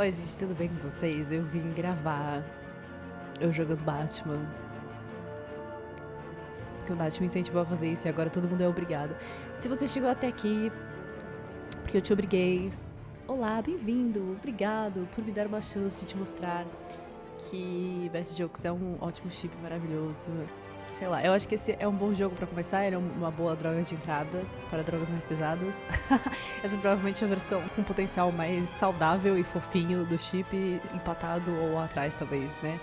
Oi, gente, tudo bem com vocês? Eu vim gravar eu jogando Batman, porque o Nath me incentivou a fazer isso e agora todo mundo é obrigado. Se você chegou até aqui, porque eu te obriguei, olá, bem-vindo, obrigado por me dar uma chance de te mostrar que batjokes é um ótimo chip maravilhoso. Sei lá, eu acho que esse é um bom jogo pra começar, ele é uma boa droga de entrada para drogas mais pesadas. Essa é provavelmente a versão com potencial mais saudável e fofinho do chip, empatado ou atrás talvez, né?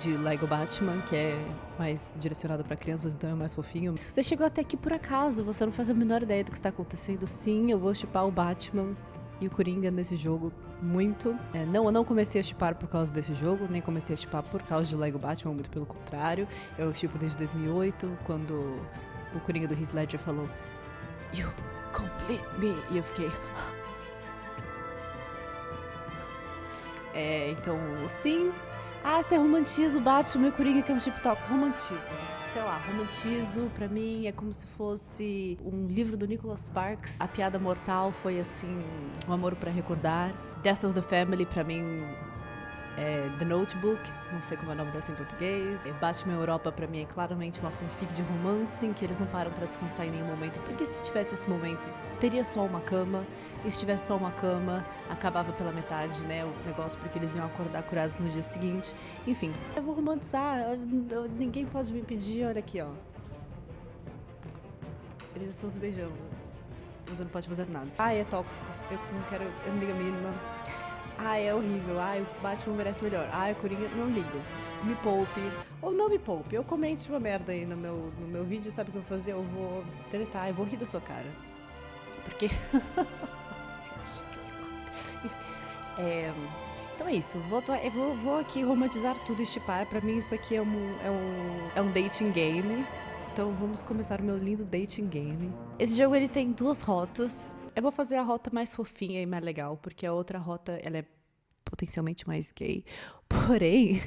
De Lego Batman, que é mais direcionado pra crianças, então é mais fofinho. Se você chegou até aqui por acaso, você não faz a menor ideia do que está acontecendo, sim, eu vou shippar o Batman e o Coringa nesse jogo muito. Eu não comecei a shippar por causa desse jogo, nem comecei a shippar por causa de Lego Batman, muito pelo contrário. Eu shippo desde 2008, quando o Coringa do Heath Ledger falou "You complete me", e eu fiquei... então, sim. Você romantiza o Batman e o Coringa, que é um chip top. Romantizo. Sei lá, romantizo pra mim é como se fosse um livro do Nicholas Sparks. A Piada Mortal foi assim, um amor pra recordar. Death of the Family pra mim é The Notebook, não sei como é o nome dessa em português. Batman Europa pra mim é claramente uma fanfic de romance em que eles não param pra descansar em nenhum momento, porque se tivesse esse momento, teria só uma cama, e se tivesse só uma cama, acabava pela metade, né, o negócio, porque eles iam acordar curados no dia seguinte. Enfim, eu vou romantizar, ninguém pode me impedir, olha aqui, ó. Eles estão se beijando. Você não pode fazer nada. É tóxico, eu não quero, eu não ligo a mínima. É horrível, o Batman merece melhor. O Coringa, não ligo. Me poupe. Ou não me poupe. Eu comente uma merda aí no meu vídeo, sabe o que eu vou fazer? Eu vou tretar, eu vou rir da sua cara. Porque... Então é isso, eu vou aqui romantizar tudo e shippar. Pra mim isso aqui é um dating game. Então vamos começar o meu lindo dating game. Esse jogo ele tem duas rotas. Eu vou fazer a rota mais fofinha e mais legal, porque a outra rota ela é potencialmente mais gay. Porém,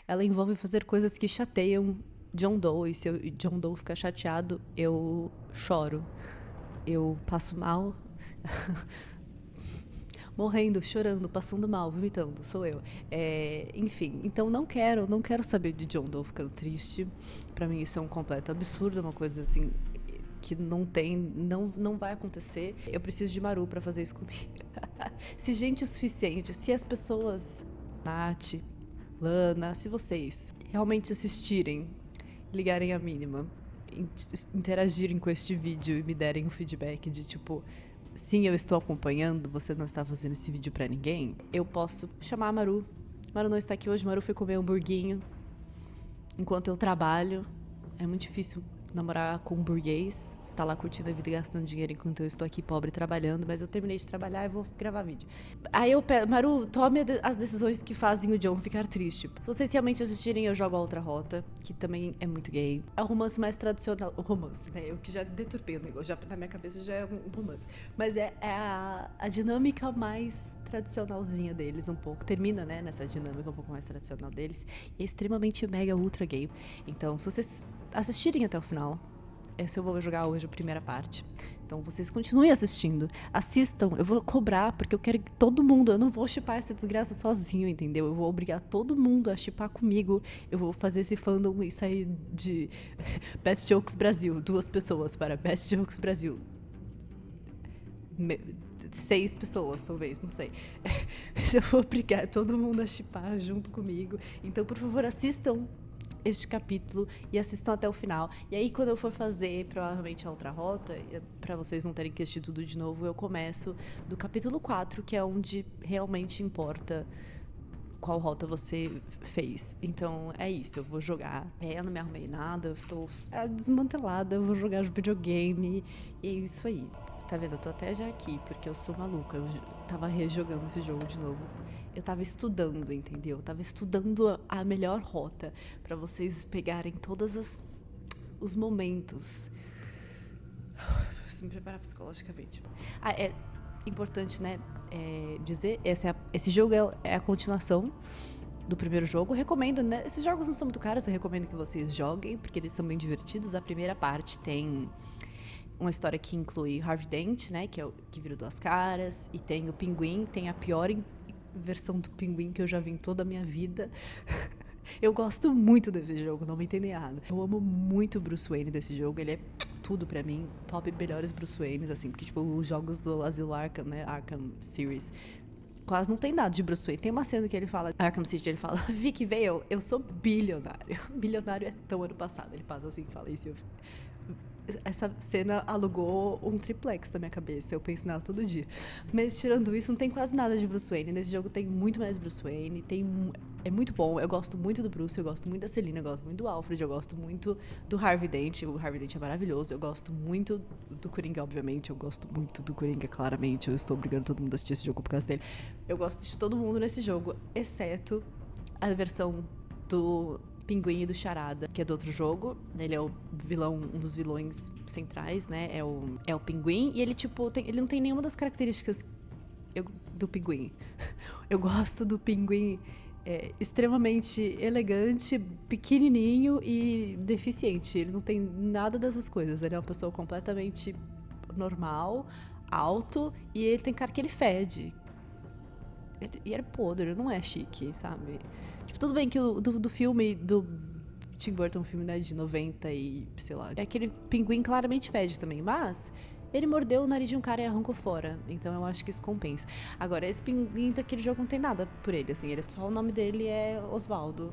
ela envolve fazer coisas que chateiam John Doe. E se John Doe ficar chateado, eu choro. Eu passo mal. Morrendo, chorando, passando mal, vomitando, sou eu. Enfim, então não quero saber de John Doe ficando triste. Pra mim isso é um completo absurdo, uma coisa assim que não vai acontecer. Eu preciso de Maru pra fazer isso comigo. Se gente o suficiente, se as pessoas, Nath, Lana, se vocês realmente assistirem, ligarem a mínima, interagirem com este vídeo e me derem um feedback de tipo, sim, eu estou acompanhando, você não está fazendo esse vídeo pra ninguém, eu posso chamar a Maru. Maru não está aqui hoje, Maru foi comer um hamburguinho enquanto eu trabalho. É muito difícil namorar com um burguês, está lá curtindo a vida e gastando dinheiro enquanto eu estou aqui pobre trabalhando, mas eu terminei de trabalhar e vou gravar vídeo. Aí eu peço, Maru, tome as decisões que fazem o John ficar triste. Se vocês realmente assistirem, eu jogo a outra rota, que também é muito gay. É o romance mais tradicional, o romance, né? Eu que já deturpei o negócio, já na minha cabeça já é um romance. Mas é a dinâmica mais tradicionalzinha deles um pouco. Termina, né, nessa dinâmica um pouco mais tradicional deles. E é extremamente mega ultra gay. Então, se vocês assistirem até o final, essa eu vou jogar hoje a primeira parte. Então vocês continuem assistindo, assistam, eu vou cobrar, porque eu quero que todo mundo, eu não vou shippar essa desgraça sozinho, entendeu? Eu vou obrigar todo mundo a shippar comigo, eu vou fazer esse fandom e sair de batjokes Brasil, 2 pessoas para batjokes Brasil. 6 pessoas, talvez, não sei. Mas eu vou obrigar todo mundo a shippar junto comigo. Então, por favor, assistam este capítulo e assistam até o final. E aí, quando eu for fazer provavelmente a outra rota, pra vocês não terem que assistir tudo de novo, eu começo do capítulo 4, que é onde realmente importa qual rota você fez. Então é isso, eu vou jogar. Eu não me arrumei nada, eu estou desmantelada, eu vou jogar videogame e é isso aí. Tá vendo? Eu tô até já aqui, porque eu sou maluca. Eu tava rejogando esse jogo de novo. Eu tava estudando, entendeu? Eu tava estudando a melhor rota pra vocês pegarem todos os momentos. Preciso me preparar psicologicamente. É importante, né, dizer, esse jogo é a continuação do primeiro jogo. Recomendo, né? Esses jogos não são muito caros, eu recomendo que vocês joguem, porque eles são bem divertidos. A primeira parte tem uma história que inclui Harvey Dent, né, que é o que vira 2 caras, e tem o Pinguim, tem a pior versão do pinguim que eu já vi em toda a minha vida. Eu gosto muito desse jogo, não me entendem errado. Eu amo muito o Bruce Wayne desse jogo, ele é tudo pra mim, top melhores Bruce Waynes, assim, porque, tipo, os jogos do Asilo Arkham, né, Arkham Series, quase não tem nada de Bruce Wayne. Tem uma cena que ele fala, Arkham City, ele fala, Vicky Vale, eu sou bilionário. Bilionário é tão ano passado, ele passa assim, fala isso, essa cena alugou um triplex na minha cabeça, eu penso nela todo dia. Mas tirando isso, não tem quase nada de Bruce Wayne. Nesse jogo tem muito mais Bruce Wayne, é muito bom, eu gosto muito do Bruce, eu gosto muito da Selina, eu gosto muito do Alfred, eu gosto muito do Harvey Dent, o Harvey Dent é maravilhoso, eu gosto muito do Coringa, obviamente, eu gosto muito do Coringa, claramente, eu estou obrigando todo mundo a assistir esse jogo por causa dele. Eu gosto de todo mundo nesse jogo, exceto a versão do Pinguim e do Charada, que é do outro jogo. Ele é o vilão, um dos vilões centrais, né? É o Pinguim. E ele, tipo, ele não tem nenhuma das características do Pinguim. Eu gosto do Pinguim extremamente elegante, pequenininho e deficiente. Ele não tem nada dessas coisas. Ele é uma pessoa completamente normal, alto, e ele tem cara que ele fede. E ele é podre, ele não é chique, sabe? Tipo, tudo bem que do filme do Tim Burton, um filme, né, de 90 e, sei lá, aquele pinguim claramente fede também, mas ele mordeu o nariz de um cara e arrancou fora, então eu acho que isso compensa. Agora, esse pinguim daquele jogo não tem nada por ele, assim, só o nome dele é Osvaldo.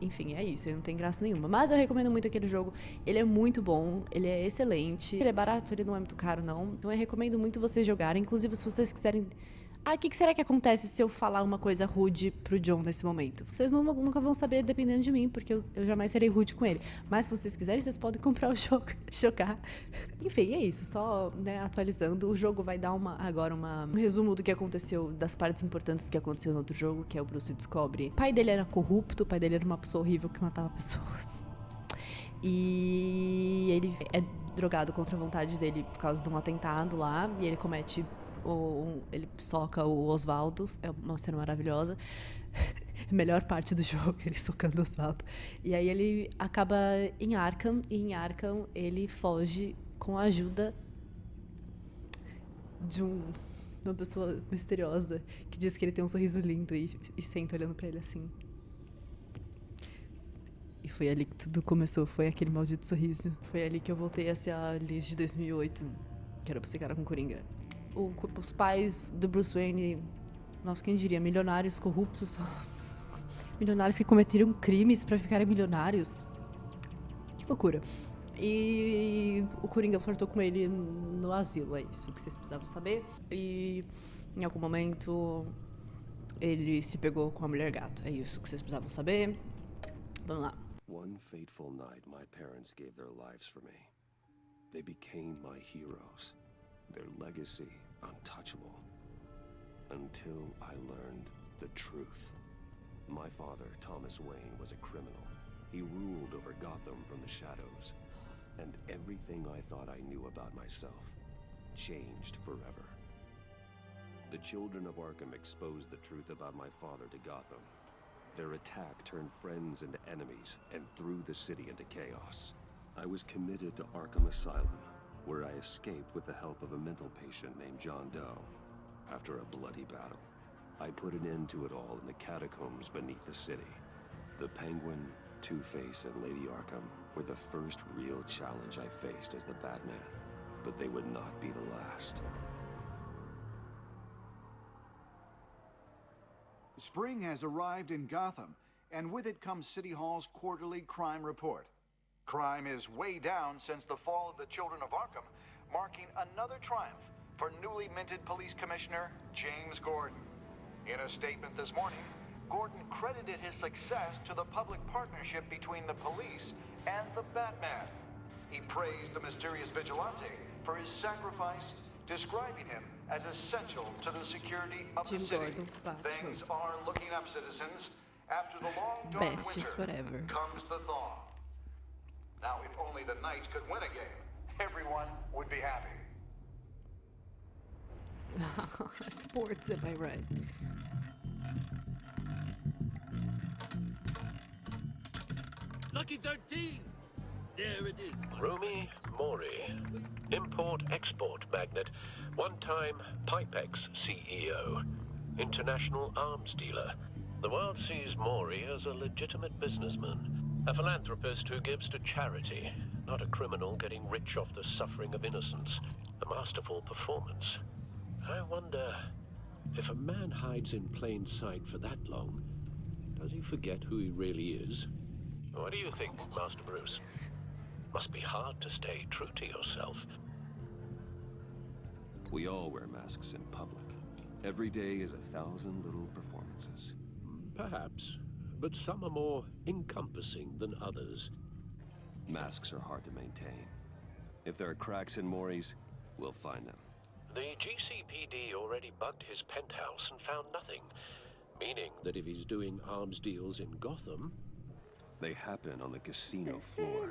Enfim, é isso, ele não tem graça nenhuma. Mas eu recomendo muito aquele jogo, ele é muito bom, ele é excelente, ele é barato, ele não é muito caro, não. Então eu recomendo muito vocês jogarem, inclusive se vocês quiserem... o que será que acontece se eu falar uma coisa rude pro John nesse momento? Vocês nunca vão saber dependendo de mim, porque eu jamais serei rude com ele. Mas se vocês quiserem, vocês podem comprar o jogo, jogar. Enfim, é isso. Só, né, atualizando. O jogo vai dar agora um resumo do que aconteceu, das partes importantes que aconteceu no outro jogo, que é o Bruce descobre. O pai dele era corrupto, o pai dele era uma pessoa horrível que matava pessoas. E ele é drogado contra a vontade dele por causa de um atentado lá, e ele comete... ele soca o Osvaldo, é uma cena maravilhosa. Melhor parte do jogo, ele socando o Osvaldo. E aí ele acaba em Arkham, e em Arkham ele foge com a ajuda de uma pessoa misteriosa que diz que ele tem um sorriso lindo e senta olhando pra ele assim. E foi ali que tudo começou, foi aquele maldito sorriso. Foi ali que eu voltei a ser a Liz de 2008, que era pra ser cara com Coringa. Os pais do Bruce Wayne, nossa, quem diria, milionários corruptos, milionários que cometeram crimes pra ficarem milionários. Que loucura. E o Coringa flertou com ele no asilo, é isso que vocês precisavam saber. E em algum momento ele se pegou com a mulher gato, é isso que vocês precisavam saber. Vamos lá. One fateful night, my parents gave their lives for me. They became my heroes. Their legacy untouchable. Until I learned the truth. My father, Thomas Wayne, was a criminal. He ruled over Gotham from the shadows. And everything I thought I knew about myself changed forever. The children of Arkham exposed the truth about my father to Gotham. Their attack turned friends into enemies and threw the city into chaos. I was committed to Arkham Asylum, where I escaped with the help of a mental patient named John Doe. After a bloody battle, I put an end to it all in the catacombs beneath the city. The Penguin, Two-Face, and Lady Arkham were the first real challenge I faced as the Batman, but they would not be the last. Spring has arrived in Gotham, and with it comes City Hall's quarterly crime report. Crime is way down since the fall of the Children of Arkham, marking another triumph for newly minted Police Commissioner James Gordon. In a statement this morning, Gordon credited his success to the public partnership between the police and the Batman. He praised the mysterious vigilante for his sacrifice, describing him as essential to the security of the city. Things are looking up, citizens. After the long dark winter comes the thaw. Now, if only the Knights could win a game, everyone would be happy. Sports, am I right? Lucky 13! There it is. Romy Mori, import-export magnate, one-time Pipex CEO. international arms dealer. The world sees Maury as a legitimate businessman, a philanthropist who gives to charity, not a criminal getting rich off the suffering of innocence. A masterful performance. I wonder, if a man hides in plain sight for that long, does he forget who he really is? What do you think, Master Bruce? Must be hard to stay true to yourself. We all wear masks in public. Every day is 1,000 little performances. Perhaps, but some are more encompassing than others. Masks are hard to maintain. If there are cracks in Maury's, we'll find them. The GCPD already bugged his penthouse and found nothing, meaning that if he's doing arms deals in Gotham... They happen on the casino floor.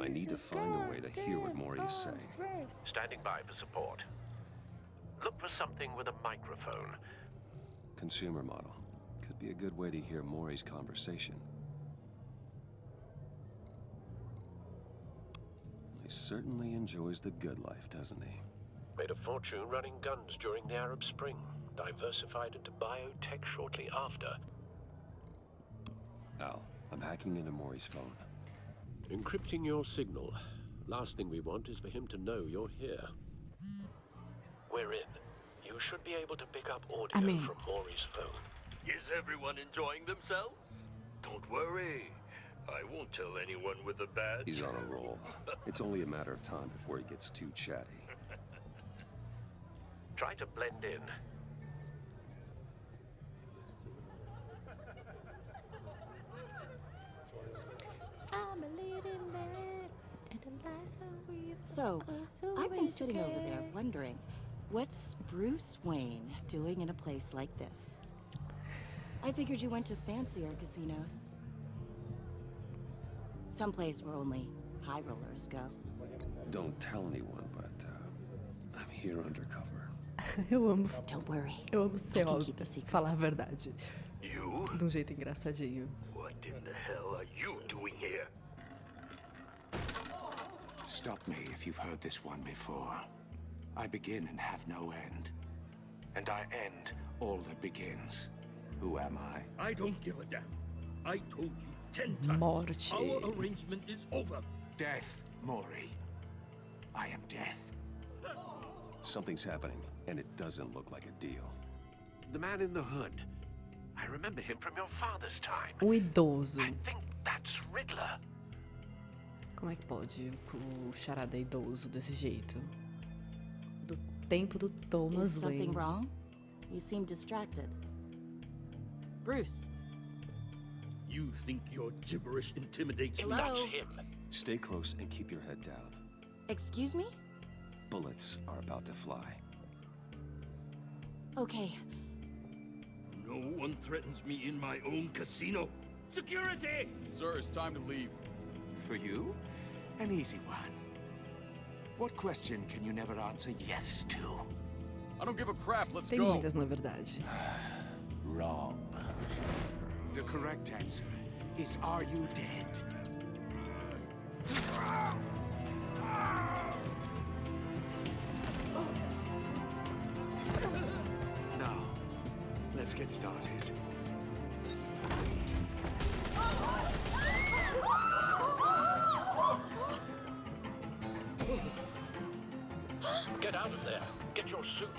I need to find a way to hear what Maury is saying. Standing by for support. Look for something with a microphone. Consumer model. Could be a good way to hear Maury's conversation. He certainly enjoys the good life, doesn't he? Made a fortune running guns during the Arab Spring. Diversified into biotech shortly after. Al, I'm hacking into Maury's phone. Encrypting your signal. Last thing we want is for him to know you're here. We're in. You should be able to pick up audio from Maury's phone. Is everyone enjoying themselves? Don't worry. I won't tell anyone with a badge. He's on a roll. It's only a matter of time before he gets too chatty. Try to blend in. So, I've been sitting over there wondering, what's Bruce Wayne doing in a place like this? I figured you went to fancier casinos. Someplace where only high rollers go. Don't tell anyone, but I'm here undercover. Eu amo. Don't worry. Eu amo ser I can óbvio, keep a secret. falar a verdade. You? De um jeito engraçadinho. What in the hell are you doing here? Stop me if you've heard this one before. I begin and have no end. And I end all that begins. Who am I? I don't give a damn. I told you 10 times. Morte. Our arrangement is over. Death, Maury. I am death. Something's happening, and it doesn't look like a deal. The man in the hood. I remember him from your father's time. Idoso. I think that's Riddler. Como é que pode o Charada idoso desse jeito? Do tempo do Is Thomas something Wayne. wrong? You seem distracted. Bruce. You think your gibberish intimidates me? Hello? Not him. Stay close and keep your head down. Excuse me? Bullets are about to fly. Okay. No one threatens me in my own casino. Security! Sir, it's time to leave. For you? An easy one. What question can you never answer yes to? I don't give a crap. Let's Tem go. muitas, na verdade. Wrong. The correct answer is, are you dead? Now, let's get started. Get out of there. Get your suit.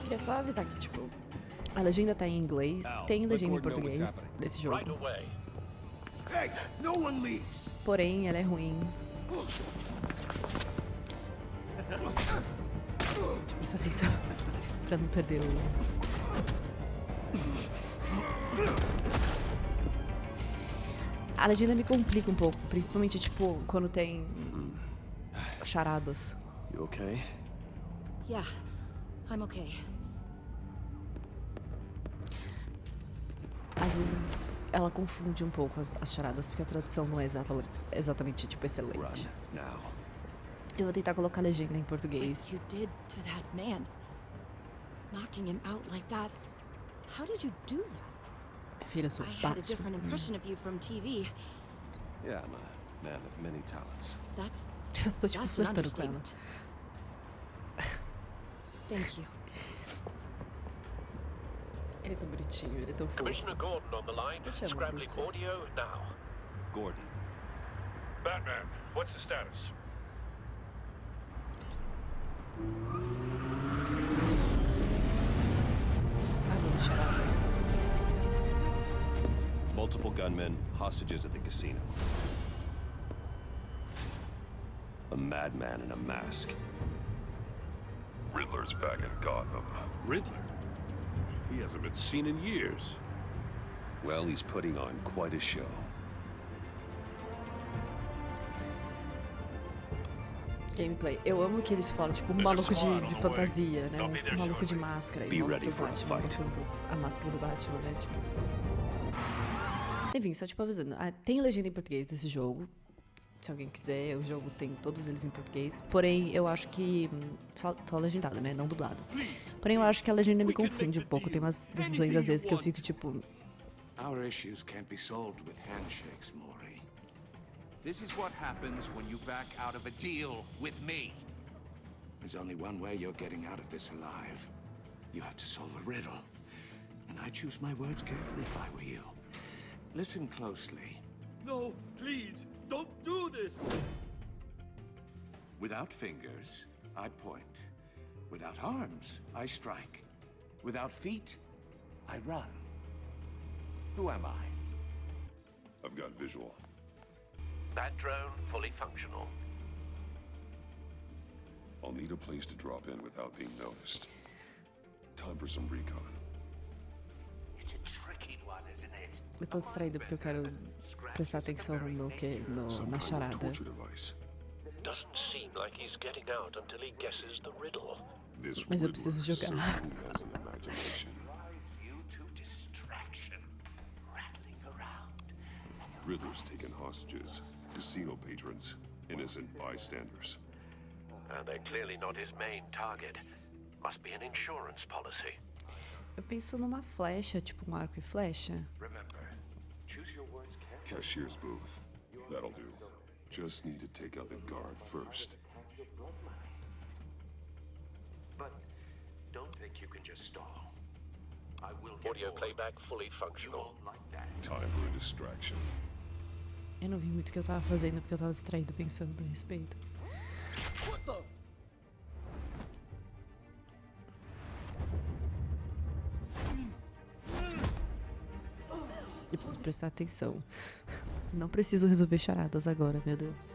Queria só avisar que, tipo, a legenda tá em inglês, tem legenda em português desse jogo. Right away. Hey, no one leaves! Porém, ela é ruim. Presta atenção pra não perder os... A legenda me complica um pouco, principalmente, tipo, quando tem charadas. You okay? Yeah, I'm okay. Às vezes ela confunde um pouco as charadas, porque a tradução não é exatamente, tipo, excelente. Run now. Eu vou tentar colocar a legenda em What português. you did to that man, knocking him out like that. How did you do that? Minha filha, eu sou I had a Batman. different impression of you from TV. Yeah, I'm a man of many talents. That's Eu tô, tipo, that's an flertando com ela. understatement. Thank you. tão bonitinho, ele é tão fofo. Commissioner Gordon on the line, Eu te amo, scrambling Bruce. audio now. Gordon. Batman, what's the status? Ah, vamos Charada. Multiple gunmen, hostages at the casino. A madman in a mask. Riddler's back in Gotham. Riddler? He hasn't been seen in years. Well, he's putting on quite a show. Gameplay. Eu amo que eles falam, tipo, um maluco de fantasia, né? Um maluco de máscara. E mostra o Batman botando a máscara do Batman, né? Tipo... Enfim, só tipo avisando. Ah, tem legenda em português desse jogo. Se alguém quiser, o jogo tem todos eles em português. Porém, eu acho que... Só legendado, né? Não dublado. Porém, eu acho que a legenda me confunde um pouco. Tem umas decisões, às vezes, que eu fico, tipo... Our issues can't be solved with handshakes, Maury. This is what happens when you back out of a deal with me. There's only one way you're getting out of this alive. You have to solve a riddle. And I choose my words carefully if I were you. Listen closely. No, please, don't do this! Without fingers, I point. Without arms, I strike. Without feet, I run. Who am I? I've got visual. That drone fully functional. I'll need a place to drop in without being noticed. Time for some recon. It's a tricky one, isn't it? Eu tô distraída porque eu quero prestar atenção na Some kind of charada. torture device. Doesn't seem like he's getting out until he guesses the riddle. This Mas eu Riddler preciso jogar. certainly has an imagination. Drives you to distraction, rattling around. Riddler's taken hostages, casino patrons, innocent bystanders. And they're clearly not his main target. Must be an insurance policy. Eu penso numa flecha, tipo um arco e flecha. Remember, choose your words carefully. Cashier's booth. That'll do. Just need to take out the guard first. But don't think you can just stall. I will get Audio more. playback fully You functional. won't like that. Time for a distraction. Eu não vi muito o que eu tava fazendo porque eu tava distraído pensando a respeito. Eu preciso prestar atenção. Não preciso resolver charadas agora, meu Deus.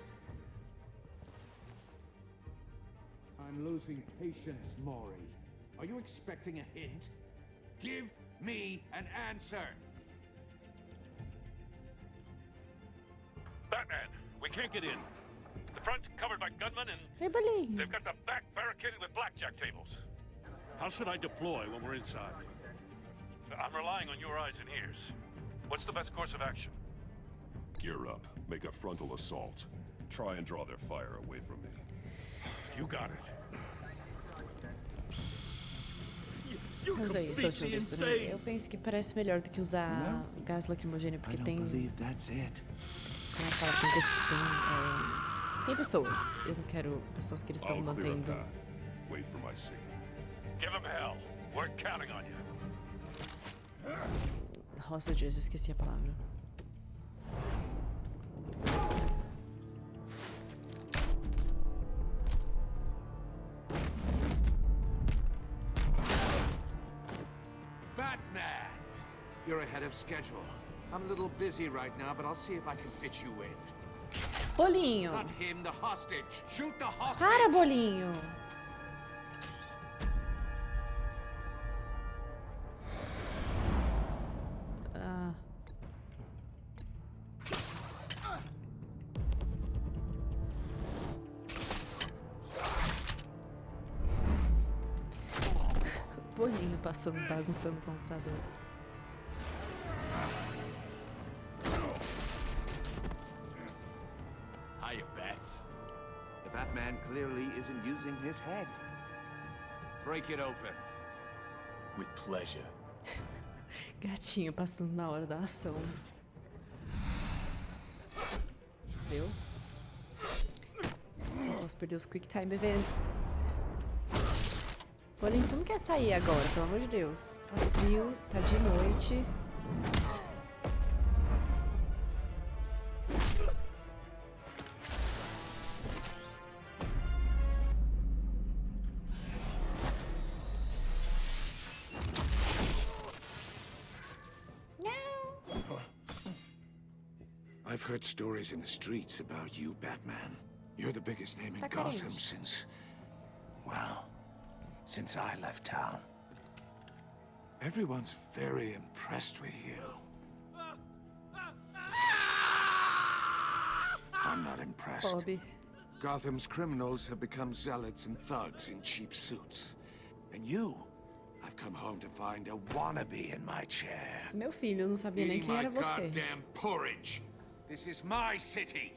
I'm losing patience, Maury. Are you expecting a hint? Give me an answer. Batman, we can't get in. The front covered by gunmen and Ei, bolinho. they've got the back barricaded with blackjack tables. How should I deploy when we're inside? I'm relying on your eyes and ears. What's the best course of action? Gear up. Make a frontal assault. Try and draw their fire away from me. You got it. Eu usei isso da última vez também. Eu penso que parece melhor do que usar gás lacrimogêneo, porque tem... that's it. Como eu falo, tem pessoas. Eu não quero pessoas que eles estão I'll clear a mantendo. path. Wait for my signal. Give him hell. We're counting on you. Hostages, esqueci a palavra. Batman! You're ahead of schedule. I'm a little busy right now, but I'll see if I can fit you in. Bolinho! Not him, the hostage. Shoot the hostage! Para, bolinho! Ah. Bolinho passando, bagunçando o computador. Hiya, Bats. The Batman clearly isn't using his head. Break it open. With pleasure. Gatinho passando na hora da ação. Deu? Não posso perder os Quick Time Events. Olha, você não quer sair agora, pelo amor de Deus. Tá frio, tá de noite. I've heard stories in the streets about you, Batman. You're the biggest name in Gotham since... well, since I left town. Everyone's very impressed with you. I'm not impressed. Bobby. Gotham's criminals have become zealots and thugs in cheap suits. And you, I've come home to find a wannabe in my chair. Meu filho, eu não sabia nem quem era você. Goddamn porridge. This is my city.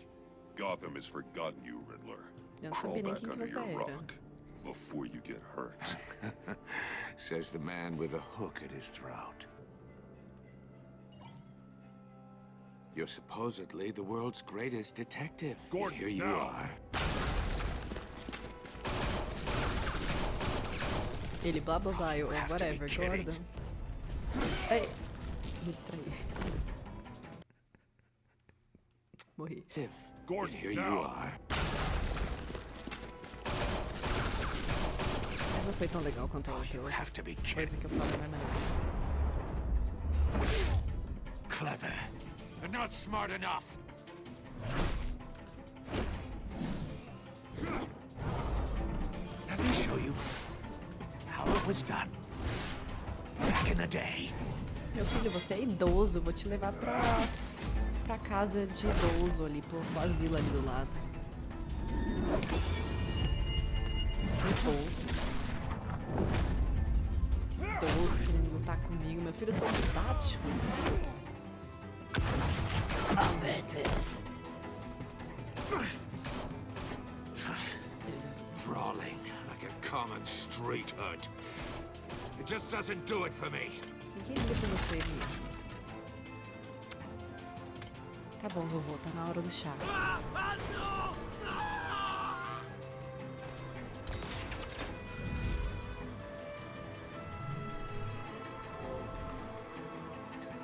Gotham has forgotten you, Riddler. Eu não Crawl sabia nem back quem que under você your era. rock before you get hurt. Says the man with a hook at his throat. You're supposedly the world's greatest detective. Gordon, Here you now. are. Ele blá blá blá, ou whatever, Gordon. Ei, me distraí. Morri. Gordon, here you are. Não foi tão legal quanto a outra coisa que eu falo na maneira. Clever, but not smart enough. Let me show you how it was done back in the day. Meu filho, você é idoso, vou te levar pra casa de idoso ali, pro asilo ali do lado. Esse idoso querendo lutar comigo. Meu filho, eu sou um Batman. Brawling like a common street hood. It just doesn't do it for me. Ninguém liga pra você, Gui. Tá bom, vovô, tá na hora do chá.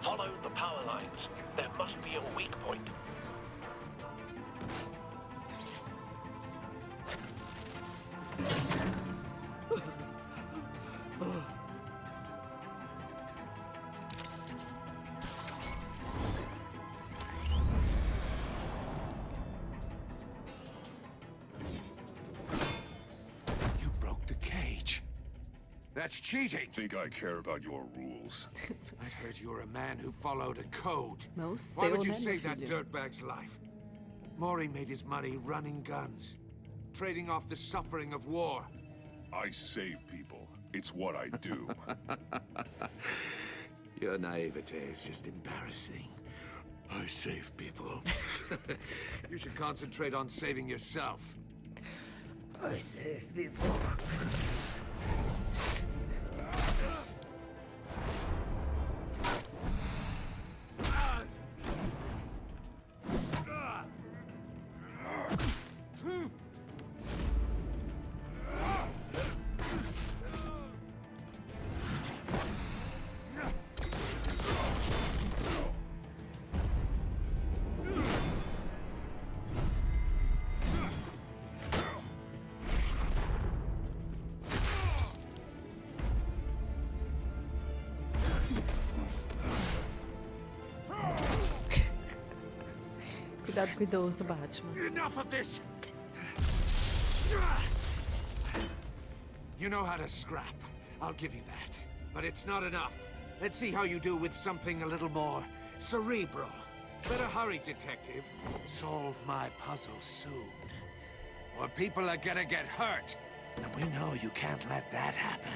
Follow the power lines. There must be a weak point. You broke the cage. That's cheating. Think I care about your rules? I'd heard you're a man who followed a code. Não Why sei, would you né, meu save that filho? dirtbag's life? Maury made his money running guns, trading off the suffering of war. I save people. It's what I do. Your naivete is just embarrassing. I save people. You should concentrate on saving yourself. I save people. Cuidado com o idoso, Batman. Enough of this! You know how to scrap. I'll give you that. But it's not enough. Let's see how you do with something a little more cerebral. Better hurry, detective. Solve my puzzle soon. Or people are gonna get hurt. And we know you can't let that happen.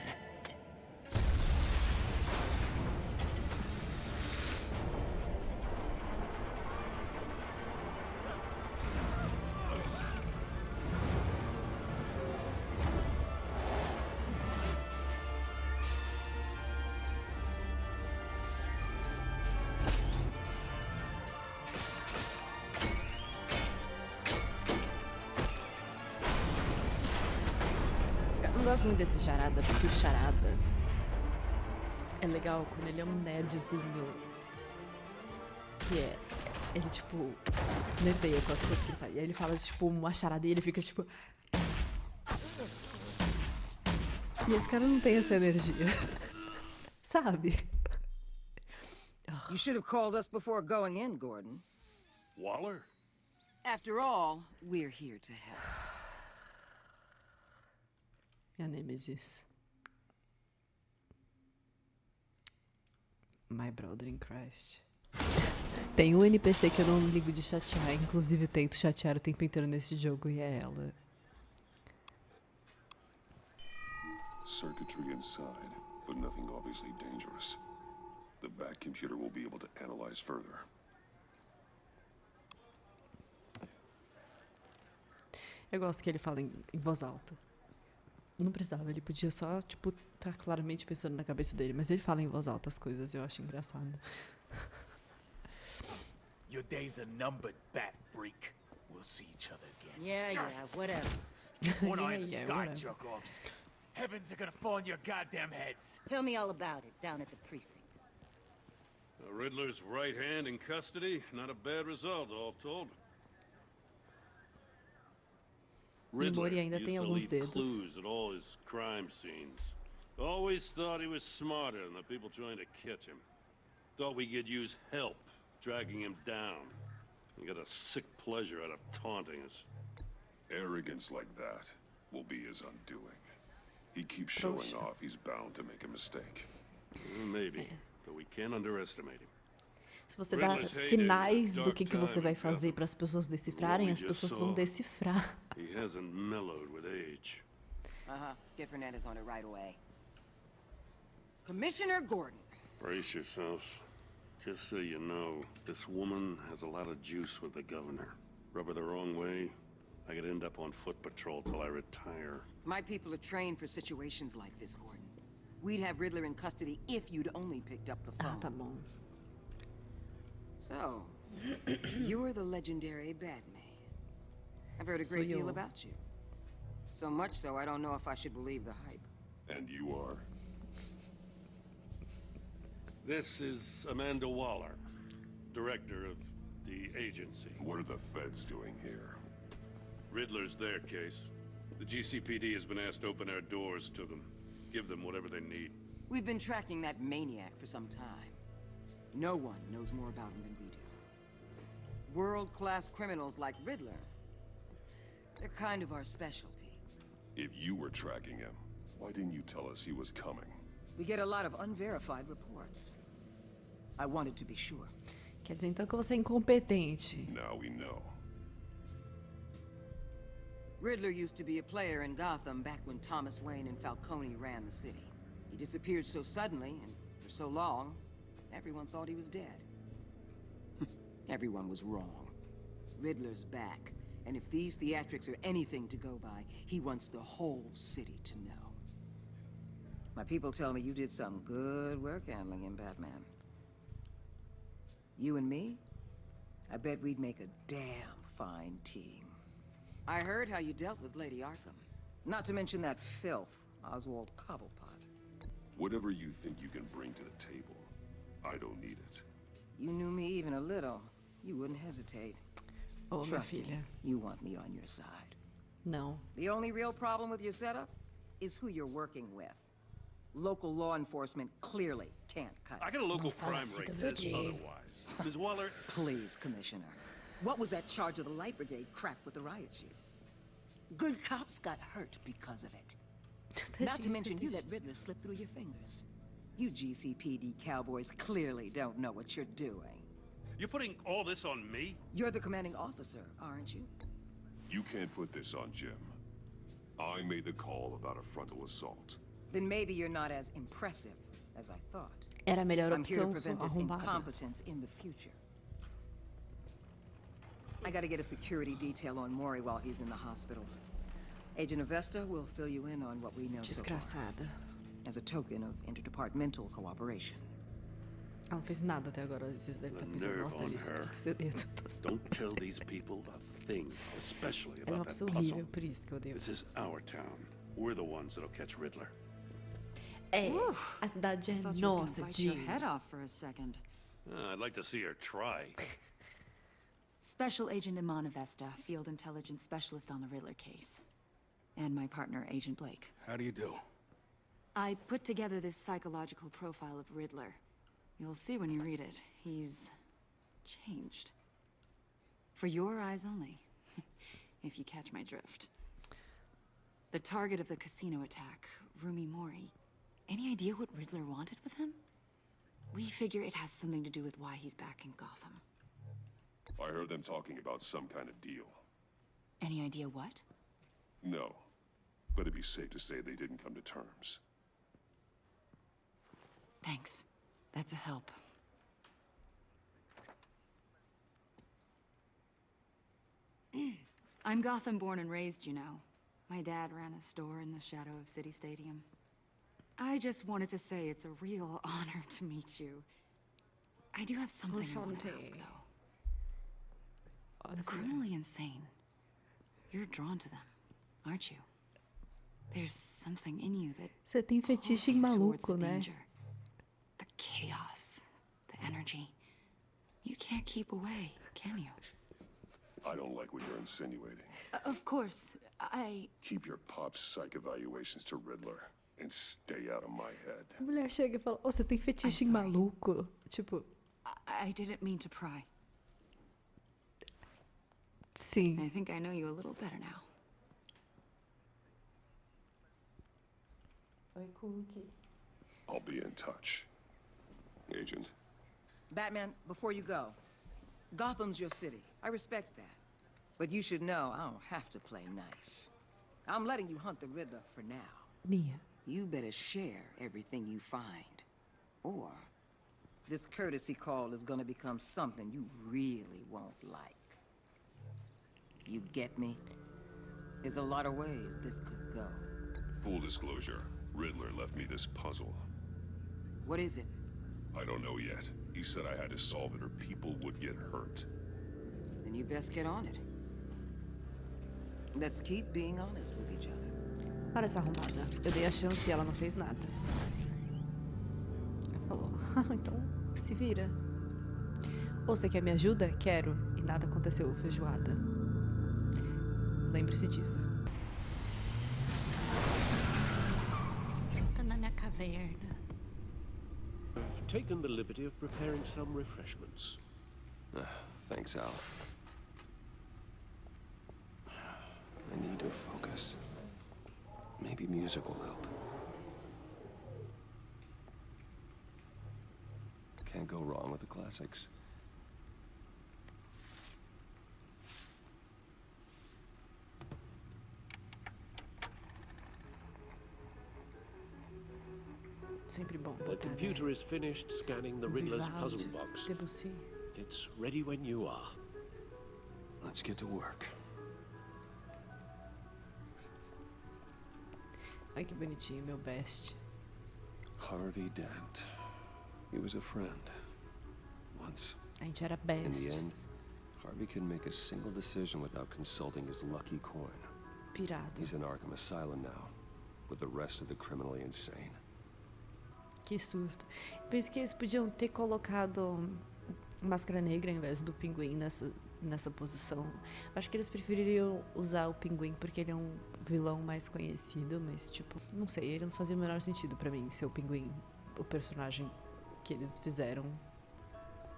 gosto muito desse Charada, porque o Charada É legal quando ele é um nerdzinho que é... Ele, tipo, nerdeia com as coisas que ele faz. E aí ele fala, tipo, uma charada e ele fica, tipo... E esse cara não tem essa energia. Sabe? You should have called us before going in, Gordon. Waller? After all, we're here to help. Minha Nemesis. My brother in Christ. Tem um NPC que eu não ligo de chatear. Inclusive, eu tento chatear o tempo inteiro nesse jogo e é ela. Circuitry inside, but nothing obviously dangerous. The back computer will be able to analyze further. Eu gosto que ele fala em voz alta. Não precisava, ele podia só, tipo, tá claramente pensando na cabeça dele. Mas ele fala em voz alta as coisas, eu acho engraçado. Your days are numbered, bat freak. We'll see each other again. Yeah, whatever. One eye in the Yeah, sky, whatever. jerk-offs. Heavens are gonna fall on your goddamn heads. Tell me all about it down at the precinct. The Riddler's right hand in custody. Not a bad result, all told. Riddler Mori ainda used tem to alguns leave dedos. clues at all his crime scenes. Always thought he was smarter than the people trying to catch him. Thought we could use help dragging him down. He got a sick pleasure out of taunting us. Arrogance like that will be his undoing. He keeps showing Poxa. off he's bound to make a mistake. Maybe, but we can't underestimate him. Se você dá sinais do que você vai fazer para as pessoas decifrarem, as pessoas vão decifrar. He hasn't mellowed with age. Get Fernandez on it right away. Commissioner Gordon. Brace yourselves. Just so you know, this woman has a lot of juice with the governor. Rub her the wrong way, I could end up on foot patrol till I retire. My people are trained for situations like this, Gordon. We'd have Riddler in custody if you'd only picked up the phone. Tá bom. So, you're the legendary Batman. I've heard a great deal about you. So much so, I don't know if I should believe the hype. And you are? This is Amanda Waller, director of the agency. What are the feds doing here? Riddler's their case. The GCPD has been asked to open our doors to them. Give them whatever they need. We've been tracking that maniac for some time. No one knows more about him than we do. World-class criminals like Riddler, they're kind of our specialty. If you were tracking him, why didn't you tell us he was coming? We get a lot of unverified reports. I wanted to be sure. Quer dizer, então, que você é incompetente. Now we know. Riddler used to be a player in Gotham back when Thomas Wayne and Falcone ran the city. He disappeared so suddenly and for so long, everyone thought he was dead. Everyone was wrong. Riddler's back, and if these theatrics are anything to go by, he wants the whole city to know. My people tell me you did some good work handling him, Batman. You and me? I bet we'd make a damn fine team. I heard how you dealt with Lady Arkham. Not to mention that filth, Oswald Cobblepot. Whatever you think you can bring to the table, I don't need it. You knew me even a little, you wouldn't hesitate. Ô, minha Trust me, filha. you want me on your side. Não. The only real problem with your setup is who you're working with. Local law enforcement clearly can't cut I it. got a local crime rate says otherwise. Ms. Waller, Please, Commissioner. What was that charge of the Light Brigade crap with the riot shields? Good cops got hurt because of it. Not to mention you let Riddler slip through your fingers. You GCPD cowboys clearly don't know what you're doing. you're putting all this on me? You're the commanding officer, aren't you? You can't put this on Jim. I made the call about a frontal assault. Then maybe you're not as impressive as I thought. Era a melhor I'm here to opção, prevent sua this arrombada. incompetence in the future. I gotta get a security detail on Maury while he's in the hospital. Agent Avesta will fill you in on what we know so far, Desgraçada. as a token of interdepartmental cooperation. Ela não fez nada até agora. Vocês devem estar pensando, nerve nossa, on Alice, por her. que você odeia tantas Don't tell these people a thing, especially Ela é uma about that pessoa puzzle. horrível, por isso que eu odeio. This is our town. We're the ones that'll catch Riddler. É, a cidade é nossa, bite your Jim. head off for a second. I'd like to see her try. Special Agent Imana Vesta, Field Intelligence Specialist on the Riddler case. And my partner, Agent Blake. How do you do? I put together this psychological profile of Riddler. You'll see when you read it. He's changed. For your eyes only, if you catch my drift. The target of the casino attack, Rumi Mori. Any idea what Riddler wanted with him? We figure it has something to do with why he's back in Gotham. I heard them talking about some kind of deal. Any idea what? No, but it'd be safe to say they didn't come to terms. Thanks. That's a help. I'm Gotham born and raised, you know. My dad ran a store in the shadow of City Stadium. I just wanted to say it's a real honor to meet you. I do have something I want to ask, though. The criminally insane. You're drawn to them, aren't you? There's something in you that Você tem fetiche em maluco, né? The chaos, the energy. You can't keep away, can you? I don't like what you're insinuating. Of course, I... Keep your pop psych evaluations to Riddler and stay out of my head. A mulher chega e fala, você tem fetiche em maluco? Tipo... I didn't mean to pry. Sim. I think I know you a little better now. Oi, Cookie. I'll be in touch. Agent. Batman, before you go, Gotham's your city. I respect that. But you should know I don't have to play nice. I'm letting you hunt the Riddler for now. Mia. You better share everything you find. Or this courtesy call is gonna become something you really won't like. You get me? There's a lot of ways this could go. Full disclosure, Riddler left me this puzzle. What is it? I don't know yet. He said I had to solve it or people would get hurt. Then you best get on it. Let's keep being honest with each other. Para essa arrombada. Eu dei a chance e ela não fez nada. Ela falou, então se vira. Ou você quer me ajuda? Quero. E nada aconteceu, feijoada. Lembre-se disso. Tá na minha caverna. I've taken the liberty of preparing some refreshments. Thanks, Al. I need to focus. Maybe music will help. Can't go wrong with the classics. Sempre bom. The computer is finished scanning the Riddler's puzzle box. Debussy. It's ready when you are. Let's get to work. Ai, que bonitinho, meu best. Harvey Dent. He was a friend. Once. A gente era In the end, bestes. Harvey couldn't make a single decision without consulting his lucky coin. Pirado. He's in Arkham Asylum now, with the rest of the criminally insane. Que surto. Penso que eles podiam ter colocado Máscara Negra ao invés do Pinguim nessa posição. Acho que eles prefeririam usar o Pinguim porque ele é um vilão mais conhecido, mas tipo, não sei, ele não fazia o menor sentido pra mim ser o Pinguim, o personagem que eles fizeram.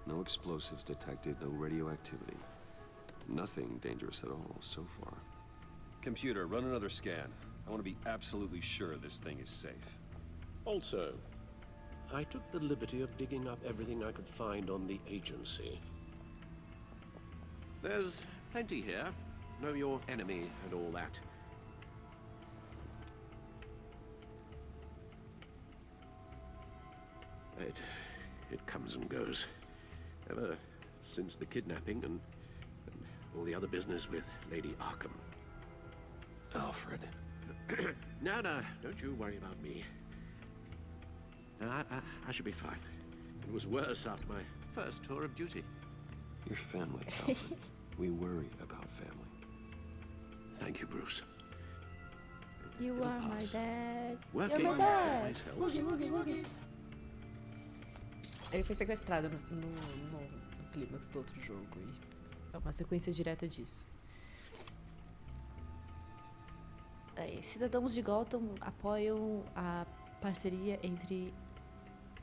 No explosives detected, no radioactivity. Nothing dangerous at all so far. Computer, run another scan. I want to be absolutely sure this thing is safe. Also, I took the liberty of digging up everything I could find on the agency. There's plenty here. Know your enemy and all that. It comes and goes. Ever since the kidnapping and all the other business with Lady Arkham. Alfred. No, don't you worry about me. No, I should be fine. It was worse after my first tour of duty. Your family, Alfred. We worry about family. Thank you, Bruce. You are my dad. Working You're my dad. always helps. Woogie, woogie, woogie. Ele foi sequestrado no clímax do outro jogo e é uma sequência direta disso. Aí, cidadãos de Gotham apoiam a parceria entre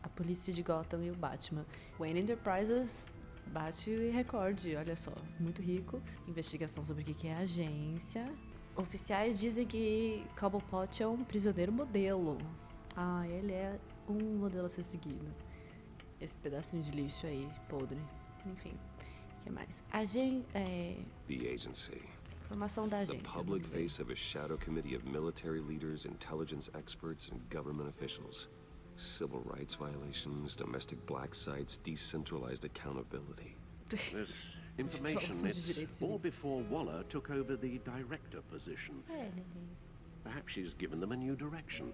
a polícia de Gotham e o Batman. Wayne Enterprises bate recorde, olha só, muito rico. Investigação sobre o que é a agência. Oficiais dizem que Cobblepot é um prisioneiro modelo. Ah, ele é um modelo a ser seguido. Esse pedacinho de lixo aí, podre. Enfim, o que mais? The agency. Informação da The agência. public face of a shadow committee of military leaders, intelligence experts, and government officials. Civil rights violations, domestic black sites, decentralized accountability. This information, it's all before Waller took over the director position. Perhaps she's given them a new direction.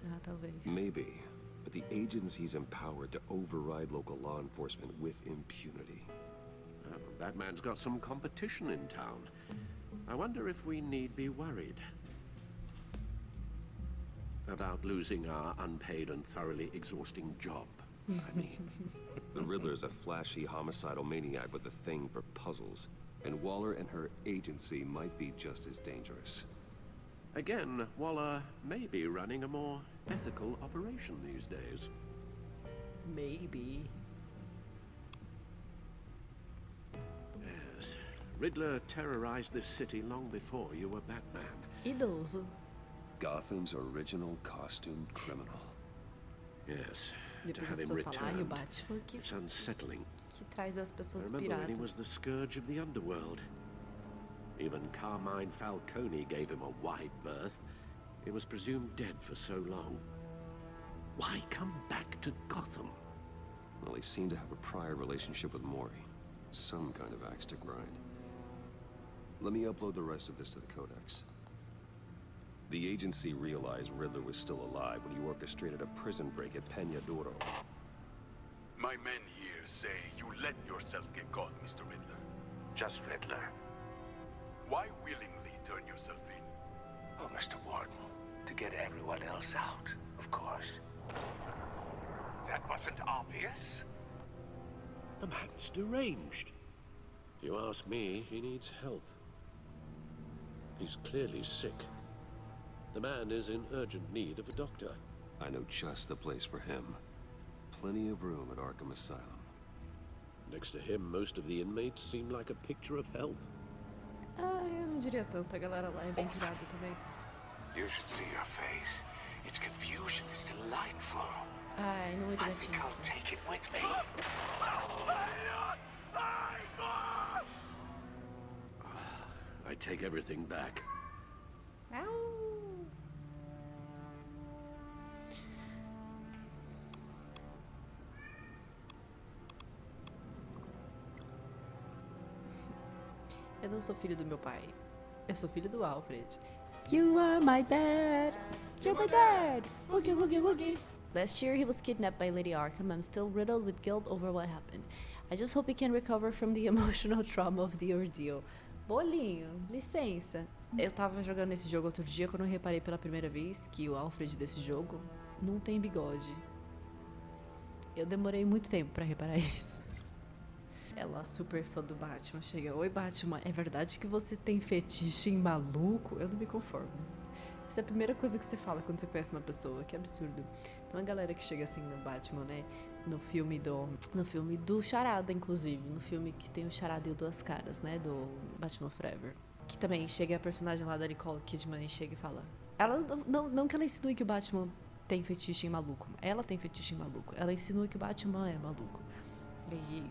Ah, talvez. Maybe, but the agency's empowered to override local law enforcement with impunity. Batman's got some competition in town. I wonder if we need be worried about losing our unpaid and thoroughly exhausting job. I mean, the Riddler's a flashy homicidal maniac with a thing for puzzles, and Waller and her agency might be just as dangerous. Again, Waller may be running a more ethical operation these days. Maybe. Yes. Riddler terrorized this city long before you were Batman. Idoso. Gotham's original costumed criminal. Yes. To Depois have as him pessoas falarem o returned, Batman it's unsettling. que traz as I pessoas remember when he was piratas. the scourge of the underworld. Even Carmine Falcone gave him a wide berth. He was presumed dead for so long. Why come back to Gotham? Well, he seemed to have a prior relationship with Maury. Some kind of axe to grind. Let me upload the rest of this to the Codex. The agency realized Riddler was still alive when he orchestrated a prison break at Peña Duro. My men here say you let yourself get caught, Mr. Riddler. Just Riddler. Why willingly turn yourself in? Oh, Mr. Warden, to get everyone else out, of course. That wasn't obvious. The man's deranged. If you ask me, he needs help. He's clearly sick. The man is in urgent need of a doctor. I know just the place for him. Plenty of room at Arkham Asylum. Next to him, most of the inmates seem like a picture of health. Ah, eu não diria tanto. A galera lá é bem pirata também. You should see your face. Its confusion is delightful. Ai, não é I think divertido. I'll take it with me. I take everything back. Au. Eu não sou filho do meu pai. Eu sou filho do Alfred. You are my dad. You're my dad. Woogie, woogie, woogie. Last year he was kidnapped by Lady Arkham. I'm still riddled with guilt over what happened. I just hope he can recover from the emotional trauma of the ordeal. Bolinho, licença. Eu tava jogando esse jogo outro dia quando eu reparei pela primeira vez que o Alfred desse jogo não tem bigode. Eu demorei muito tempo pra reparar isso. Ela, super fã do Batman, chega: oi Batman, é verdade que você tem fetiche em maluco? Eu não me conformo. Essa é a primeira coisa que você fala quando você conhece uma pessoa, que absurdo. Tem uma galera que chega assim no Batman, né? No filme do Charada, inclusive. No filme que tem o Charada e o Duas Caras, né? Do Batman Forever. Que também chega a personagem lá da Nicole Kidman e chega e fala... Ela, não que ela insinue que o Batman tem fetiche em maluco. Ela tem fetiche em maluco. Ela insinua que o Batman é maluco. E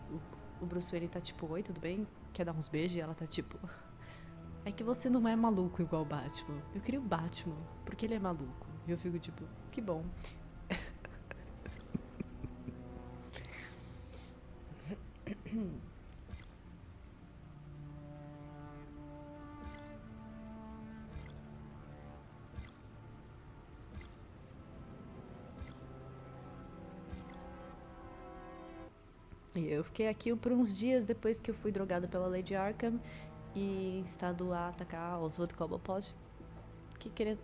o Bruce Wayne tá tipo: oi, tudo bem? Quer dar uns beijos? E ela tá tipo... é que você não é maluco igual o Batman. Eu queria o Batman, porque ele é maluco. E eu fico tipo, que bom. E eu fiquei aqui por uns dias depois que eu fui drogada pela Lady Arkham e instado a atacar Oswald Cobblepot, que querendo...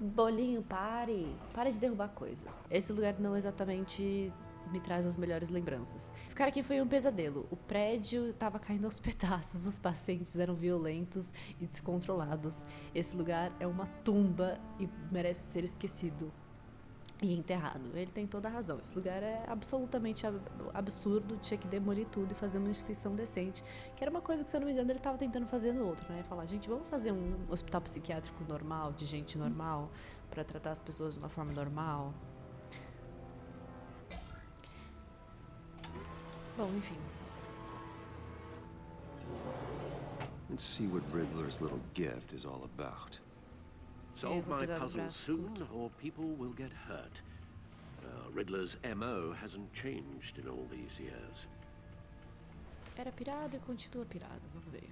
Bolinho, pare. Pare de derrubar coisas. Esse lugar não exatamente me traz as melhores lembranças. Ficar aqui foi um pesadelo. O prédio estava caindo aos pedaços, os pacientes eram violentos e descontrolados. Esse lugar é uma tumba e merece ser esquecido e enterrado. Ele tem toda a razão. Esse lugar é absolutamente absurdo, tinha que demolir tudo e fazer uma instituição decente, que era uma coisa que, se eu não me engano, ele estava tentando fazer no outro, né? Falar, gente, vamos fazer um hospital psiquiátrico normal, de gente normal, para tratar as pessoas de uma forma normal. Bom, enfim. Let's see what Riddler's little gift is all about. Solve my puzzle soon, or people will get hurt. Riddler's MO hasn't changed in all these years. Era pirado e continua pirado, vamos ver.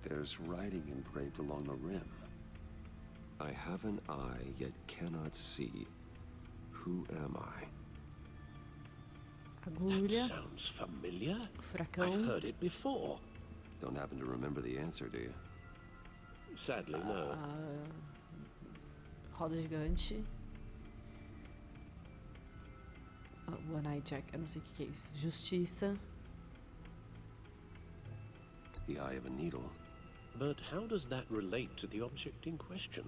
There's writing engraved along the rim. I have an eye, yet cannot see. Who am I? That sounds familiar. Furacão. I've heard it before. Don't happen to remember the answer, do you? Sadly, no. Roda gigante. One-Eye Jack, eu não sei o que é isso. Justiça. The eye of a needle. But how does that relate to the object in question?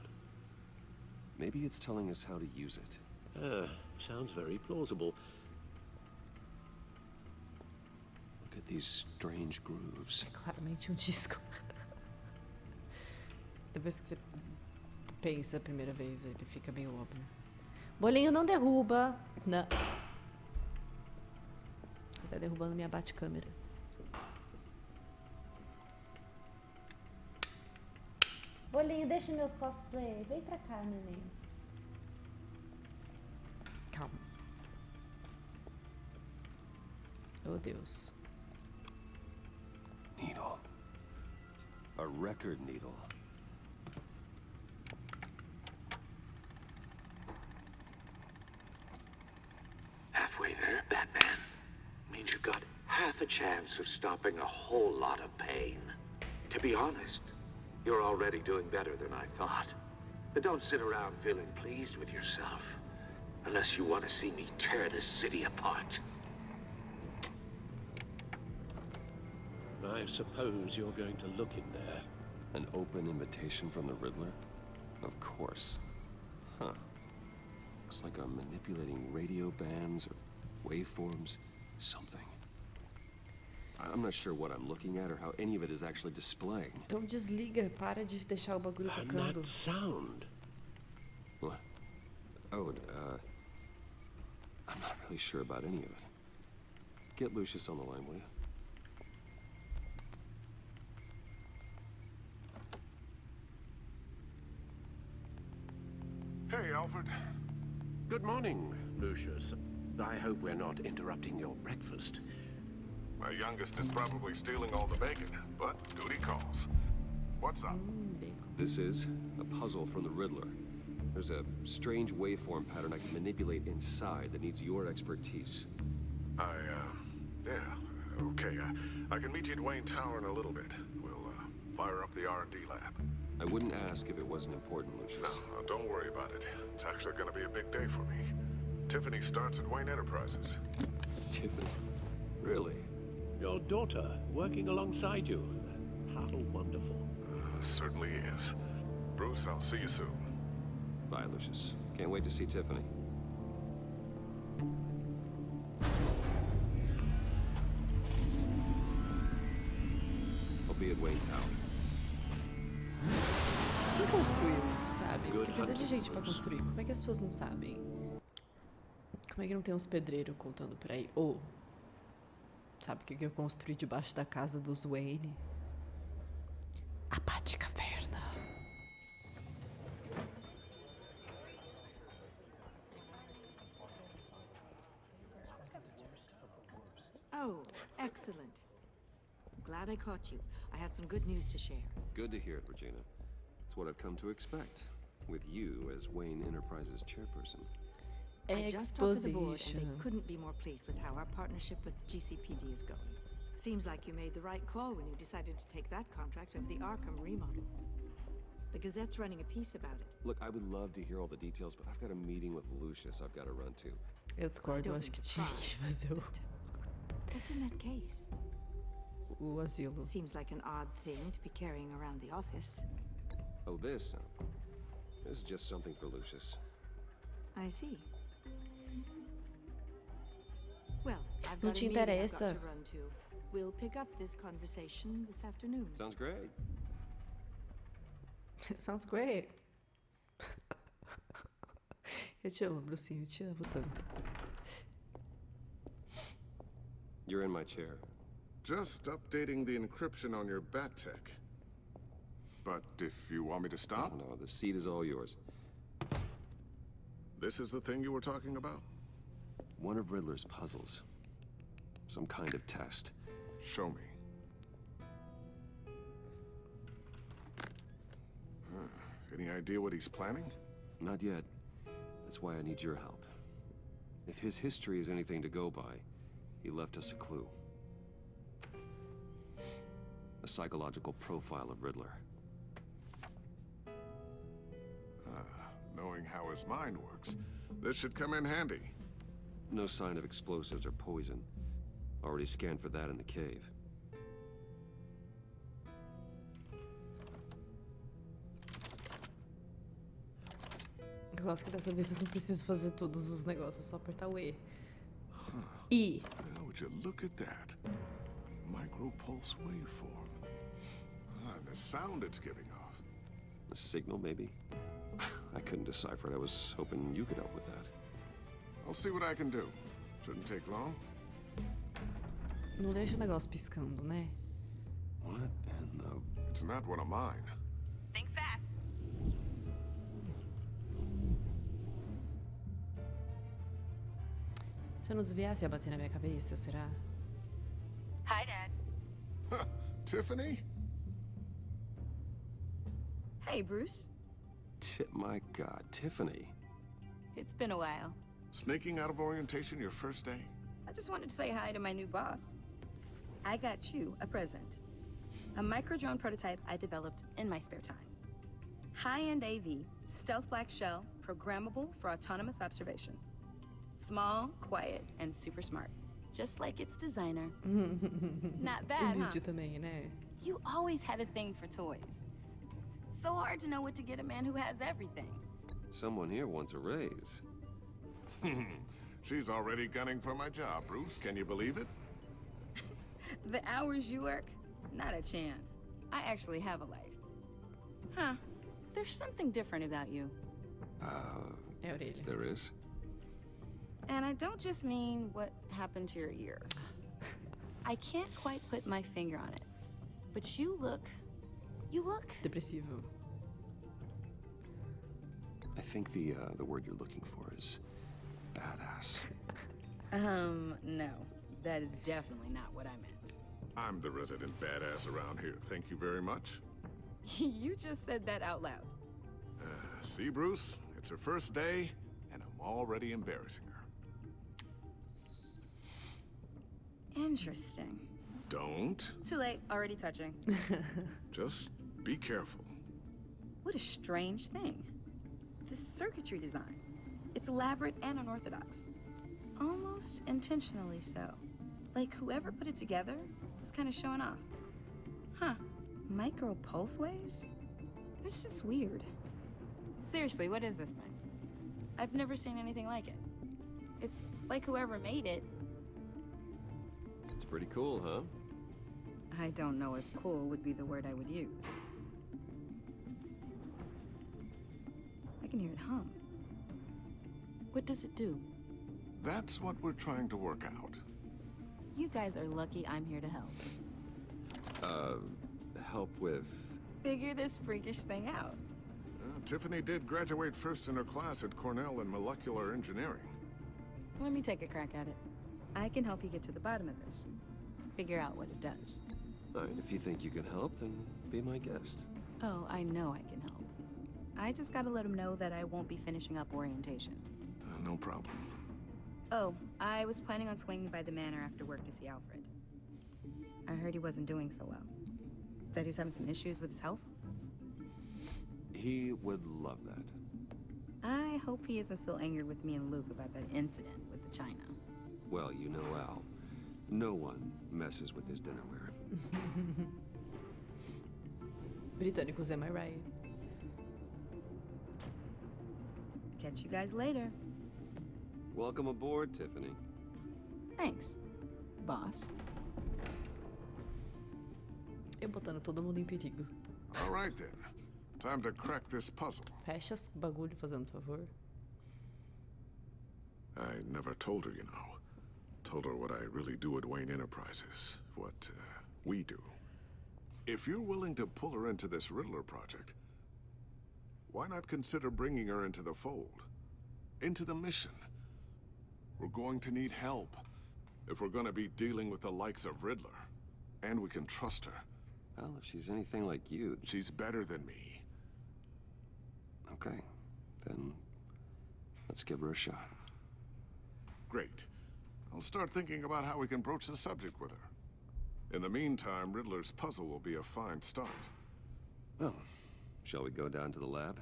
Maybe it's telling us how to use it. Sounds very plausible. Look at these strange grooves. É claramente um disco. Depois que você pensa a primeira vez, ele fica meio óbvio. Bolinho, não derruba. Não. Ele tá derrubando minha batcâmera. Bolinho, deixa meus cosplay. Vem pra cá, neném. Calma. Oh, Deus. Needle. A record needle. Halfway there, Batman. Means you got half a chance of stopping a whole lot of pain. To be honest, you're already doing better than I thought. But don't sit around feeling pleased with yourself. Unless you want to see me tear this city apart. I suppose you're going to look in there. An open invitation from the Riddler? Of course. Huh. Looks like I'm manipulating radio bands or waveforms. Something. I'm not sure what I'm looking at or how any of it is actually displaying. Então desliga, para de deixar o bagulho tocando. That sound. What? Oh, I'm not really sure about any of it. Get Lucius on the line, will you? Hey, Alfred. Good morning, Lucius. I hope we're not interrupting your breakfast. My youngest is probably stealing all the bacon, but duty calls. What's up? This is a puzzle from the Riddler. There's a strange waveform pattern I can manipulate inside that needs your expertise. Yeah, okay. I can meet you at Wayne Tower in a little bit. We'll, fire up the R&D lab. I wouldn't ask if it wasn't important, Lucius. No, don't worry about it. It's actually gonna be a big day for me. Tiffany starts at Wayne Enterprises. Tiffany? Really? Your daughter working alongside you. How wonderful. Certainly is. Bruce, I'll see you soon. Bye, Lucius. Can't wait to see Tiffany. I'll be at Wayne Tower. Quem construiu isso, sabe? Porque precisa de gente pra construir. Como é que as pessoas não sabem? Como é que não tem uns pedreiros contando por aí? Ou, sabe o que eu construí debaixo da casa dos Wayne? A batcaverna. Oh, excellent. glad I caught you. I have some good news to share. Good to hear it, Regina. It's what I've come to expect, with you as Wayne Enterprises chairperson. I just talked to the board, and they couldn't be more pleased with how our partnership with GCPD is going. Seems like you made the right call when you decided to take that contract over the Arkham remodel. The Gazette's running a piece about it. Look, I would love to hear all the details, but I've got a meeting with Lucius I've got to run to. Eu discordo, eu acho que tinha que fazer What's in that case? o asilo. Seems like an odd thing to be carrying around the office. Oh, this? No. This is just something for Lucius. I see. Well, I've Não got a te meeting I've got interessa. to run to. We'll pick up this conversation this afternoon. Sounds great. Sounds great. Eu te amo, Brucinho, eu te amo tanto. You're in my chair. Just updating the encryption on your bat-tech. But if you want me to stop? No, the seat is all yours. This is the thing you were talking about? One of Riddler's puzzles. Some kind of test. Show me. Any idea what he's planning? Not yet. That's why I need your help. If his history is anything to go by, he left us a clue. A psychological profile of Riddler. Knowing how his mind works, this should come in handy. No sign of explosives or poison. Already scanned for that in the cave. Eu gosto que dessa vez eu não preciso fazer todos os negócios, só apertar o E. E. Now, would you look at that? Micropulse waveform. And the sound it's giving off. A signal, maybe? I couldn't decipher it. I was hoping you could help with that. I'll see what I can do. Shouldn't take long. Não deixa o negócio piscando, né? What in the... It's not one of mine. Think fast. Se eu não desviasse, ia bater na minha cabeça, será? Hi, Dad. Tiffany? Hey, Bruce. My God, Tiffany. It's been a while. Sneaking out of orientation your first day? I just wanted to say hi to my new boss. I got you a present. A micro-drone prototype I developed in my spare time. High-end AV, stealth black shell, programmable for autonomous observation. Small, quiet, and super smart. Just like its designer. Not bad, huh? Também, né? You always had a thing for toys. So hard to know what to get a man who has everything. Someone here wants a raise. She's already gunning for my job, Bruce. Can you believe it? The hours you work? Not a chance. I actually have a life. Huh. There's something different about you. There is? And I don't just mean what happened to your ear. I can't quite put my finger on it. But you look... Depressivo. I think the word you're looking for is badass. No. That is definitely not what I meant. I'm the resident badass around here. Thank you very much. You just said that out loud. See, Bruce? It's her first day, and I'm already embarrassing her. Interesting. Don't. Too late. Already touching. Just be careful. What a strange thing. The circuitry design. It's elaborate and unorthodox. Almost intentionally so. Like whoever put it together was kind of showing off. Huh. Micro pulse waves? It's just weird. Seriously, what is this thing? I've never seen anything like it. It's like whoever made it. It's pretty cool, huh? I don't know if cool would be the word I would use. I can hear it hum. What does it do? That's what we're trying to work out. You guys are lucky I'm here to help. Help with... Figure this freakish thing out. Tiffany did graduate first in her class at Cornell in molecular engineering. Let me take a crack at it. I can help you get to the bottom of this. Figure out what it does. All right, if you think you can help, then be my guest. Oh, I know I can help. I just gotta let him know that I won't be finishing up orientation. No problem. Oh, I was planning on swinging by the manor after work to see Alfred. I heard he wasn't doing so well. That he was having some issues with his health. He would love that. I hope he isn't still angry with me and Luke about that incident with the china. Well, you know Al. No one messes with his dinnerware. Britânicos, am I right? Catch you guys later. Welcome aboard, Tiffany. Thanks, boss. Eu botando todo mundo em perigo. All right then. Time to crack this puzzle. Fecha esse bagulho, fazendo favor. I never told her, you know. Told her what I really do at Wayne Enterprises. What we do. If you're willing to pull her into this Riddler project, why not consider bringing her into the fold? Into the mission? We're going to need help if we're going to be dealing with the likes of Riddler. And we can trust her. Well, if she's anything like you... She's better than me. Okay, then let's give her a shot. Great. I'll start thinking about how we can broach the subject with her. In the meantime, Riddler's puzzle will be a fine start. Well, shall we go down to the lab?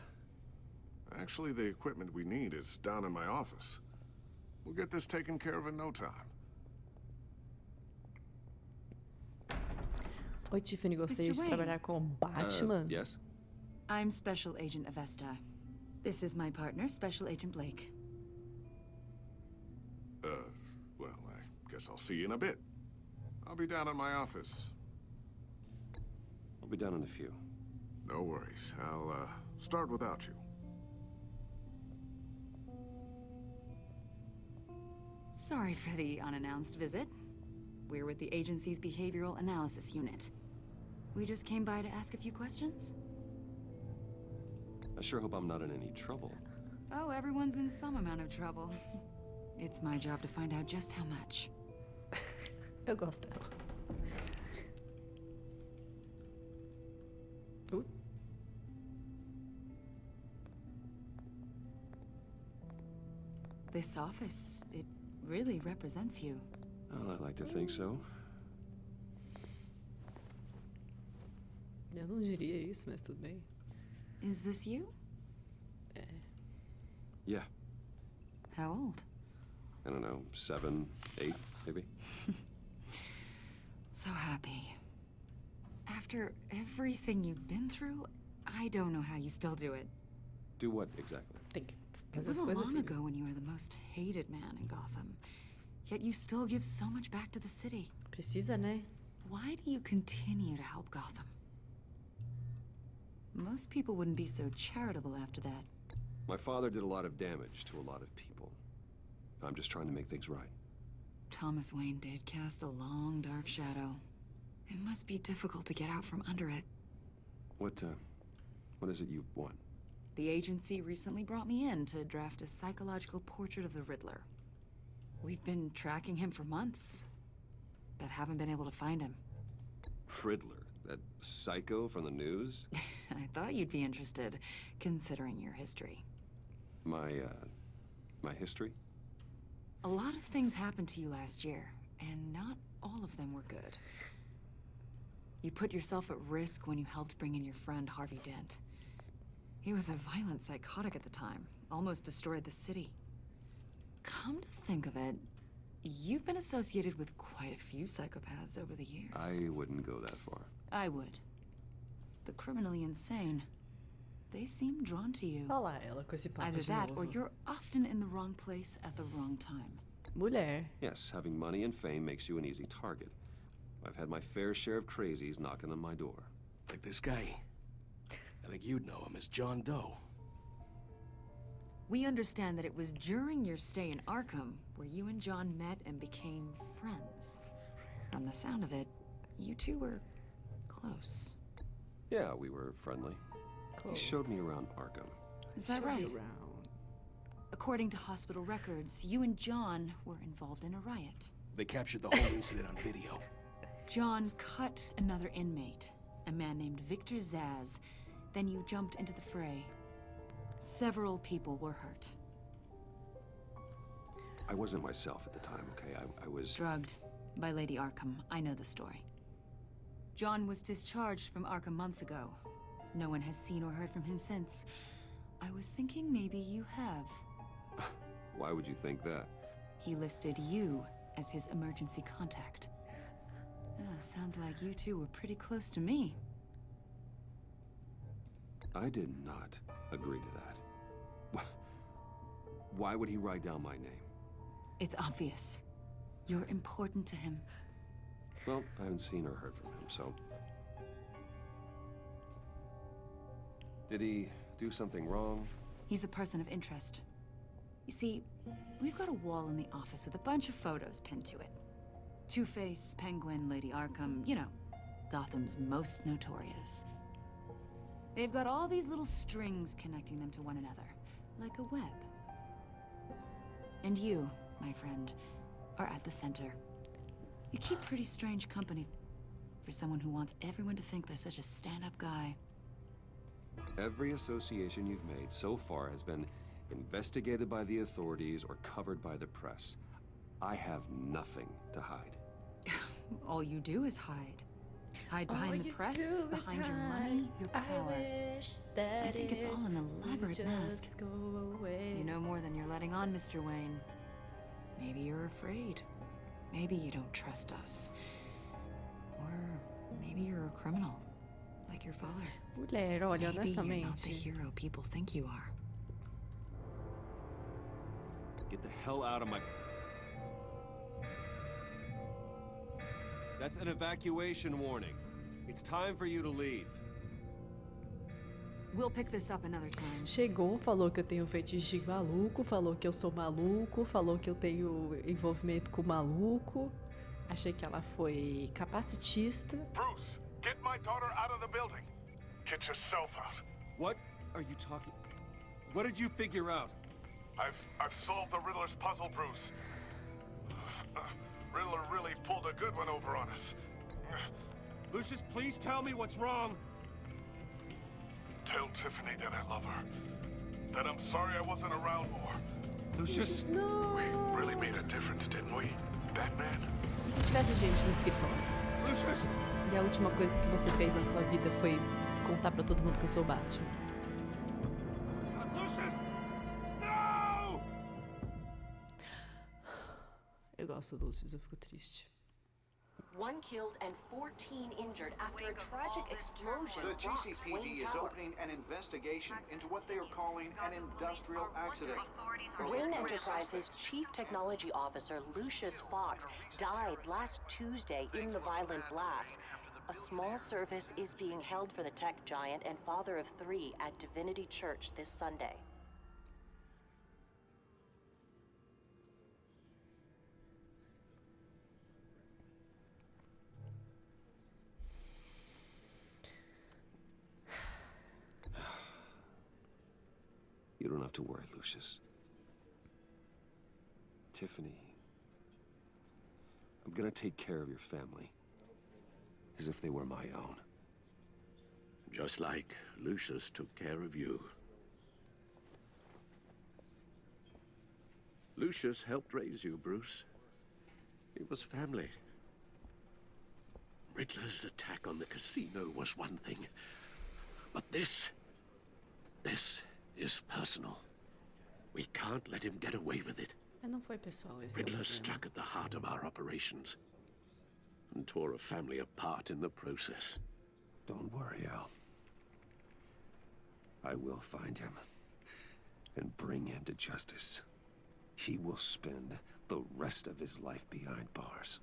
Actually, the equipment we need is down in my office. We'll get this taken care of in no time. Oi, Tiffany, gostaria de trabalhar com Batman? Yes? I'm Special Agent Avesta. This is my partner, Special Agent Blake. Well, I guess I'll see you in a bit. I'll be down in my office. I'll be down in a few. No worries. I'll, start without you. Sorry for the unannounced visit. We're with the agency's Behavioral Analysis Unit. We just came by to ask a few questions. I sure hope I'm not in any trouble. Oh, everyone's in some amount of trouble. It's my job to find out just how much. Eu gosto dela. This office, it really represents you. Well, I like to think so. Eu não diria isso, mas tudo bem. Is this you? Yeah. How old? I don't know, 7, 8, maybe? So happy. After everything you've been through, I don't know how you still do it. Do what exactly? Thank you. It wasn't long ago when you were the most hated man in Gotham. Yet you still give so much back to the city. Precisa, né? Why do you continue to help Gotham? Most people wouldn't be so charitable after that. My father did a lot of damage to a lot of people. I'm just trying to make things right. Thomas Wayne did cast a long, dark shadow. It must be difficult to get out from under it. What is it you want? The agency recently brought me in to draft a psychological portrait of the Riddler. We've been tracking him for months, but haven't been able to find him. Riddler? That psycho from the news? I thought you'd be interested, considering your history. My history? A lot of things happened to you last year, and not all of them were good. You put yourself at risk when you helped bring in your friend Harvey Dent. He was a violent psychotic at the time, almost destroyed the city. Come to think of it, you've been associated with quite a few psychopaths over the years. I wouldn't go that far. I would. The criminally insane. They seem drawn to you. Olha lá ela com esse papo Either de that, novo. or you're often in the wrong place at the wrong time. Mulher. Yes, having money and fame makes you an easy target. I've had my fair share of crazies knocking on my door. Like this guy. I think you'd know him as John Doe. We understand that it was during your stay in Arkham where you and John met and became friends. From the sound of it, you two were close. Yeah, we were friendly. Close. He showed me around Arkham. Is that right? According to hospital records, you and John were involved in a riot. They captured the whole incident on video. John cut another inmate, a man named Victor Zaz. Then you jumped into the fray. Several people were hurt. I wasn't myself at the time, okay? I was... Drugged by Lady Arkham. I know the story. John was discharged from Arkham months ago. No one has seen or heard from him since. I was thinking maybe you have. Why would you think that? He listed you as his emergency contact. Sounds like you two were pretty close to me. I did not agree to that. Why would he write down my name? It's obvious. You're important to him. Well, I haven't seen or heard from him, so... Did he do something wrong? He's a person of interest. You see, we've got a wall in the office with a bunch of photos pinned to it. Two-Face, Penguin, Lady Arkham, you know, Gotham's most notorious. They've got all these little strings connecting them to one another, like a web. And you, my friend, are at the center. You keep pretty strange company for someone who wants everyone to think they're such a stand-up guy. Every association you've made so far has been investigated by the authorities or covered by the press. I have nothing to hide. All you do is hide. Hide behind the press, behind your money, your power. I think it's all an elaborate mask. You know more than you're letting on, Mr. Wayne. Maybe you're afraid. Maybe you don't trust us. Or maybe you're a criminal, like your father. Mulher, olha, Maybe you're not the honestamente. hero people think you are. Get the hell out of my... That's an evacuation warning. It's time for you to leave. We'll pick this up another time. Chegou, falou que eu tenho fetiche maluco, falou que eu sou maluco, falou que eu tenho envolvimento com maluco. Achei que ela foi capacitista. Bruce, get my daughter out of the building. Get yourself out. What are you talking... What did you figure out? I've solved the Riddler's puzzle, Bruce. Riddler really pulled a good one over on us. Lucius, please tell me what's wrong. Tell Tiffany that I love her. That I'm sorry I wasn't around more. Lucius, no. We really made a difference, didn't we, Batman? E se tivesse gente no escritório? Lucius! E a última coisa que você fez na sua vida foi contar pra todo mundo que eu sou Batman. Lucius! No! Eu gosto do Lucius, eu fico triste. One killed and 14 injured after a tragic explosion The rocks GCPD Wayne is Tower. opening an investigation into what they are calling an industrial accident. Wayne Enterprises' chief technology officer, Lucius Fox, died last Tuesday in the violent blast. A small service is being held for the tech giant and father of 3 at Divinity Church this Sunday. You don't have to worry, Lucius. Tiffany, I'm gonna take care of your family. As if they were my own. Just like Lucius took care of you. Lucius helped raise you, Bruce. It was family. Riddler's attack on the casino was one thing. But this is personal. We can't let him get away with it. Mas não foi pessoal esse. Riddler struck at the heart of our operations and tore a family apart in the process. Don't worry, Al. I will find him and bring him to justice. He will spend the rest of his life behind bars.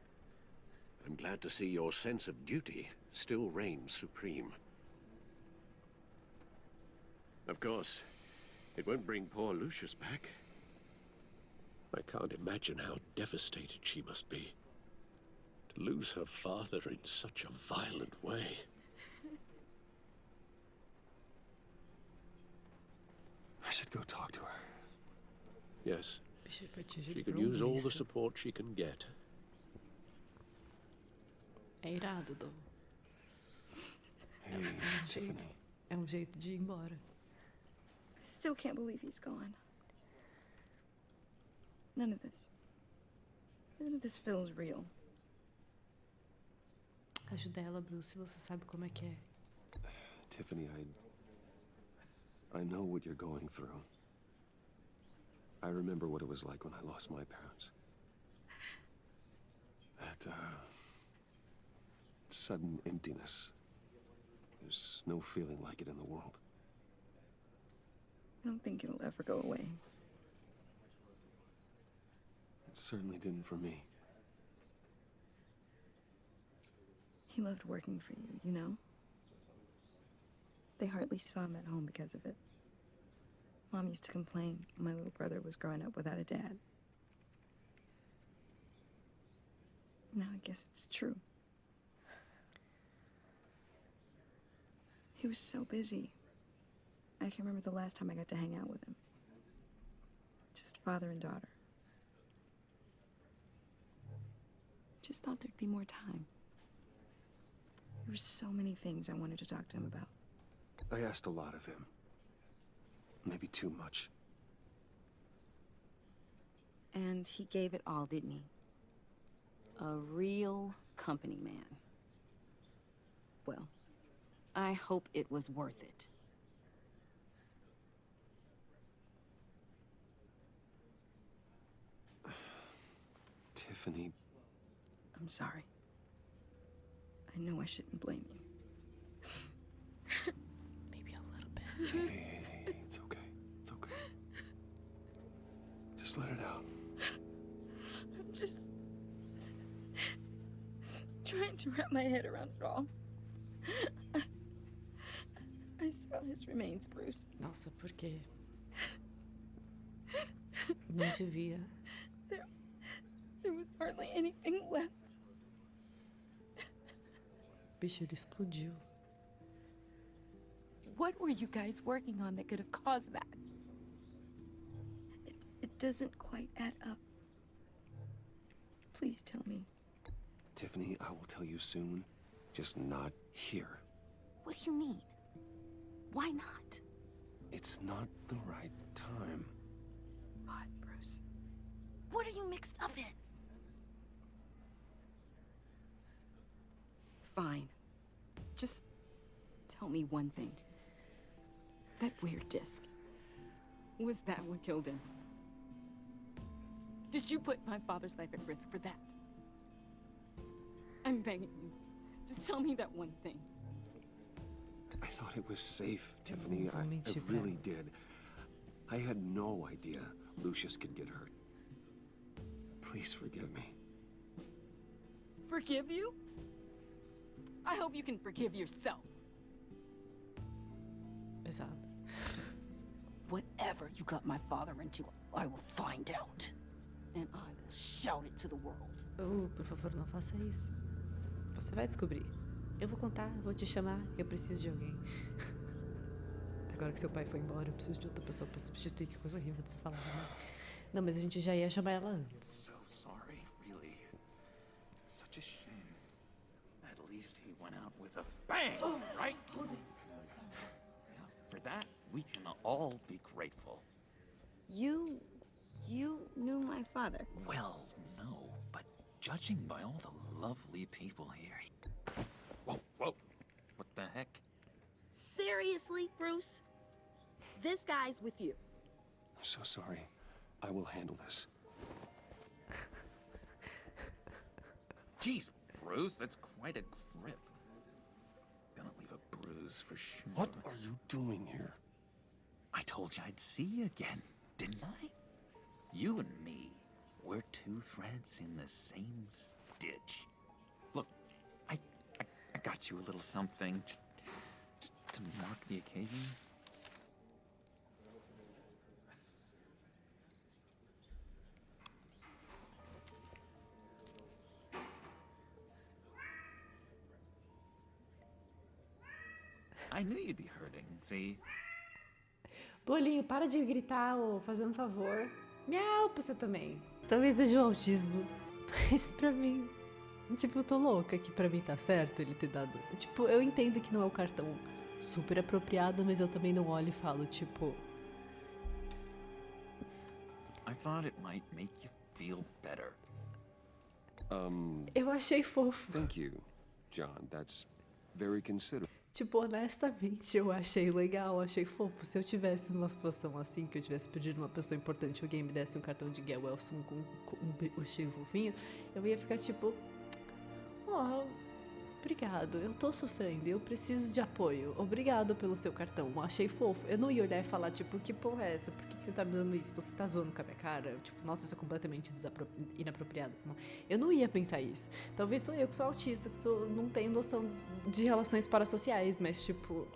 I'm glad to see your sense of duty still reigns supreme. Of course, it won't bring poor Lucius back. I can't imagine how devastated she must be. To lose her father in such a violent way. I should go talk to her. Yes. She could use all the support she can get. É irado, Dom. É um jeito de ir embora. I still can't believe he's gone. None of this feels real. Ajuda ela, Bruce, você sabe como é que é. Tiffany, I know what you're going through. I remember what it was like when I lost my parents. That, sudden emptiness. There's no feeling like it in the world. I don't think it'll ever go away. It certainly didn't for me. He loved working for you, you know? They hardly saw him at home because of it. Mom used to complain my little brother was growing up without a dad. Now I guess it's true. He was so busy. I can remember the last time I got to hang out with him. Just father and daughter. Just thought there'd be more time. There were so many things I wanted to talk to him about. I asked a lot of him. Maybe too much. And he gave it all, didn't he? A real company man. Well, I hope it was worth it. Tiffany. I'm sorry. I know I shouldn't blame you. Maybe a little bit. Hey, it's okay. It's okay. Just let it out. I'm just trying to wrap my head around it all. I saw his remains, Bruce. Nossa, por quê? Não devia. There was hardly anything left. Bicho, ele explodiu. What were you guys working on that could have caused that? It doesn't quite add up. Please tell me. Tiffany, I will tell you soon. Just not here. What do you mean? Why not? It's not the right time. What, Bruce? What are you mixed up in? Fine. Just tell me one thing. That weird disc. Was that what killed him? Did you put my father's life at risk for that? I'm begging you. Just tell me that one thing. I thought it was safe, Tiffany. I really did. I had no idea Lucius could get hurt. Please forgive me. Forgive you? I hope you can forgive yourself. Pesado. Whatever you got my father into, I will find out. And I will shout it to the world. Por favor, não faça isso. Você vai descobrir. Eu vou contar, vou te chamar, eu preciso de alguém. Agora que seu pai foi embora, eu preciso de outra pessoa pra substituir. Que coisa horrível de se falar, né? Não, mas a gente já ia chamar ela antes. So sorry, really. Such a shame. At least he went out with a bang, right? For that, we can all be grateful. You knew my father. Well, no, but judging by all the lovely people here... Whoa. What the heck? Seriously, Bruce? This guy's with you. I'm so sorry. I will handle this. Jeez, Bruce, that's quite a grip. Gonna leave a bruise for sure. What are you doing here? I told you I'd see you again, didn't I? You and me, we're two threads in the same stitch. Look, I got you a little something, just to mark the occasion. I knew you'd be hurting, see? Bolinho, para de gritar, fazendo favor. Miau pra você também. Talvez seja o autismo, mas pra mim Tipo, eu tô louca que pra mim tá certo ele ter dado. Tipo, eu entendo que não é o cartão super apropriado, mas eu também não olho e falo, tipo. I thought it might make you feel better. Eu achei fofo. Thank you, John. That's very considerate. Tipo, honestamente, eu achei legal, achei fofo. Se eu tivesse numa situação assim, que eu tivesse pedido uma pessoa importante, alguém me desse um cartão de Get Well Soon com um bichinho fofinho, eu ia ficar tipo, obrigado, eu tô sofrendo, eu preciso de apoio. Obrigado pelo seu cartão, achei fofo. Eu não ia olhar e falar, tipo, que porra é essa? Por que você tá me dando isso? Você tá zoando com a minha cara? Tipo, nossa, isso é completamente inapropriado. Eu não ia pensar isso. Talvez sou eu que sou autista, que não tenho noção de relações parasociais, mas tipo...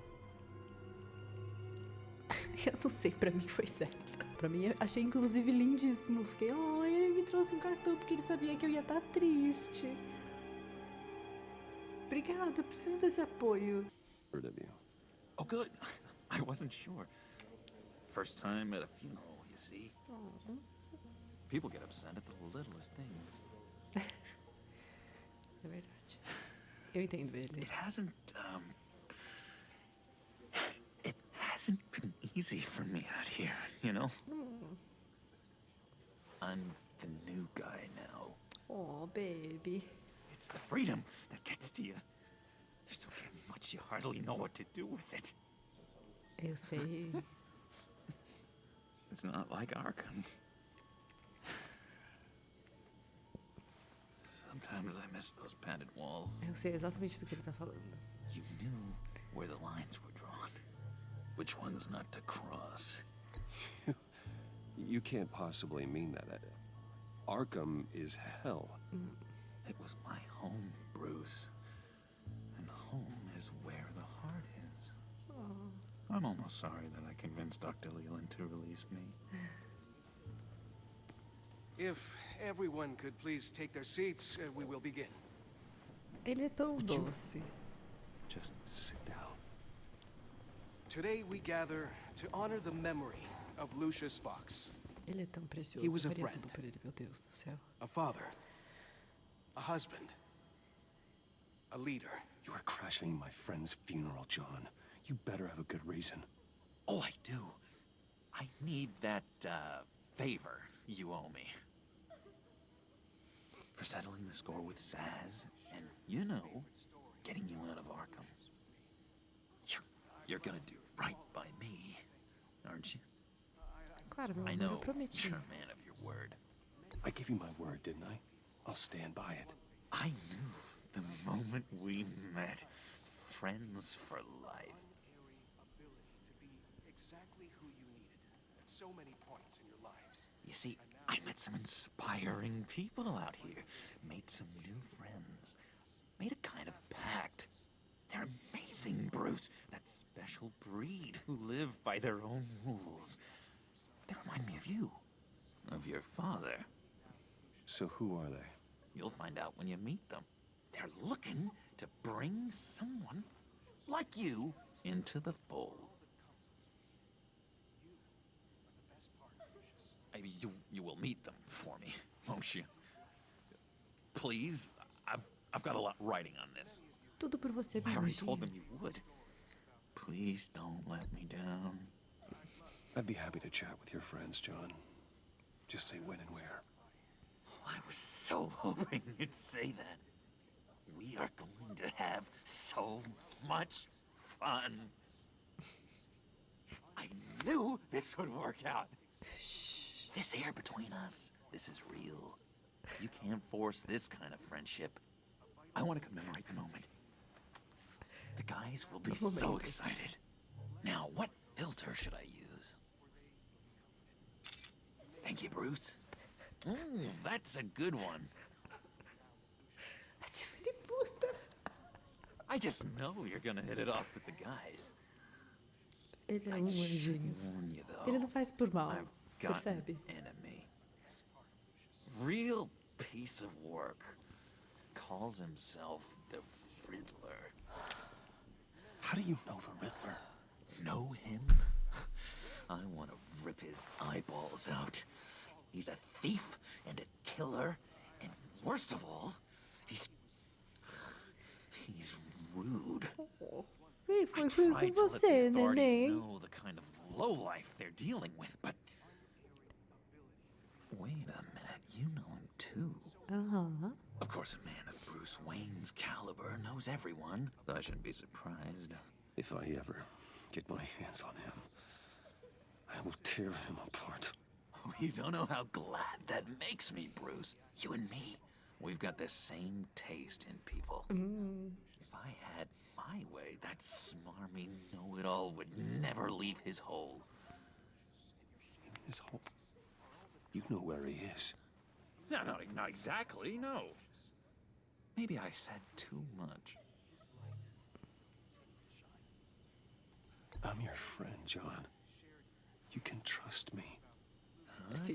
eu não sei, pra mim foi certo. Pra mim, achei inclusive lindíssimo. Fiquei, ele me trouxe um cartão porque ele sabia que eu ia estar triste. Obrigada, eu preciso desse apoio. Oh, good. I wasn't sure. First time at a funeral, you see. People get upset at the littlest things. É verdade. Eu entendo ele. It hasn't been easy for me out here, you know? I'm the new guy now. Oh, baby. It's the freedom that gets to you. There's so damn much you hardly know what to do with it. Eu sei. It's not like Arkham. Sometimes I miss those padded walls. Eu sei exatamente do que ele tá falando. You knew where the lines were drawn. Which ones not to cross. You can't possibly mean that. Arkham is hell. It was my home, Bruce. And home is where the heart is. I'm almost sorry that I convinced Dr. Leland to release me. If everyone could please take their seats, we will begin. Ele é tão doce. Just sit down. Today we gather to honor the memory of Lucius Fox. Ele é tão precioso. He was a Faria friend. tudo por ele, meu Deus do céu. A father. A husband. A leader. You are crashing my friend's funeral, John. You better have a good reason. Oh, I do. I need that, favor you owe me. For settling the score with Zaz, and, you know, getting you out of Arkham. You're gonna do right by me, aren't you? Claro, meu I amor, know eu prometi. you're a man of your word. I gave you my word, didn't I? I'll stand by it. I knew the moment we met, friends for life. Exactly who you needed at so many points in your lives. You see, I met some inspiring people out here. Made some new friends. Made a kind of pact. They're amazing, Bruce. That special breed who live by their own rules. They remind me of you. Of your father. So who are they? You'll find out when you meet them. They're looking to bring someone like you into the fold. You will meet them for me, won't you? Please, I've got a lot writing on this. Tudo por você, I meu already anjinho. told them you would. Please don't let me down. I'd be happy to chat with your friends, John. Just say when and where. I was so hoping you'd say that. We are going to have so much fun. I knew this would work out. This air between us, this is real. You can't force this kind of friendship. I want to commemorate the moment. The guys will be so excited. Now, what filter should I use? Thank you, Bruce. That's a good one. I just know you're gonna hit it off with the guys. Ele é anjinho. Ele não faz por mal. Percebe? Enemy. Real piece of work. Calls himself the Riddler. How do you know the Riddler? Know him? I want to rip his eyeballs out. He's a thief and a killer, and worst of all, he's He's rude. Ele foi I ruim tried com to let the você, authorities neném. know the kind of lowlife they're dealing with, but... Wait a minute, you know him too. Aham. Of course, a man of Bruce Wayne's caliber knows everyone, so I shouldn't be surprised. If I ever get my hands on him, I will tear him apart. Oh, you don't know how glad that makes me, Bruce. You and me, we've got the same taste in people. If I had my way, that smarmy know-it-all would never leave his hole. His hole? You know where he is. No, not exactly, no. Maybe I said too much. I'm your friend, John. You can trust me.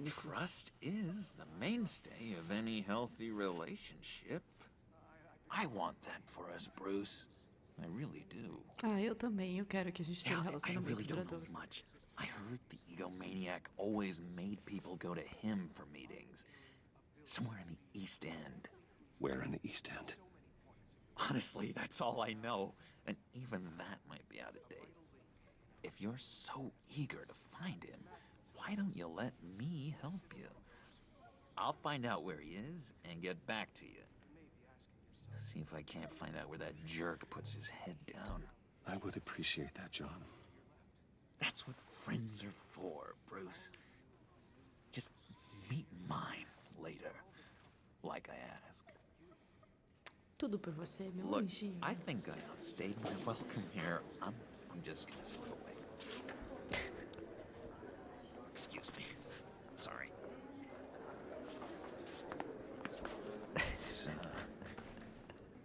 Trust is the mainstay of any healthy relationship. I want that for us, Bruce. I really do. Ah, eu também. Eu quero que a gente tenha um I relacionamento really don't duradouro. know much. I heard the egomaniac always made people go to him for meetings. Somewhere in the East End. Where in the East End? Honestly, that's all I know. And even that might be out of date. If you're so eager to find him, why don't you let me help you? I'll find out where he is and get back to you. See if I can't find out where that jerk puts his head down. I would appreciate that, John. That's what friends are for, Bruce. Just meet mine later, like I asked. Tudo por você, meu Look, anjinho. I think I outstayed my welcome here. I'm just gonna slip away. Excuse me. Sorry.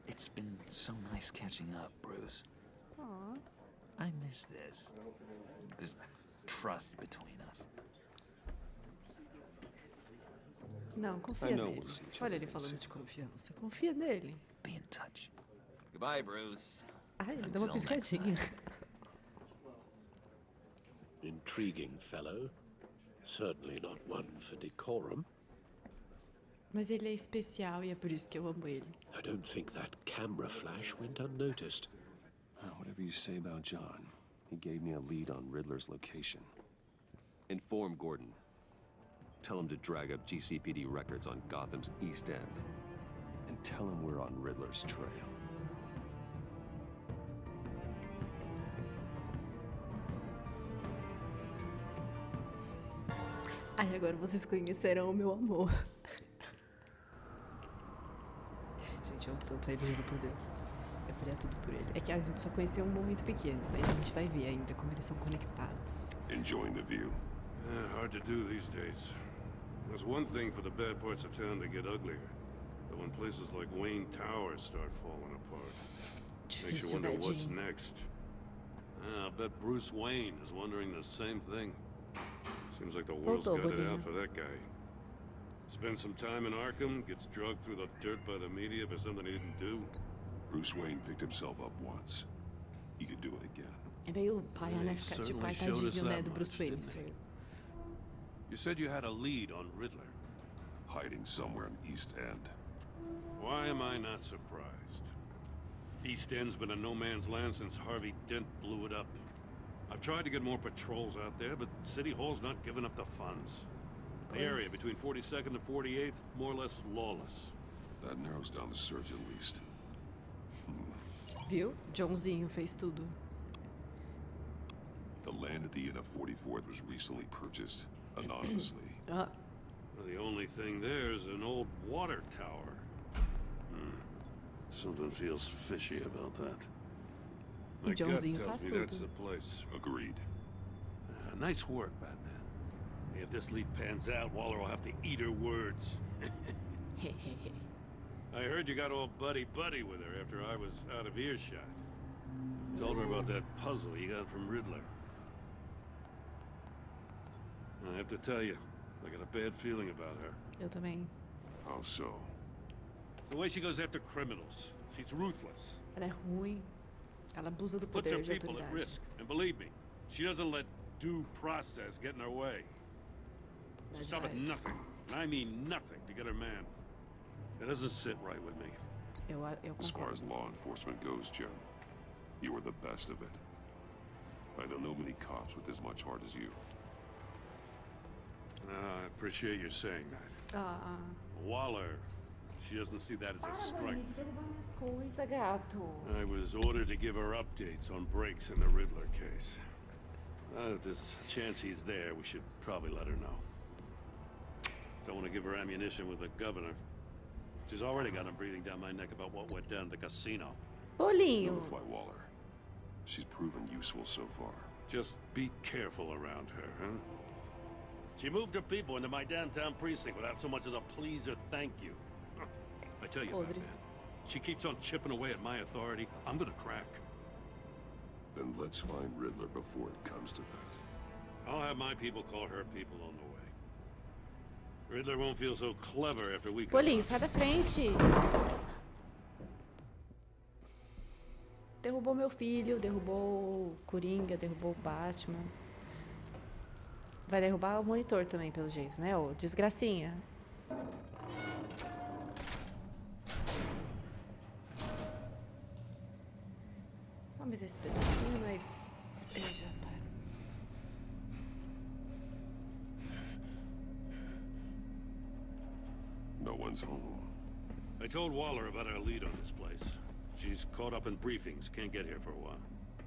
It's been so nice catching up, Bruce. Aw. I miss this trust between us. Não, confia I know nele. we'll see each Olha other ele falando soon. de confiança. Confia nele. Be in touch. Goodbye, Bruce. Ai, ele deu uma Until next piscadinha. Intriguing fellow. Certainly not one for decorum. Mas ele é especial e é por isso que eu amo ele. I don't think that camera flash went unnoticed. Whatever you say about John, he gave me a lead on Riddler's location. Inform Gordon. Tell him to drag up GCPD records on Gotham's East End. And tell him we're on Riddler's trail. Ai, agora vocês conhecerão o meu amor. Gente, eu amo tanto ele, juro por Deus. Eu faria tudo por ele. É que a gente só conheceu um momento pequeno, mas a gente vai ver ainda como eles são conectados. Enjoying the view? Hard to do these days. There's one thing for the bad parts of town to get uglier. But when places like Wayne Tower start falling apart, makes you wonder what's next. I bet Bruce Wayne is wondering the same thing. Seems like the world's got it out for that guy. Spends some time in Arkham, gets drugged through the dirt by the media for something he didn't do. Bruce Wayne picked himself up once. He could do it again. É meio pai, né? Ficar tipo, ai, tadinho, né? Do Bruce Wayne. You said you had a lead on Riddler. Hiding somewhere in East End. Why am I not surprised? East End's been a no man's land since Harvey Dent blew it up. I've tried to get more patrols out there, but City Hall's not giving up the funds. The area between 42nd and 48th, more or less lawless. That narrows down the search at least. Viu? Johnzinho fez tudo. The land at the end of 44th was recently purchased anonymously. Well, the only thing there is an old water tower. Something feels fishy about that. My gut tells me that's the place. Agreed. Nice work, Batman. If this lead pans out, Waller will have to eat her words. I heard you got all buddy-buddy with her after I was out of earshot. Told her about that puzzle you got from Riddler. I have to tell you, I got a bad feeling about her. Eu também. How so? The way she goes after criminals. She's ruthless. Ela é ruim. Ela abusa do Puts her poder de people at autoridade. risk. And believe me, she doesn't let due process get in her way. She'll stop at nothing, and I mean nothing, to get her man. It doesn't sit right with me. Eu As far as concordo. law enforcement goes, Jim, you are the best of it. I don't know many cops with as much heart as you. I appreciate you saying that. Ah, Waller, she doesn't see that as a strength. coisa, gato. I was ordered to give her updates on breaks in the Riddler case. If there's a chance he's there, we should probably let her know. Don't want to give her ammunition with the governor. She's already got him breathing down my neck about what went down at the casino. Bolinho. Notify Waller. She's proven useful so far. Just be careful around her, huh? She moved her people into my downtown precinct without so much as a please or thank you. I tell you, Batman, she keeps on chipping away at my authority. I'm gonna crack. Then let's find Riddler before it comes to that. I'll have my people call her people on the way. Riddler won't feel so clever after we come. Bolinho, sai da frente. Derrubou meu filho, derrubou o Coringa, derrubou o Batman. Vai derrubar o monitor também, pelo jeito, né? Ô, desgracinha. Só mais esse pedacinho, mas eu já paro. No one's home. I told Waller about our lead on this place. She's caught up in briefings, can't get here for a while.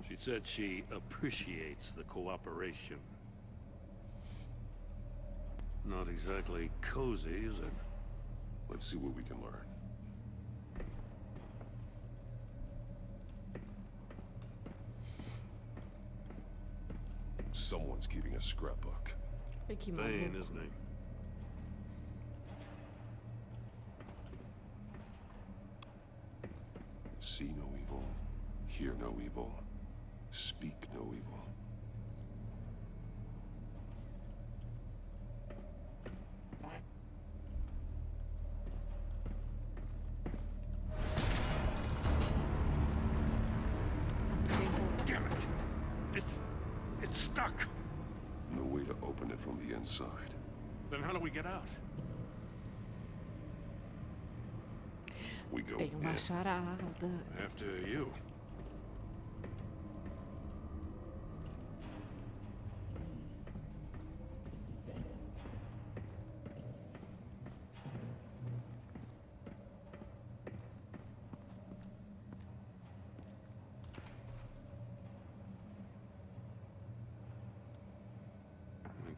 She said she appreciates the cooperation. Not exactly cozy, is it? Let's see what we can learn. Someone's keeping a scrapbook. Vain, isn't he? See no evil, hear no evil, speak no evil. Damn it! It's stuck! No way to open it from the inside. Then how do we get out? We go Tem uma in. charada. After you.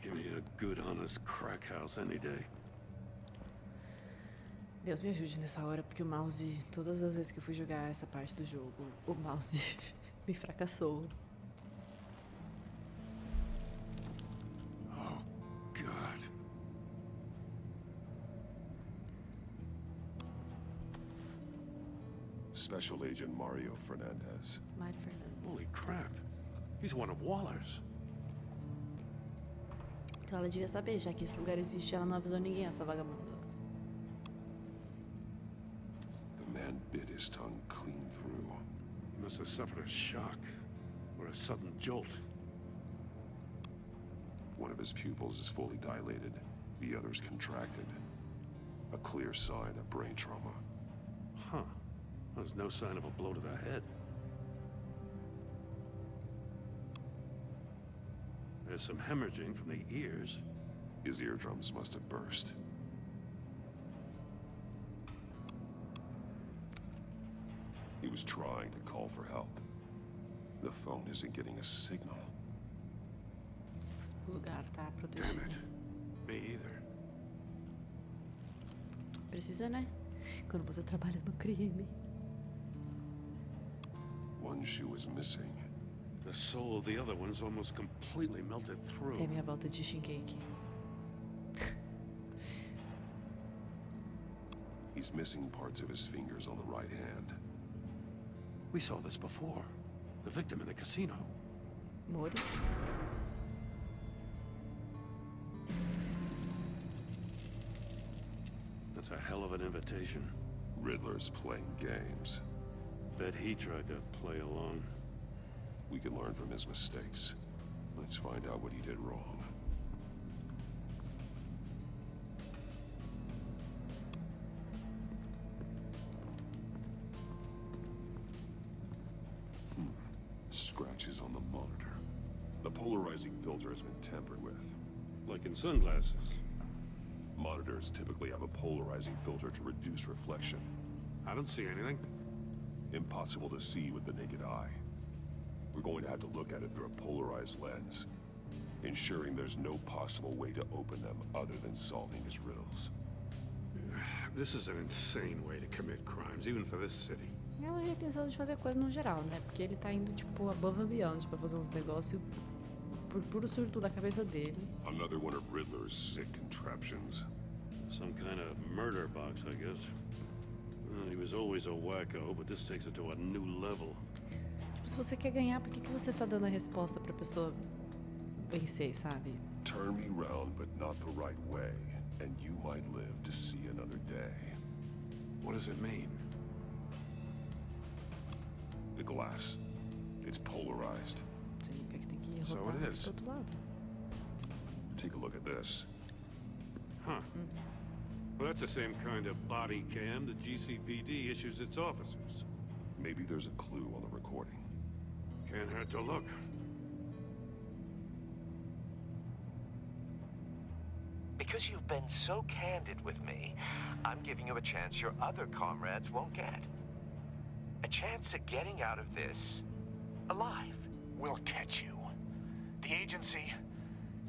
Give me a good, honest crack house any day. Deus me ajude nessa hora, porque o mouse, todas as vezes que eu fui jogar essa parte do jogo, o mouse me fracassou. Oh, God. Special Agent Mario Fernandez. Mário Fernandes. Holy crap. He's one of Waller's. Então ela devia saber, já que esse lugar existe, ela não avisou ninguém, essa vagabunda. The man bit his tongue clean through. He must have suffered a shock or a sudden jolt. One of his pupils is fully dilated. The other's contracted. A clear sign of brain trauma. Huh. There's no sign of a blow to the head. There's some hemorrhaging from the ears. His eardrums must have burst. He was trying to call for help. The phone isn't getting a signal. O lugar tá Damn protegido. it. Me either. Precisa, né? Quando você trabalha no crime. One shoe is missing. The soul of the other one's almost completely melted through. É minha volta de Shingeki. He's missing parts of his fingers on the right hand. We saw this before. The victim in the casino. Modo? That's a hell of an invitation. Riddler's playing games. Bet he tried to play along. We can learn from his mistakes. Let's find out what he did wrong. scratches on the monitor. The polarizing filter has been tampered with. Like in sunglasses. Monitors typically have a polarizing filter to reduce reflection. I don't see anything. Impossible to see with the naked eye. We're going to have to look at it through a polarized lens, ensuring there's no possible way to open them other than solving his riddles. This is an insane way to commit crimes, even for this city. É uma intenção de fazer coisa no geral, né? Porque ele tá indo, tipo, above and beyond pra fazer uns negócios por puro surto da cabeça dele. Another one of Riddler's sick contraptions. Some kind of murder box, I guess. Well, he was always a wacko, but this takes it to a new level. Tipo, se você quer ganhar, por que você tá dando a resposta pra pessoa vencer, sabe? Turn me round, but not the right way, and you might live to see another day. What does it mean? The glass. It's polarized. Significa que tem que So rodar it pro is. outro lado. Take a look at this. Huh. Well, that's the same kind of body cam the GCPD issues its officers. Maybe there's a clue on the recording. Can't hurt to look. Because you've been so candid with me, I'm giving you a chance your other comrades won't get. A chance at getting out of this alive. We'll catch you. The agency,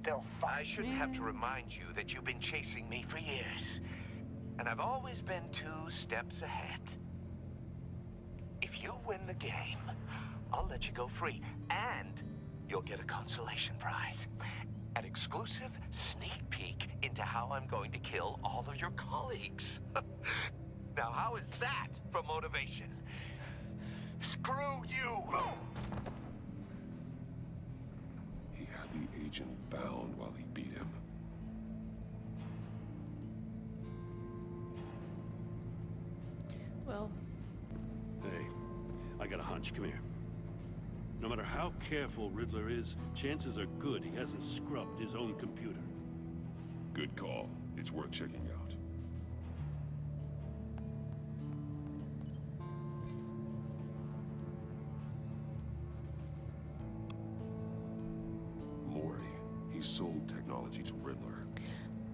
they'll find I shouldn't have to remind you that you've been chasing me for years. And I've always been 2 steps ahead. If you win the game, I'll let you go free. And you'll get a consolation prize. An exclusive sneak peek into how I'm going to kill all of your colleagues. Now, how is that for motivation? Screw you! He had the agent bound while he beat him. Well. Hey, I got a hunch. Come here. No matter how careful Riddler is, chances are good he hasn't scrubbed his own computer. Good call. It's worth checking out. Maury. He sold technology to Riddler.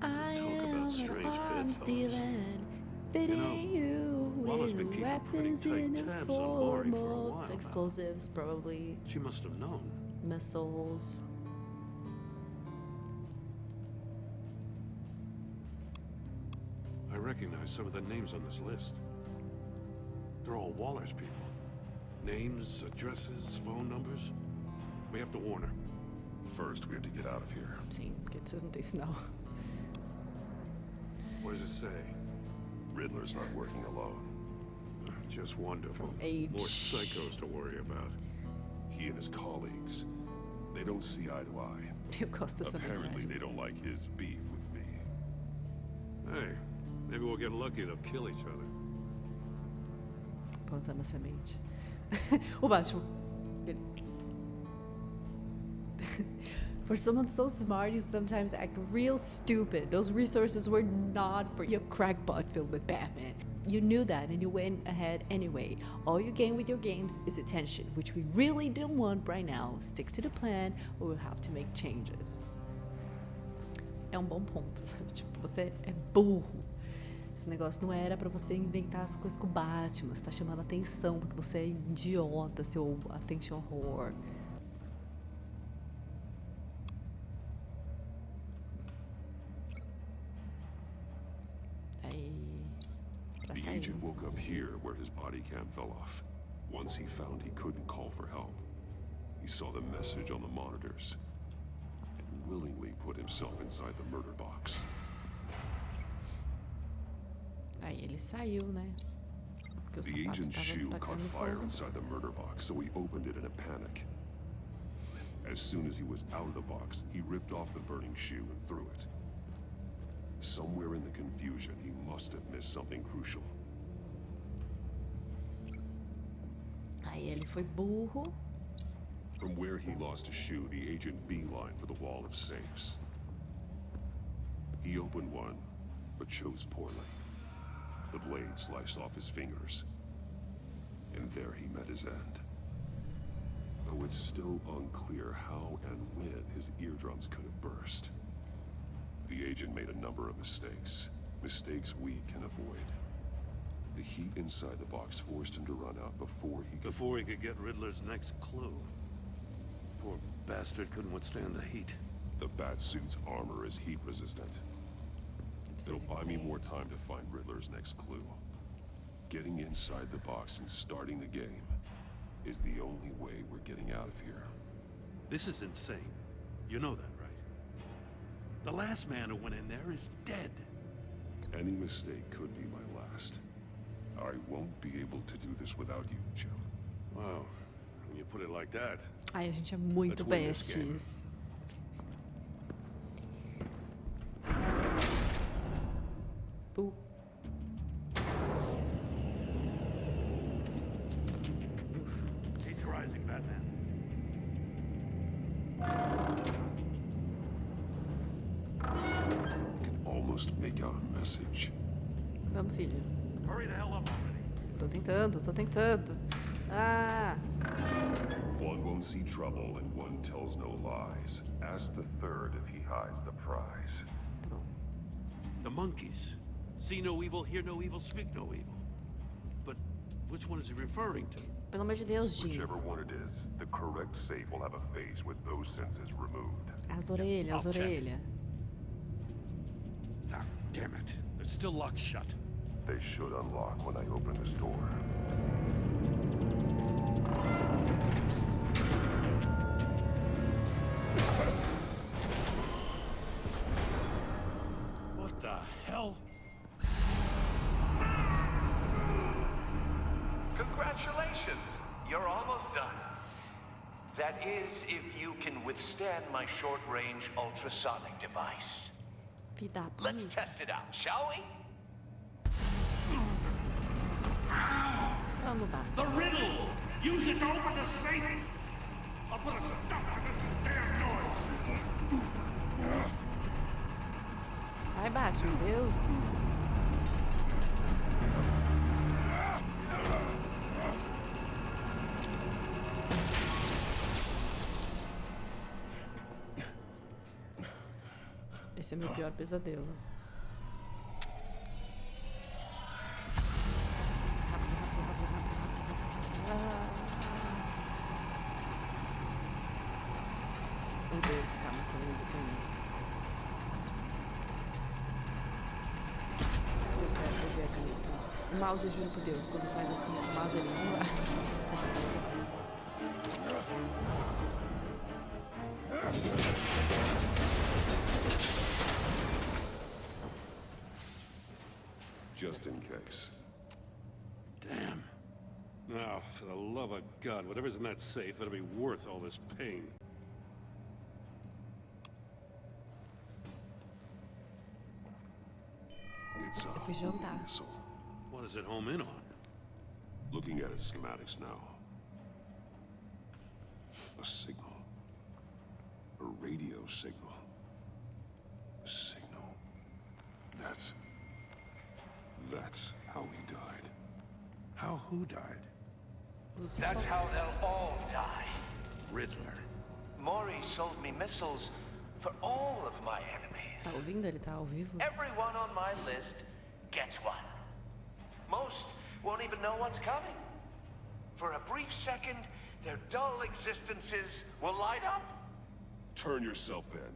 I Talk about strange bedfellows. stealing, fitting you Waller's been with keeping pretty weapons tight in the tabs on Maury form for a of while now. explosives, probably She must have known. missiles. I recognize some of the names on this list. They're all Waller's people. Names, addresses, phone numbers. We have to warn her. First, we have to get out of here. Sim, porque vocês não têm sinal. What does it say? Riddler's not working alone. Just wonderful. Age. More psychos to worry about. He and his colleagues, they don't see eye to eye. Eu gosto dessa Apparently, mensagem. they don't like his beef with me. Hey, maybe we'll get lucky to kill each other. Plantando a semente. O Batman. Ele- For someone so smart, you sometimes act real stupid. Those resources were not for your crackpot filled with Batman. You knew that and you went ahead anyway. All you gain with your games is attention, which we really don't want right now. Stick to the plan or we'll have to make changes. É bom ponto, sabe? Tipo, você é burro. Esse negócio não era pra você inventar as coisas com o Batman. Você tá chamando atenção porque você é idiota, seu attention whore. The agent woke up here where his body cam fell off. Once he found he couldn't call for help, he saw the message on the monitors and willingly put himself inside the murder box. Aí ele saiu, né? Porque o The sapato agent's shoe tava caught tacando fire fogo. inside the murder box, so he opened it in a panic. As soon as he was out of the box, he ripped off the burning shoe and threw it. Somewhere in the confusion, he must have missed something crucial. Aí ele foi burro. From where he lost a shoe, the agent beelined for the wall of safes. He opened one, but chose poorly. The blade sliced off his fingers, and there he met his end. though it's still unclear how and when his eardrums could have burst. The agent made a number of mistakes. Mistakes we can avoid. The heat inside the box forced him to run out before he could get Riddler's next clue. Poor bastard couldn't withstand the heat. The Batsuit's armor is heat resistant. It'll buy me more time to find Riddler's next clue. Getting inside the box and starting the game is the only way we're getting out of here. This is insane. You know that, right? The last man who went in there is dead. Any mistake could be my last. I won't be able to do this without you, Joe. Wow. When you put it like that. Ai, a gente é muito besties. Boo. He's rising, Batman. I can almost make out a message. Vamos, filho. Hurry the hell up already. Tô tentando. Ah! One won't see trouble and one tells no lies. Ask the third if he hides the prize. The monkeys. See no evil, hear no evil, speak no evil. But which one is he referring to? Pelo amor de Deus, Jim. Whichever one it is, the correct safe will have a face with those senses removed. As orelhas. Ah, damn it. They're still locked shut. They should unlock when I open this door. What the hell? Congratulations! You're almost done. That is, if you can withstand my short-range ultrasonic device. Let's test it out, shall we? The riddle! Use it to open the safe! I'll put a stop to this damn noise! Vai, Batman, Deus. Esse é meu pior pesadelo. Meu Deus, tá muito lindo também. Deu certo, usei a caneta. O mouse, juro por Deus, quando faz assim, o mouse ele não vai. Essa caneta. Just in case. Damn. Now, for the love of God, whatever's in that safe, it'll be worth all this pain. It's a fui jantar. missile. What does it home in on? Looking at its schematics now. A signal. A radio signal. A signal. That's how he died. How who died? That's how they'll all die. Riddler. Maury sold me missiles for all of my enemies. Tá ouvindo? Ele tá ao vivo? Everyone on my list gets one. Most won't even know what's coming. For a brief second, their dull existences will light up. Turn yourself in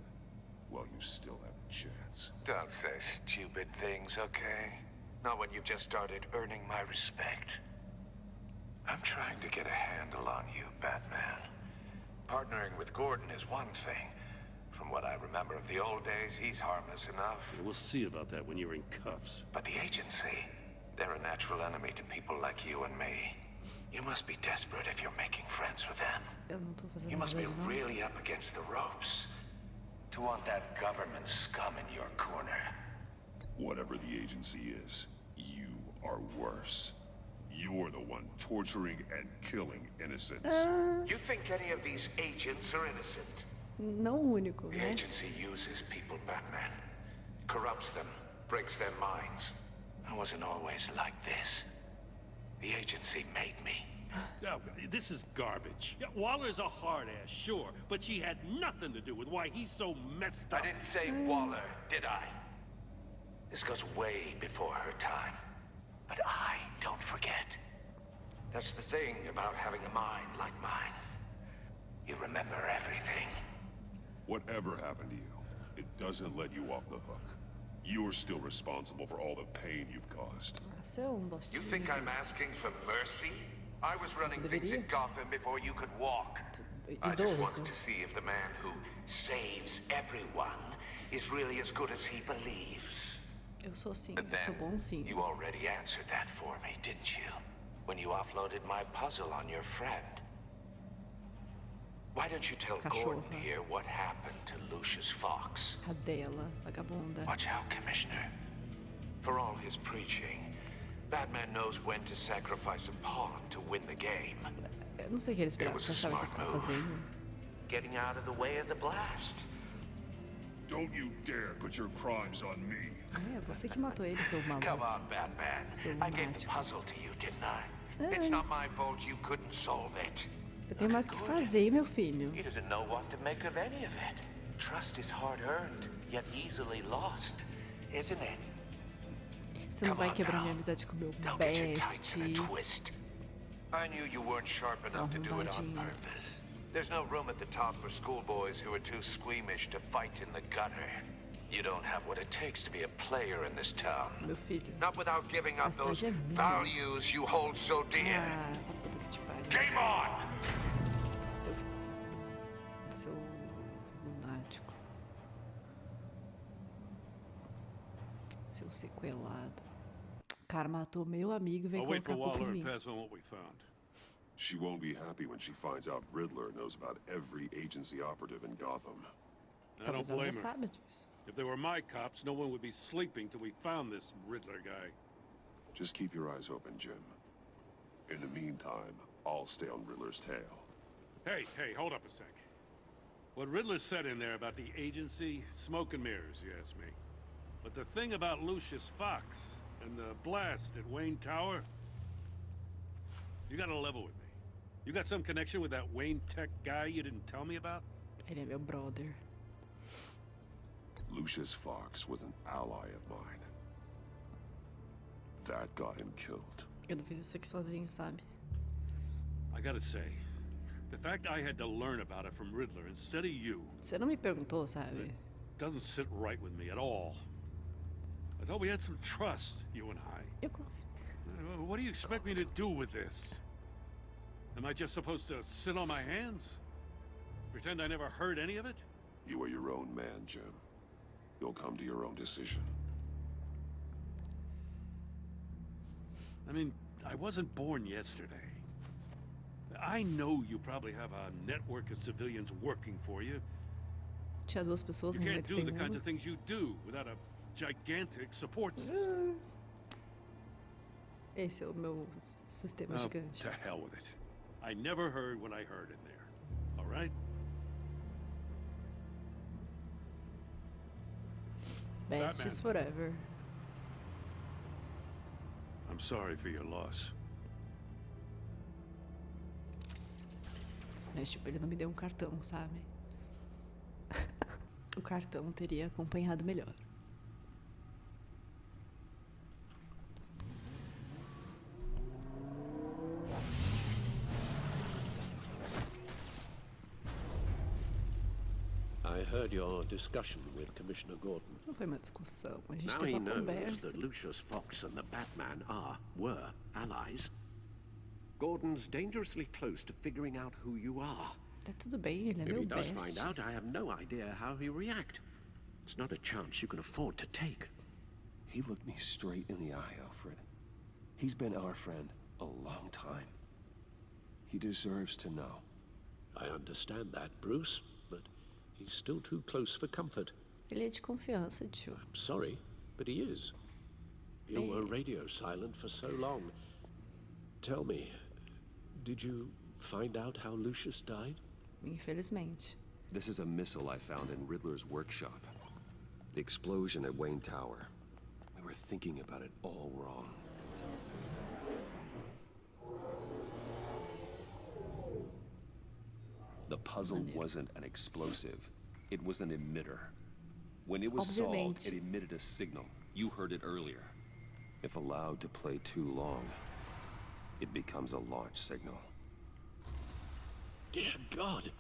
while you still have a chance. Don't say stupid things, okay? Not when you've just started earning my respect. I'm trying to get a handle on you, Batman. Partnering with Gordon is one thing. From what I remember of the old days, he's harmless enough. We'll see about that when you're in cuffs. But the agency, they're a natural enemy to people like you and me. You must be desperate if you're making friends with them. You must be really up against the ropes to want that government scum in your corner. Whatever the agency is, you are worse. You're the one torturing and killing innocents. You think any of these agents are innocent? Não o único, The né? agency uses people, Batman. Corrupts them, breaks their minds. I wasn't always like this. The agency made me. Oh, this is garbage. Yeah, Waller's a hard-ass, sure, but she had nothing to do with why he's so messed up. I didn't say Waller, did I? This goes way before her time. But I don't forget. That's the thing about having a mind like mine. You remember everything. Whatever happened to you, it doesn't let you off the hook. You're still responsible for all the pain you've caused. Você é bostinha. You think I'm asking for mercy? I was running things in Gotham before you could walk. I just wanted to see if the man who saves everyone is really as good as he believes. Eu sou sim, eu sou bonzinho. You already answered that for me, didn't you? When you offloaded my puzzle on your friend. Why don't you tell Gordon here what happened to Lucius Fox? Cadela, vagabunda. Watch out, Commissioner. For all his preaching, Batman knows when to sacrifice a pawn to win the game. Eu não sei o que ele esperava. Você achava que ele tava fazendo? Getting out of the way of the blast. Don't you dare put your crimes on me. É, você que matou ele, seu maluco. Come on, Batman. I gave the puzzle to you, didn't I? It's not my fault you couldn't solve it. Eu tenho mais o que fazer, meu filho. He doesn't know what to make of any of it. Trust is hard-earned, yet easily lost, isn't it? Você não vai quebrar minha amizade com meu best. I knew you weren't sharp enough to do it on purpose. There's no room at the top for schoolboys who are too squeamish to fight in the gutter. You don't have what it takes to be a player in this town. Meu filho. Not without giving up those values you hold so dear. Game on! Seu lunático. Seu sequelado. O cara matou meu amigo e veio colocar a culpa em mim. She won't be happy when she finds out Riddler knows about every agency operative in Gotham. I don't blame her. If they were my cops, no one would be sleeping till we found this Riddler guy. Just keep your eyes open, Jim. In the meantime, I'll stay on Riddler's tail. Hey, hold up a sec. What Riddler said in there about the agency, smoke and mirrors, you ask me. But the thing about Lucius Fox and the blast at Wayne Tower, you gotta level with me. You got some connection with that Wayne Tech guy you didn't tell me about? Ele é meu brother. Lucius Fox was an ally of mine. That got him killed. Eu não fiz isso aqui sozinho, sabe? I gotta say, the fact I had to learn about it from Riddler instead of you... Você não me perguntou, sabe? Doesn't sit right with me at all. I thought we had some trust, you and I. Eu confio. What do you expect me to do with this? Am I just supposed to sit on my hands? Pretend I never heard any of it? You are your own man, Jim. You'll come to your own decision. I mean, I wasn't born yesterday. I know you probably have a network of civilians working for you. Tinha duas pessoas, you can't do the kinds of things you do without a gigantic support system. Esse é o meu sistema gigante. To hell with it. I never heard what I heard in there. All right? Besties forever. I'm sorry for your loss. Mas, tipo, ele não me deu um cartão, sabe? O cartão teria acompanhado melhor. I heard your discussion with Commissioner Gordon. Não foi uma discussão, a gente Now teve he uma knows conversa. that Lucius Fox and the Batman were allies. Gordon's dangerously close to figuring out who you are. Tá tudo bem, ele é If meu he does best. find out, I have no idea how he'll react. It's not a chance you can afford to take. He looked me straight in the eye, Alfred. He's been our friend a long time. He deserves to know. I understand that, Bruce, but he's still too close for comfort. Ele é de confiança, tio. I'm sorry, but he is. You were radio silent for so long. Tell me, did you find out how Lucius died? Infelizmente. This is a missile I found in Riddler's workshop. The explosion at Wayne Tower. We were thinking about it all wrong. The puzzle wasn't an explosive. It was an emitter. When it was solved, it emitted a signal. You heard it earlier. If allowed to play too long, it becomes a launch signal. Dear God,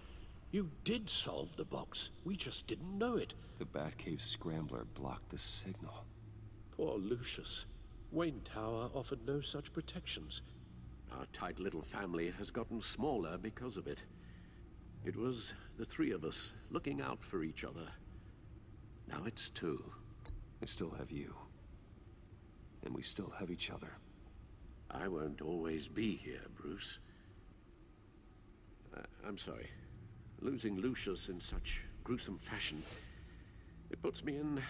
you did solve the box. We just didn't know it. The Batcave scrambler blocked the signal. Poor Lucius. Wayne Tower offered no such protections. Our tight little family has gotten smaller because of it. It was the three of us looking out for each other. Now it's two. I still have you. And we still have each other. I won't always be here, Bruce. I'm sorry. Losing Lucius in such gruesome fashion, it puts me in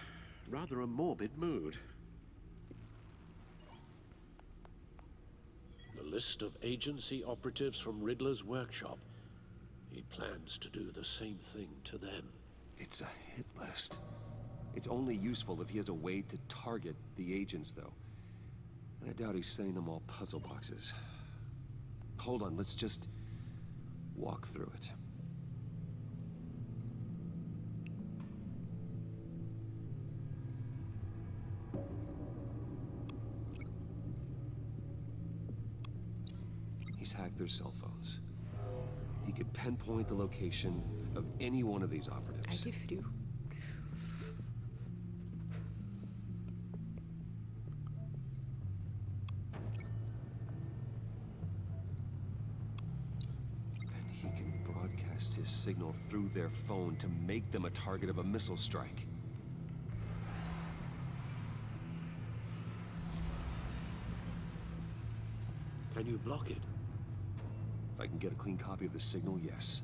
rather a morbid mood. The list of agency operatives from Riddler's workshop. He plans to do the same thing to them. It's a hit list. It's only useful if he has a way to target the agents, though. And I doubt he's sending them all puzzle boxes. Hold on, let's just walk through it. He's hacked their cell phones. He could pinpoint the location of any one of these operatives. I give you. And he can broadcast his signal through their phone to make them a target of a missile strike. Can you block it? If I can get a clean copy of the signal, yes.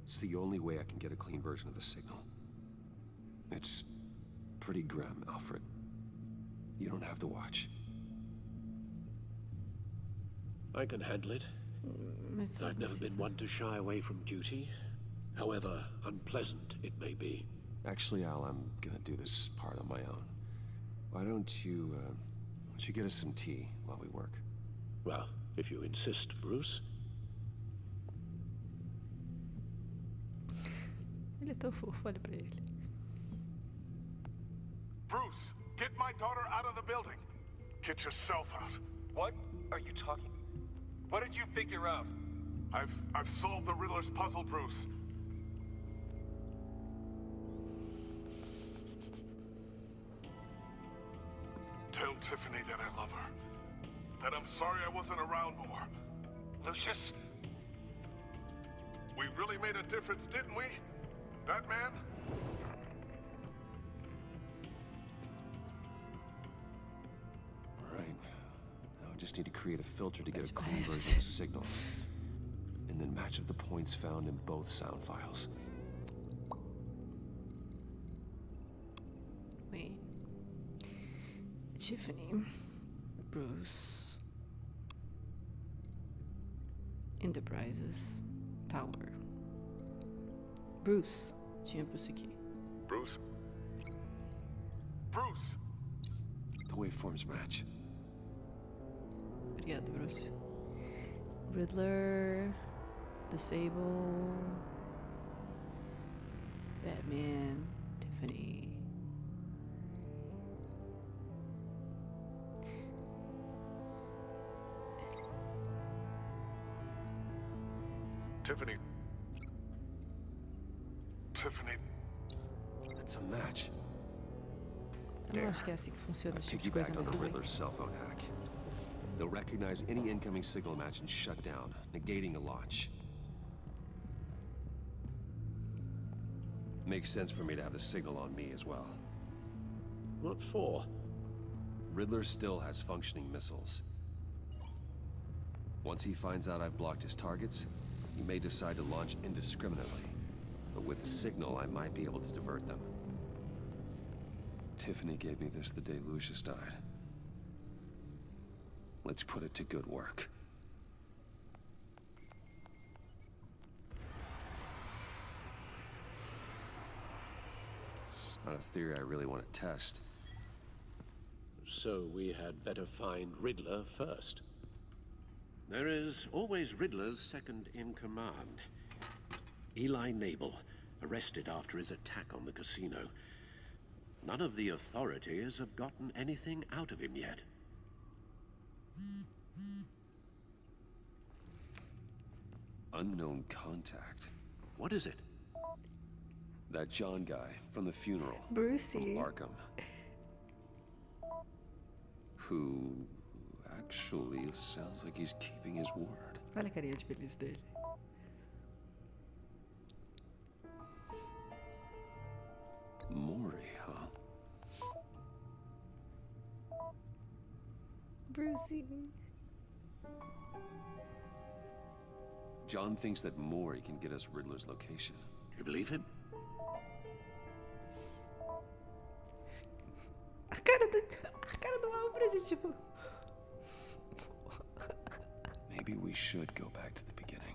It's the only way I can get a clean version of the signal. It's pretty grim, Alfred. You don't have to watch. I can handle it. I've never been one to shy away from duty, however unpleasant it may be. Actually, Al, I'm gonna do this part on my own. Why don't you get us some tea while we work? Well, if you insist, Bruce. Ele é tão fofo, olha pra ele. Bruce, get my daughter out of the building. Get yourself out. What are you talking? What did you figure out? I've solved the Riddler's puzzle, Bruce. Tell Tiffany that I love her. That I'm sorry I wasn't around more. Lucius? We really made a difference, didn't we? Batman? All right. Now I just need to create a filter to get a clean version of the signal. And then match up the points found in both sound files. Wait. Tiffany. Bruce. Enterprises. Tower. Bruce. Tinha Bruce aqui. Bruce? Bruce! The waveforms match. Obrigado, Bruce. Riddler. Disable. Batman. Tiffany. Tiffany. Tiffany. That's a match. Eu não acho que é assim que funciona esse tipo de coisa, Piggyback on mas the tudo bem. Riddler's cell phone hack. They'll recognize any incoming signal match and shut down, negating a launch. Makes sense for me to have the signal on me as well. What for? Riddler still has functioning missiles. Once he finds out I've blocked his targets, he may decide to launch indiscriminately. But with the signal, I might be able to divert them. Tiffany gave me this the day Lucius died. Let's put it to good work. Not a theory I really want to test. So we had better find Riddler first. There is always Riddler's second in command. Eli Nabel, arrested after his attack on the casino. None of the authorities have gotten anything out of him yet. Unknown contact. What is it? That John guy from the funeral. Brucey. From Arkham. Who actually sounds like he's keeping his word. Olha a carinha de feliz dele. Maury, huh? Brucey. John thinks that Maury can get us Riddler's location. You believe him? A cara do Alfred, tipo... Maybe we should go back to the beginning.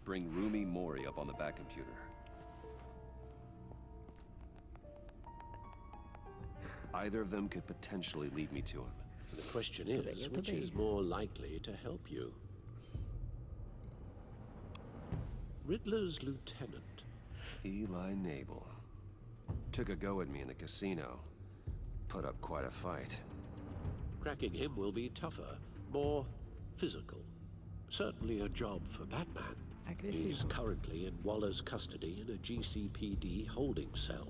Bring Rumi Mori up on the back computer. Either of them could potentially lead me to him. The question is, which is more likely to help you? Riddler's lieutenant. Eli Nabel. Took a go at me in the casino. Put up quite a fight. Cracking him will be tougher, more physical. Certainly a job for Batman. He's currently in Waller's custody in a GCPD holding cell.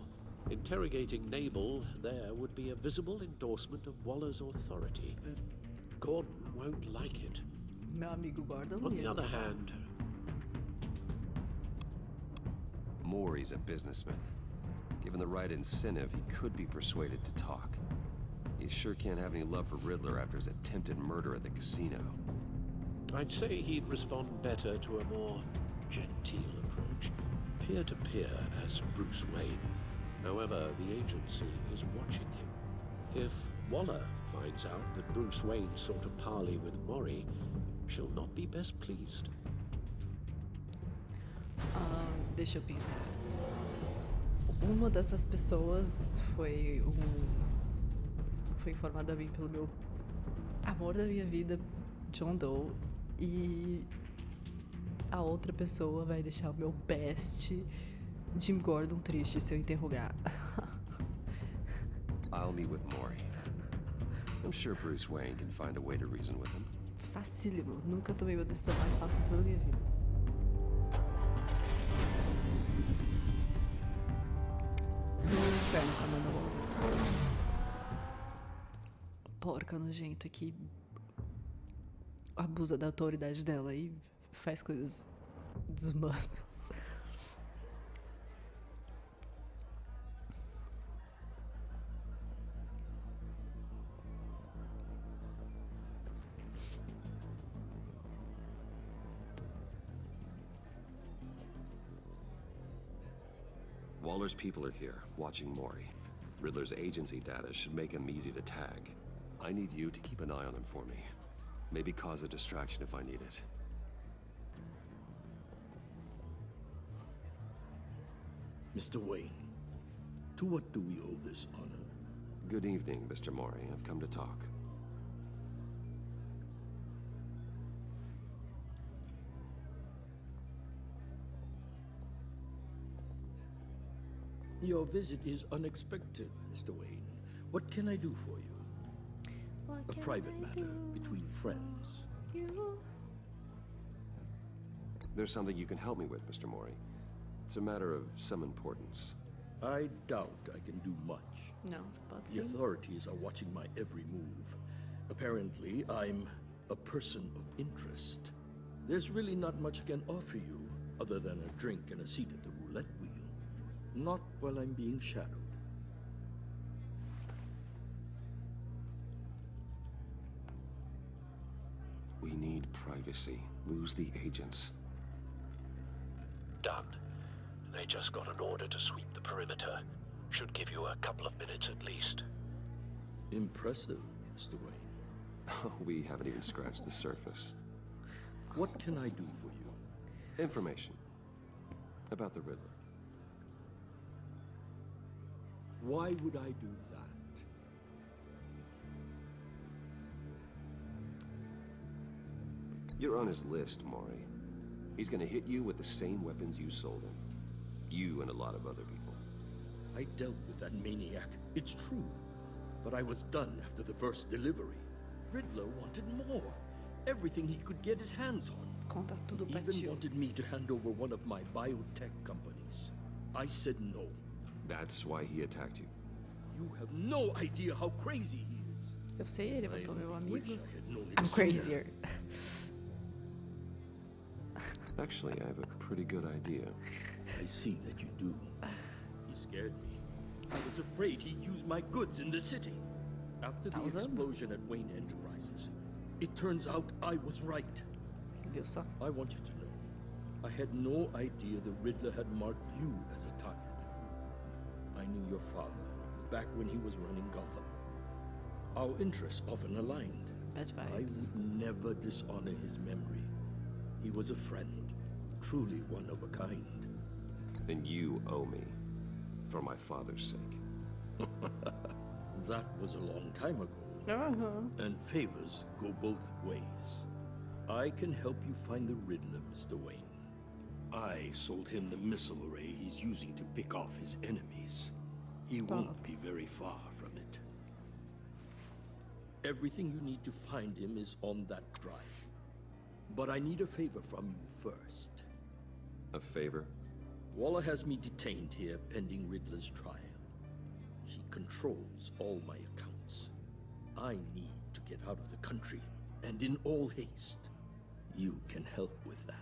Interrogating Nabel there would be a visible endorsement of Waller's authority. Gordon won't like it. Meu amigo Gordon. On the other hand, Maury's a businessman. Given the right incentive, he could be persuaded to talk. He sure can't have any love for Riddler after his attempted murder at the casino. I'd say he'd respond better to a more genteel approach, peer-to-peer as Bruce Wayne. However, the agency is watching him. If Waller finds out that Bruce Wayne sought a parley with Mori, she'll not be best pleased. Deixa eu pensar. Uma dessas pessoas foi informada a mim pelo meu amor da minha vida, John Doe, e a outra pessoa vai deixar o meu best Jim Gordon triste se eu interrogar. I'll meet with Maury. I'm sure Bruce Wayne can find a way to reason with him. Facílimo. Nunca tomei uma decisão mais fácil em toda a minha vida. No inferno com a Amanda Waller. Porca nojenta que abusa da autoridade dela e faz coisas desumanas. Waller's people are here, watching Maury. Riddler's agency data should make him easy to tag. I need you to keep an eye on him for me. Maybe cause a distraction if I need it. Mr. Wayne, to what do we owe this honor? Good evening, Mr. Maury. I've come to talk. Your visit is unexpected, Mr. Wayne. What can I do for you? A private matter between friends. There's something you can help me with, Mr. Maury. It's a matter of some importance. I doubt I can do much. No, the authorities are watching my every move. Apparently, I'm a person of interest. There's really not much I can offer you other than a drink and a seat at the roulette wheel. Not while I'm being shadowed. We need privacy. Lose the agents. Done. They just got an order to sweep the perimeter. Should give you a couple of minutes at least. Impressive, Mr. Wayne. We haven't even scratched the surface. What can I do for you? Information. About the Riddler. Why would I do that? You're on his list, Maury. He's gonna hit you with the same weapons you sold him. You and a lot of other people. I dealt with that maniac, it's true. But I was done after the first delivery. Riddler wanted more. Everything he could get his hands on. Conta tudo He pra even tio. wanted me to hand over one of my biotech companies. I said no. That's why he attacked you. You have no idea how crazy he is. Eu sei, ele matou meu amigo. Wish I had known it I'm sooner. crazier. Actually, I have a pretty good idea. I see that you do. He scared me. I was afraid he'd use my goods in the city. After the explosion at Wayne Enterprises, it turns out I was right. Viu só? I want you to know, I had no idea the Riddler had marked you as a target. I knew your father back when he was running Gotham. Our interests often aligned. Bad I vibes. would never dishonor his memory. He was a friend, truly one of a kind. Then you owe me, for my father's sake. That was a long time ago. And favors go both ways. I can help you find the Riddler, Mr. Wayne. I sold him the missile array he's using to pick off his enemies. He won't be very far from it. Everything you need to find him is on that drive. But I need a favor from you first. A favor? Waller has me detained here pending Riddler's trial. He controls all my accounts. I need to get out of the country, and in all haste. You can help with that.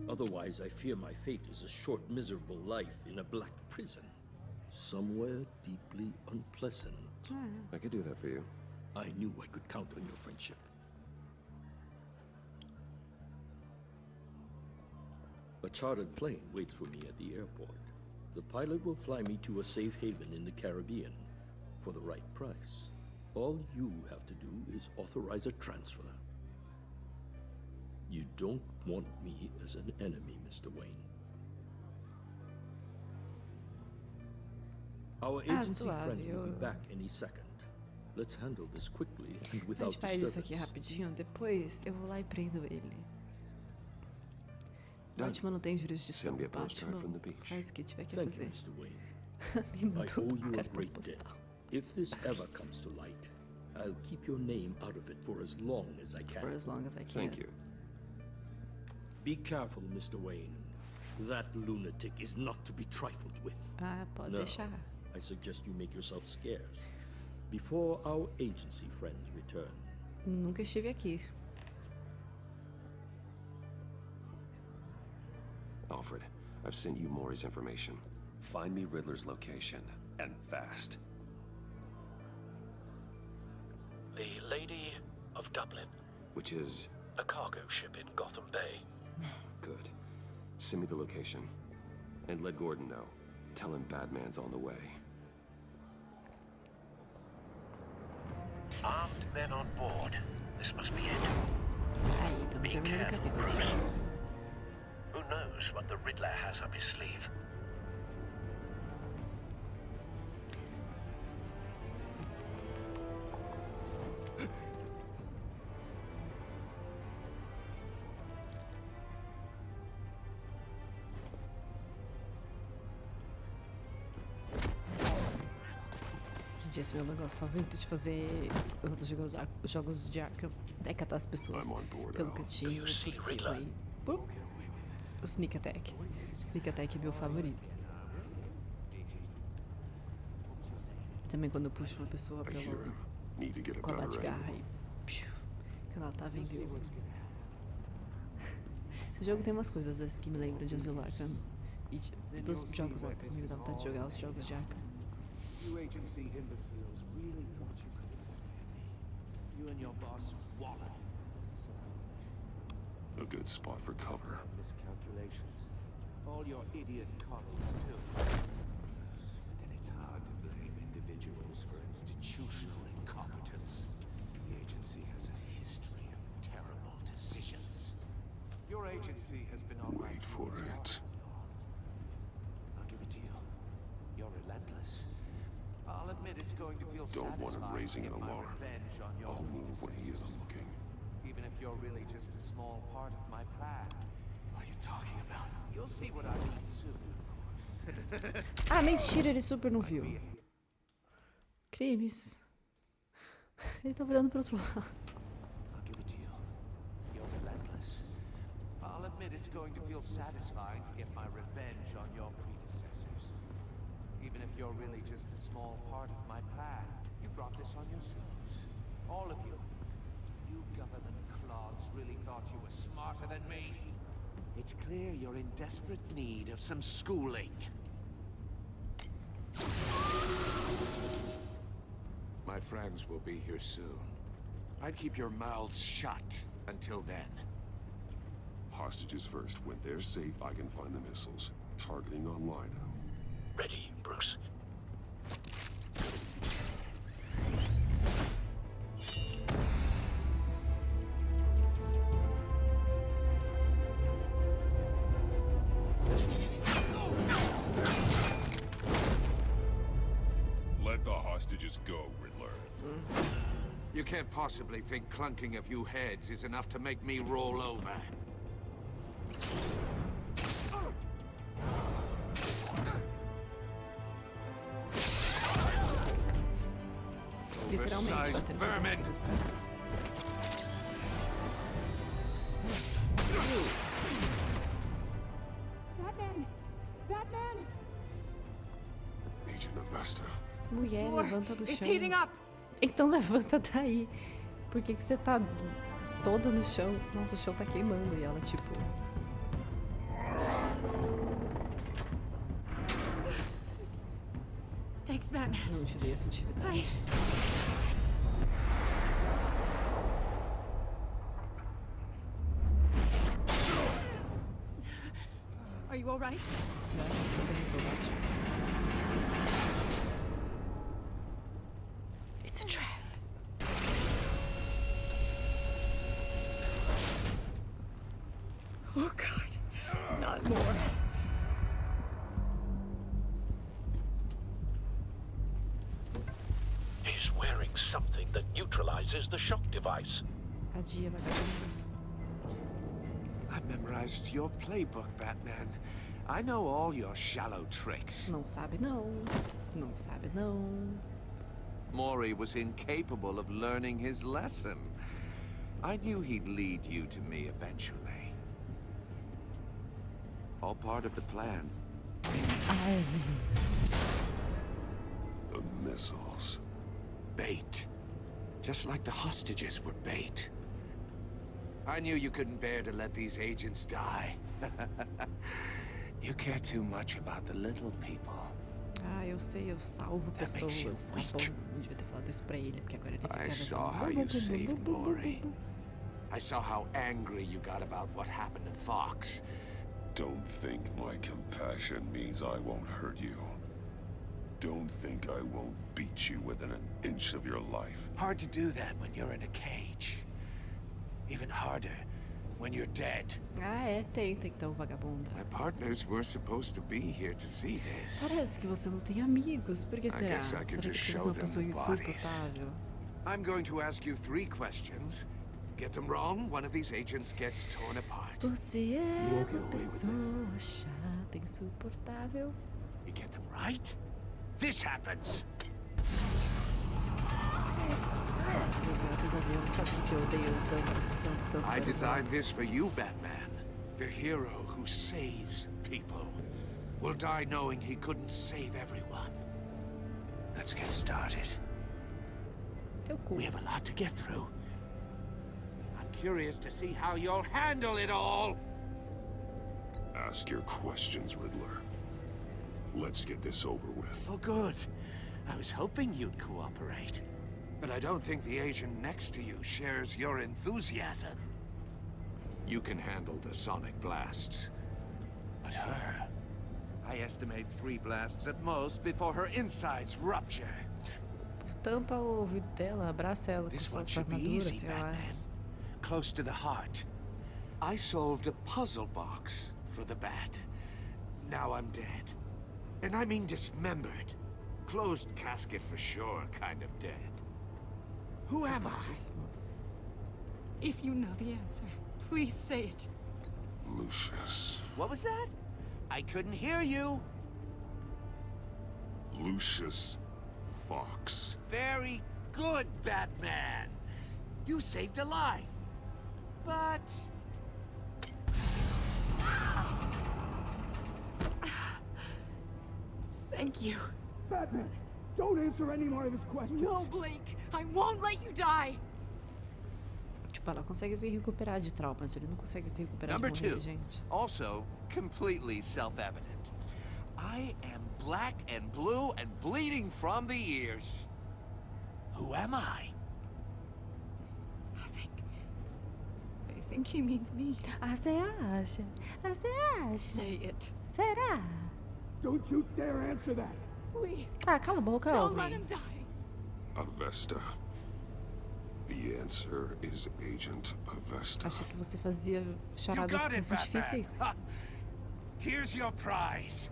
Otherwise, I fear my fate is a short, miserable life in a black prison. Somewhere deeply unpleasant. I could do that for you. I knew I could count on your friendship. A chartered plane waits for me at the airport. The pilot will fly me to a safe haven in the Caribbean for the right price. All you have to do is authorize a transfer. You don't want me as an enemy, Mr. Wayne. Our agency friends will be back any second. Let's handle this quickly and A without gente faz isso disturbance. aqui rapidinho, depois eu vou lá e prendo ele. Batman não tem jurisdição. Batman faz o que tiver que Thank fazer. you, Mr. Wayne. Me I mandou owe you a cartão great debt. postal. If this ever comes to light, I'll keep your name out of it for as long as I can. For as long as I can. Thank you. Be careful, Mr. Wayne. That lunatic is not to be trifled with. Ah, pode No, deixar. I suggest you make yourself scarce before our agency friends return. Nunca estive aqui. Alfred, I've sent you Maury's information. Find me Riddler's location, and fast. The Lady of Dublin. Which is... A cargo ship in Gotham Bay. Good. Send me the location. And let Gordon know. Tell him Batman's on the way. Armed men on board. This must be it. Aí, estamos terminando o capítulo. Who knows what the Riddler has up his sleeve? Gente, esse é meu negócio favorito de fazer quando eu jogo os jogos de Arkham. É catar as pessoas pelo cantinho, por cima aí. O Sneak Attack. Sneak Attack é meu favorito. Também quando eu puxo uma pessoa com a batgarra e quando ela tá vendo eu. Esse jogo tem umas coisas assim que me lembram de Asilo Arkham e dos jogos Arkham. Me dá vontade de jogar os jogos de Arkham. You agency imbeciles really thought you could ensnare me. You and your boss, Waller. A good spot for cover. Miscalculations. All your idiot colleagues, too. And then it's hard to blame individuals for institutional incompetence. The agency has a history of terrible decisions. Your agency has been on Wait for it. I'll give it to you. You're relentless. feel don't want him satisfied raising to an get my alarm. revenge on your I'll move when he isn't looking. Even if you're really just a small part of my plan. What are you talking about? You'll see what I mean soon. Ah, mentira, ele super não viu. Crimes. Ele tá virando pro outro lado. I'll give it to you. You're relentless. I'll admit it's going to feel satisfying to get my revenge on your predecessors. Even if you're really just a small part of my plan. You brought this on yourselves. All of you. You government clods really thought you were smarter than me. It's clear you're in desperate need of some schooling. My friends will be here soon. I'd keep your mouths shut until then. Hostages first. When they're safe, I can find the missiles. Targeting online. Ready, Bruce. Let the hostages go, Riddler. You can't possibly think clunking a few heads is enough to make me roll over. Literalmente, Oversized vermin! Batman! Batman! Agent Avesta. Mulher, levanta do It's chão. heating up. Então levanta daí. Por que que você tá toda no chão? Nossa, o chão tá queimando e ela, tipo... Thanks, Batman. Não te dei essa atividade. Are you all right? It's a trap. Oh, God. Not more. He's wearing something that neutralizes the shock device. Adia, vagabundo. I've memorized your playbook, Batman. I know all your shallow tricks. Não sabe não. Não sabe não. Maury was incapable of learning his lesson. I knew he'd lead you to me eventually. All part of the plan. The missiles. Bait. Just like the hostages were bait. I knew you couldn't bear to let these agents die. You care too much about the little people. Ah, eu sei, eu salvo pessoas. Tá bom, não devia ter falado isso pra ele, porque agora ele fica I saw how you saved Maury. I saw how angry you got about what happened to Fox. Don't think my compassion means I won't hurt you. Don't think I won't beat you within an inch of your life. Hard to do that when you're in a cage. Even harder when you're dead. Ah, é, tenta então, vagabunda. My partners were supposed to be here to see this. Parece que você não tem amigos. Por que será? guess I could Será just que você é show uma them pessoa the bodies. insuportável? I'm going to ask you 3 questions. Get them wrong, one of these agents gets torn apart. Você é uma pessoa chata, insuportável. You get them right, this happens. Você não é um pesadelo, sabe o que eu odeio tanto. I designed this for you, Batman. The hero who saves people will die knowing he couldn't save everyone. Let's get started. We have a lot to get through. I'm curious to see how you'll handle it all. Ask your questions, Riddler. Let's get this over with. Oh, good. I was hoping you'd cooperate. But I don't think the agent next to you shares your enthusiasm. You can handle the sonic blasts. But her... I estimate 3 blasts at most before her insides rupture. Tampa o ouvido dela, abraça ela com sua armadura, sei lá. Close to the heart. I solved a puzzle box for the bat. Now I'm dead. And I mean dismembered. Closed casket for sure, kind of dead. Who am I? If you know the answer, please say it. Lucius. What was that? I couldn't hear you. Lucius Fox. Very good, Batman. You saved a life. But... Thank you. Batman, don't answer any more of his questions. No, Blake. I won't let you die. Tipo, ela consegue se recuperar de traumas, ele não consegue se recuperar Number de morrer, two, gente. also completely self-evident. I am black and blue and bleeding from the ears. Who am I? I think he means me. Ah, você acha? Ah, você acha? Say it. Será? Don't you dare answer that. Please. Ah, cala a boca, Don't let homem. him die. Avesta. The answer is Agent Avesta. Achei que você fazia You charadas got que it, são Batman. difíceis. Ha. Here's your prize.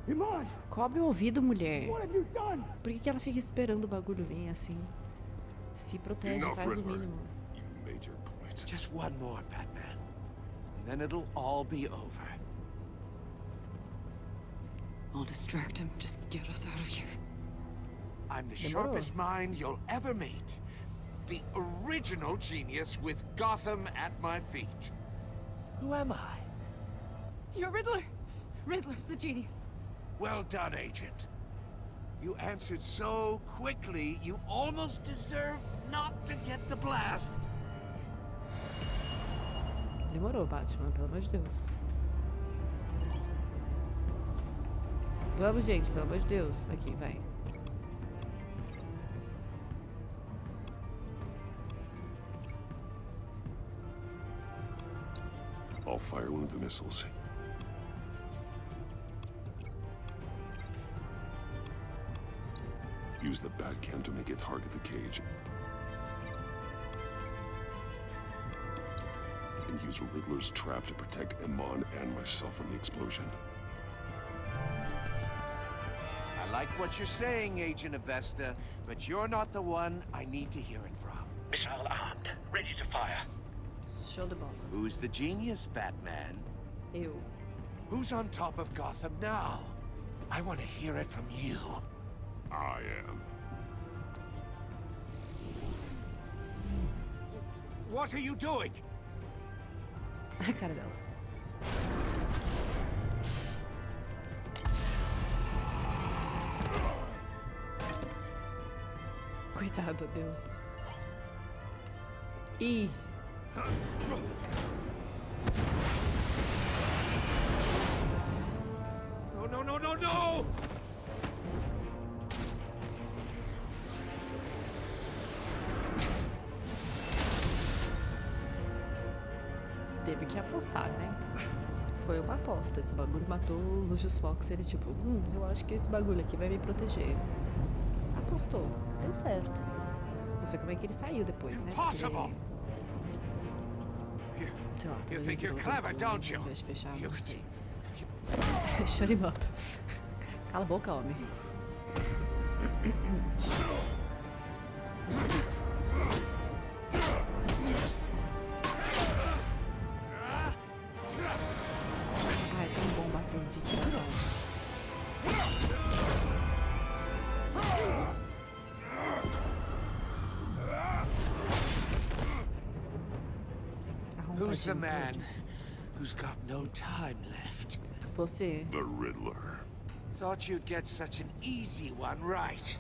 Iman! Cobre o ouvido, mulher. What have you done? Por que ela fica esperando o bagulho vir assim? Se protege, Enough, faz o Riddler. mínimo. You made your point. Just one more, Batman. And then it'll all be over. I'll distract him. Just get us out of here. I'm the Demorou. sharpest mind you'll ever meet. The original genius with Gotham at my feet. Who am I? You're Riddler. Riddler's the genius. Well done, Agent. You answered so quickly, you almost deserve not to get the blast. Demorou, Batman, pelo amor de Deus. Vamos, gente, pelo amor de Deus. Aqui, vai. I'll fire one of the missiles. Use the Batcam to make it target the cage. And use Riddler's trap to protect Iman and myself from the explosion. I like what you're saying, Agent Avesta, but you're not the one I need to hear it from. Missile armed, ready to fire. Show de bola. Who's the genius, Batman? Eu. Who's on top of Gotham now? I want to hear it from you. I am. What are you doing? A cara dela. Coitado, Deus. Ih. No, no, no, no, no! Teve que apostar, né? Foi uma aposta. Esse bagulho matou o Lucius Fox. Ele tipo, eu acho que esse bagulho aqui vai me proteger. Apostou. Deu certo. Não sei como é que ele saiu depois, né? Porque... sei lá, You talvez think ele you're colocou clever, tudo, don't you? ao invés de fechar, não sei. Shut him up. Cala a boca, homem. Ai, tão bom bater de distração. Who's the man who's got no time left? Você. The Riddler. Thought you'd get such an easy one right.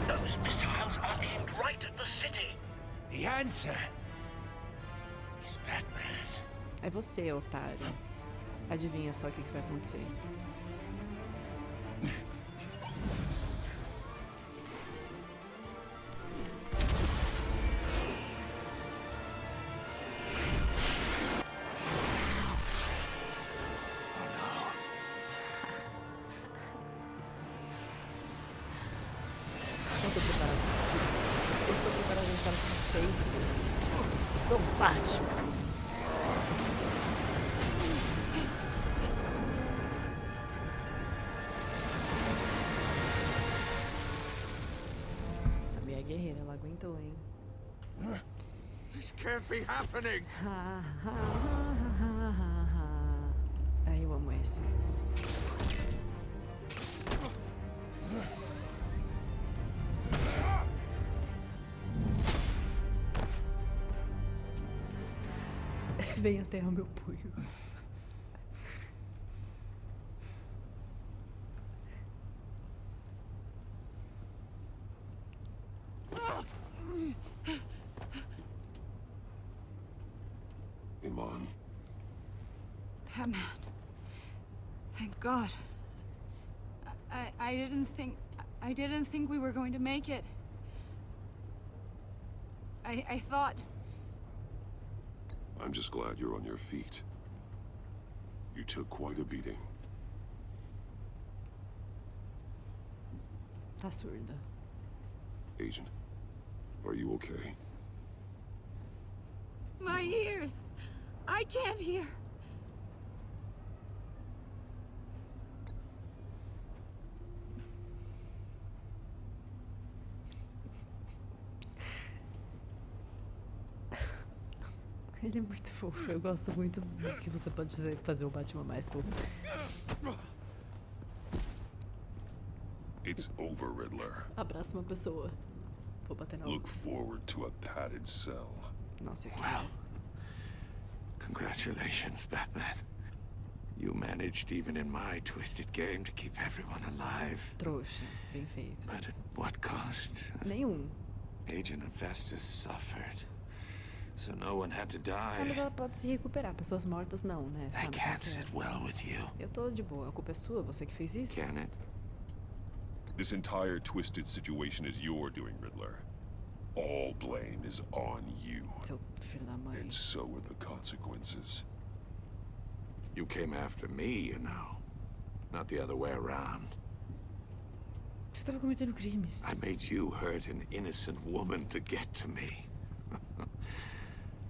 Those missiles are aimed right at the city. The answer is Batman. É você, otário. Adivinha só o que vai acontecer. Eu estou preparado para sempre. Eu sou o Batman. guerreira, ela aguentou, hein? This can't be happening. Ai, eu amo esse. Vem até o meu punho. Iman. Batman. Thank God. I didn't think we were going to make it. I thought... I'm just glad you're on your feet. You took quite a beating. Tá surda. Agent, are you okay? My ears! I can't hear. Ele é muito fofo. Eu gosto muito do que você pode fazer o Batman mais fofo. It's over, Riddler. Abraça uma pessoa. Vou bater na Look forward to a padded cell. Nossa, que... Well, congratulations, Batman. You managed, even in my twisted game, to keep everyone alive. Trouxa. Bem feito. But at what cost? Nenhum. Agent Investor suffered. So no one had to die. Mas ela pode se recuperar. Pessoas mortas não, né? I can't sit well with you. Eu tô de boa. A culpa é sua. Você que fez isso. Can it? This entire twisted situation is your doing, Riddler. All blame is on you. Seu filho da mãe. And so are the consequences. You came after me, you know. Not the other way around. Você estava cometendo crimes. I made you hurt an innocent woman to get to me.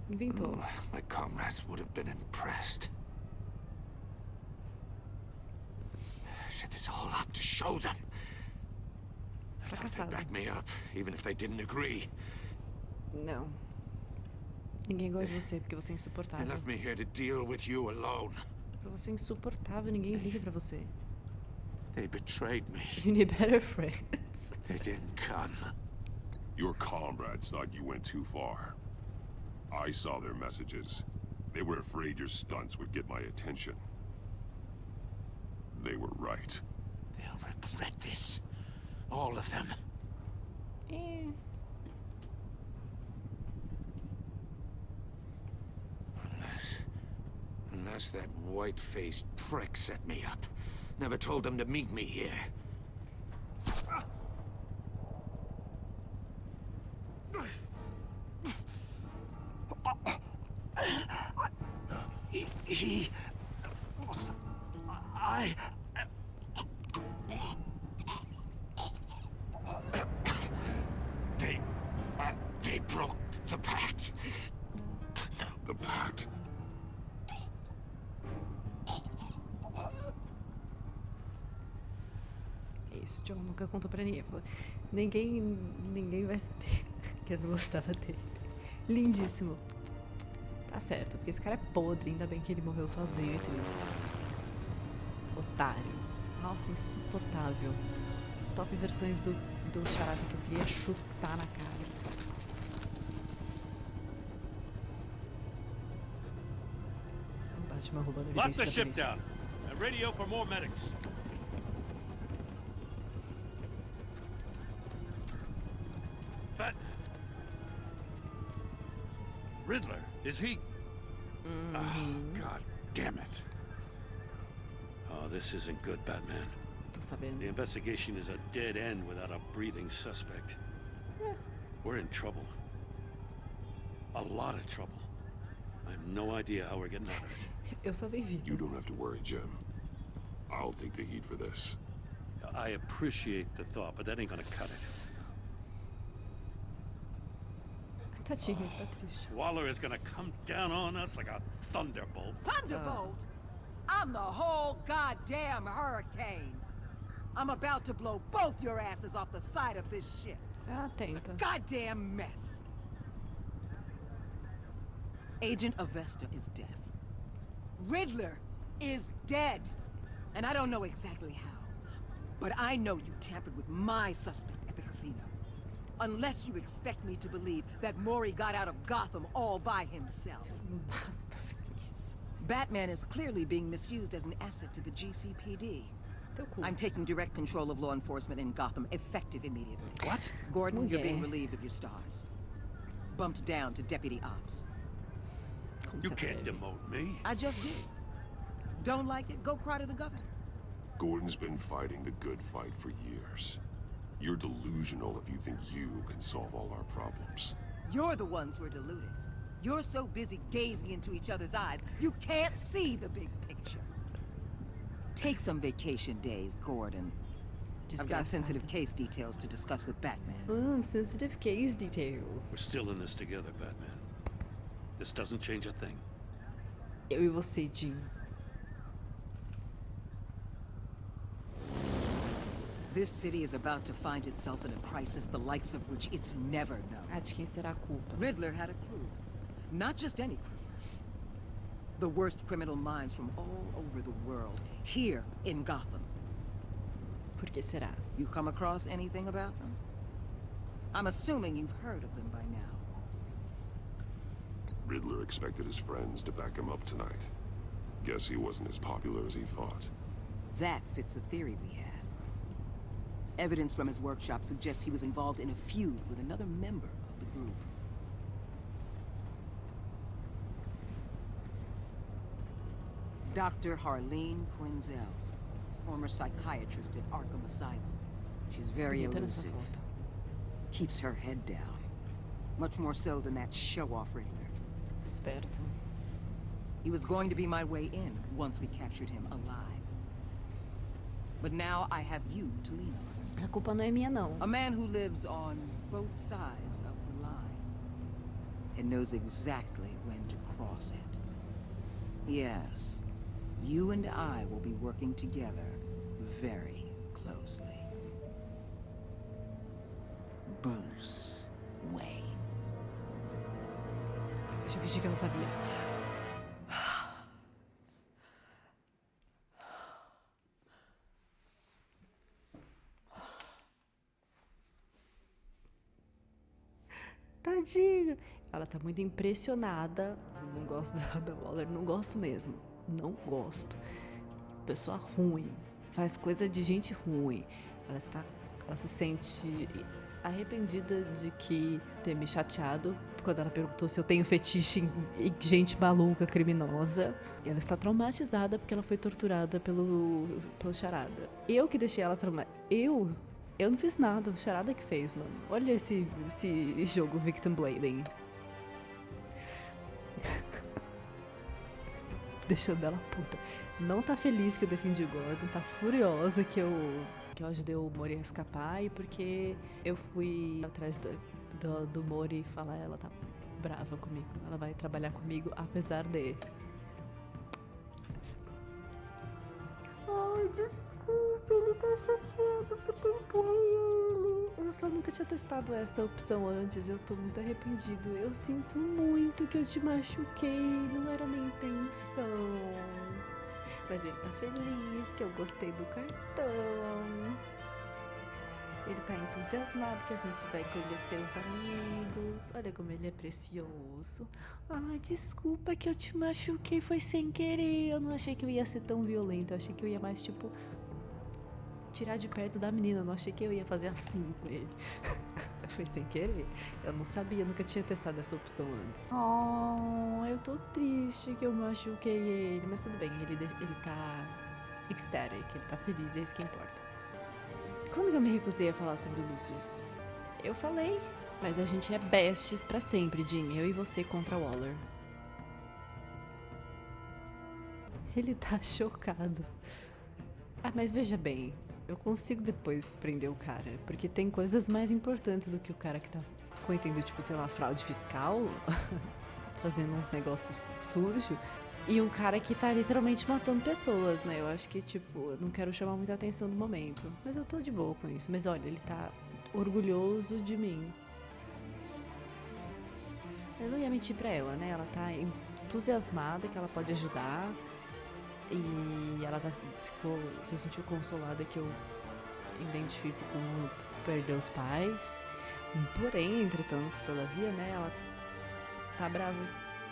Inventou. My comrades would have been impressed. I set this all up to show them. I thought they'd back me up, even if they didn't agree. Não. Ninguém gosta de você porque você é They insuportável. left me here to deal with you alone. Você é insuportável. Ninguém liga pra você. They betrayed me. You need better friends. They didn't come. Your comrades thought you went too far. I saw their messages. They were afraid your stunts would get my attention. They were right. They'll regret this. All of them. Unless that white-faced prick set me up. Never told them to meet me here. They broke the pact. The pact? É isso, John nunca contou pra ninguém. Falou, ninguém vai saber que eu não gostava dele. Lindíssimo. Tá certo, porque esse cara é podre. Ainda bem que ele morreu sozinho e triste. Otário. Nossa, insuportável. Top versões do Charada que eu queria chutar na cara. O Batman roubando Lock evidência the da ship polícia. down. And radio for more medics. But Riddler, is he? Oh, God damn it. Oh, this isn't good, Batman. Tô sabendo. The investigation is a dead end without a breathing suspect. We're in trouble. A lot of trouble. I have no idea how we're getting out of it. Eu só vi vídeos. You don't have to worry, Jim. I'll take the heat for this. I appreciate the thought, but that ain't gonna cut it. Tadinho, ele tá triste. Waller is gonna come down on us like a thunderbolt. Thunderbolt? I'm the whole goddamn hurricane. I'm about to blow both your asses off the side of this ship. Ah, tenta. It's a goddamn mess. Agent Avesta is deaf. Riddler is dead. And I don't know exactly how. But I know you tampered with my suspect at the casino. Unless you expect me to believe that Mori got out of Gotham all by himself. Batman is clearly being misused as an asset to the GCPD. I'm taking direct control of law enforcement in Gotham, effective immediately. What? Gordon, you're being relieved of your stars. Bumped down to Deputy Ops. You can't demote me. I just did. Don't like it? Go cry to the governor. Gordon's been fighting the good fight for years. You're delusional if you think you can solve all our problems. You're the ones who are deluded. You're so busy gazing into each other's eyes, you can't see the big picture. Take some vacation days, Gordon. I've got sensitive case details to discuss with Batman. Sensitive case details. We're still in this together, Batman. This doesn't change a thing. Eu e você, Jim. This city is about to find itself in a crisis the likes of which it's never known. Ah, de quem será a culpa? Riddler had a crew. Not just any crew. The worst criminal minds from all over the world, here in Gotham. Por que será? You come across anything about them? I'm assuming you've heard of them by now. Riddler expected his friends to back him up tonight. Guess he wasn't as popular as he thought. That fits a theory we have. Evidence from his workshop suggests he was involved in a feud with another member of the group. Dr. Harleen Quinzel, former psychiatrist at Arkham Asylum. She's very elusive. Keeps her head down. Much more so than that show-off Riddler. Esperto. He was going to be my way in once we captured him alive. But now I have you to lean on. A culpa não é minha, não. A man who lives on both sides of the line and knows exactly when to cross it. Yes, you and I will be working together very closely. Bruce Wayne. Deixa eu fingir que eu não sabia. Tadinho. Ela tá muito impressionada. Eu não gosto da Waller, não gosto mesmo. Não gosto. Pessoa ruim. Faz coisa de gente ruim. Ela se sente arrependida de que ter me chateado quando ela perguntou se eu tenho fetiche em gente maluca, criminosa. E ela está traumatizada porque ela foi torturada pelo Charada. Eu que deixei ela traumatizada. Eu não fiz nada, o Charada que fez, mano. Olha esse jogo victim blaming. Deixando ela puta. Não tá feliz que eu defendi o Gordon, tá furiosa que eu ajudei o Mori a escapar e porque eu fui atrás do Mori falar, ela tá brava comigo. Ela vai trabalhar comigo apesar de... Ai, desculpa, ele tá chateado porque eu empurrei ele. Eu só nunca tinha testado essa opção antes, eu tô muito arrependido. Eu sinto muito que eu te machuquei, não era minha intenção. Mas ele tá feliz que eu gostei do cartão. Ele tá entusiasmado que a gente vai conhecer os amigos. Olha como ele é precioso. Ai, desculpa que eu te machuquei, foi sem querer. Eu não achei que eu ia ser tão violenta. Eu achei que eu ia mais, tipo, tirar de perto da menina. Eu não achei que eu ia fazer assim com ele. Foi sem querer. Eu não sabia, nunca tinha testado essa opção antes. Oh, eu tô triste que eu machuquei ele. Mas tudo bem, ele tá ecstatic, ele tá feliz, é isso que importa. Quando eu me recusei a falar sobre o Lucius? Eu falei, mas a gente é besties pra sempre, Jim. Eu e você contra a Waller. Ele tá chocado. Ah, mas veja bem, eu consigo depois prender o cara, porque tem coisas mais importantes do que o cara que tá cometendo, tipo, sei lá, fraude fiscal, fazendo uns negócios sujos. E um cara que tá literalmente matando pessoas, né? Eu acho que, tipo, eu não quero chamar muita atenção no momento. Mas eu tô de boa com isso. Mas olha, ele tá orgulhoso de mim. Eu não ia mentir pra ela, né? Ela tá entusiasmada que ela pode ajudar. E ela se sentiu consolada que eu identifico como perder os pais. Porém, entretanto, todavia, né? Ela tá brava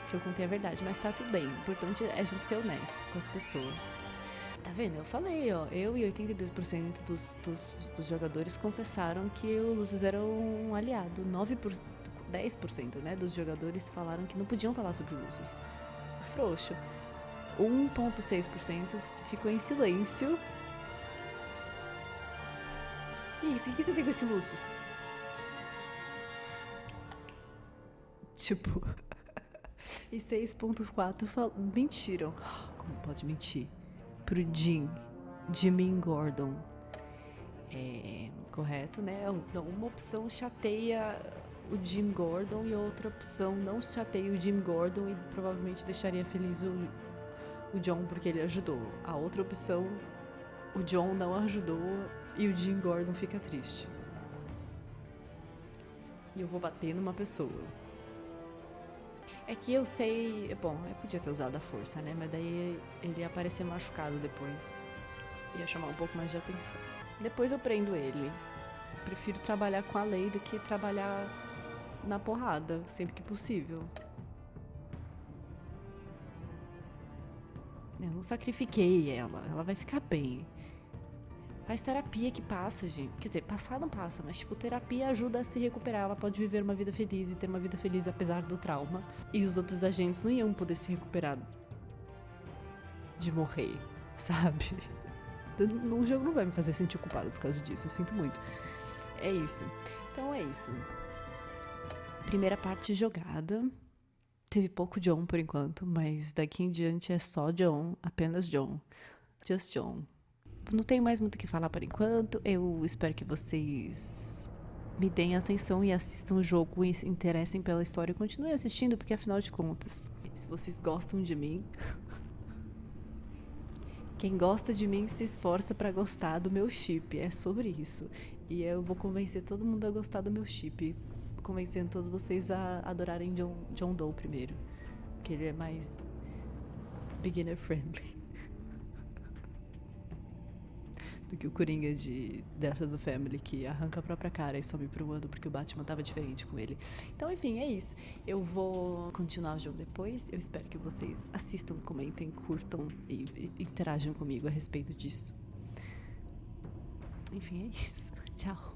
que eu contei a verdade, mas tá tudo bem. O importante é a gente ser honesto com as pessoas. Tá vendo? Eu falei, ó. Eu e 82% dos jogadores confessaram que o Lucius era um aliado. 10%, né, dos jogadores falaram que não podiam falar sobre o Lucius. Frouxo. 1,6% ficou em silêncio. Isso, o que você tem com esse Lucius? Tipo... E 6,4% mentiram. Como pode mentir? Pro Jimmy Gordon. Correto, né? Uma opção chateia o Jim Gordon e outra opção não chateia o Jim Gordon e provavelmente deixaria feliz o John porque ele ajudou. A outra opção, o John não ajudou e o Jim Gordon fica triste. E eu vou bater numa pessoa. É que eu sei... Bom, eu podia ter usado a força, né? Mas daí ele ia aparecer machucado depois. Ia chamar um pouco mais de atenção. Depois eu prendo ele. Prefiro trabalhar com a lei do que trabalhar na porrada, sempre que possível. Eu não sacrifiquei ela. Ela vai ficar bem. Faz terapia que passa, gente. Quer dizer, passar não passa, mas tipo, terapia ajuda a se recuperar. Ela pode viver uma vida feliz e ter uma vida feliz apesar do trauma. E os outros agentes não iam poder se recuperar de morrer, sabe? O jogo não vai me fazer sentir culpado por causa disso, eu sinto muito. É isso. Então é isso. Primeira parte jogada. Teve pouco John por enquanto, mas daqui em diante é só John, apenas John. Just John. Não tenho mais muito o que falar por enquanto. Eu espero que vocês me deem atenção e assistam o jogo e se interessem pela história e continuem assistindo, porque afinal de contas, se vocês gostam de mim, quem gosta de mim se esforça pra gostar do meu chip. É sobre isso. E eu vou convencer todo mundo a gostar do meu chip, convencendo todos vocês a adorarem John Doe primeiro, porque ele é mais beginner friendly do que o Coringa de Death of the Family, que arranca a própria cara e some pro ano porque o Batman tava diferente com ele. Então, enfim, é isso. Eu vou continuar o jogo depois. Eu espero que vocês assistam, comentem, curtam e interajam comigo a respeito disso. Enfim, é isso. Tchau.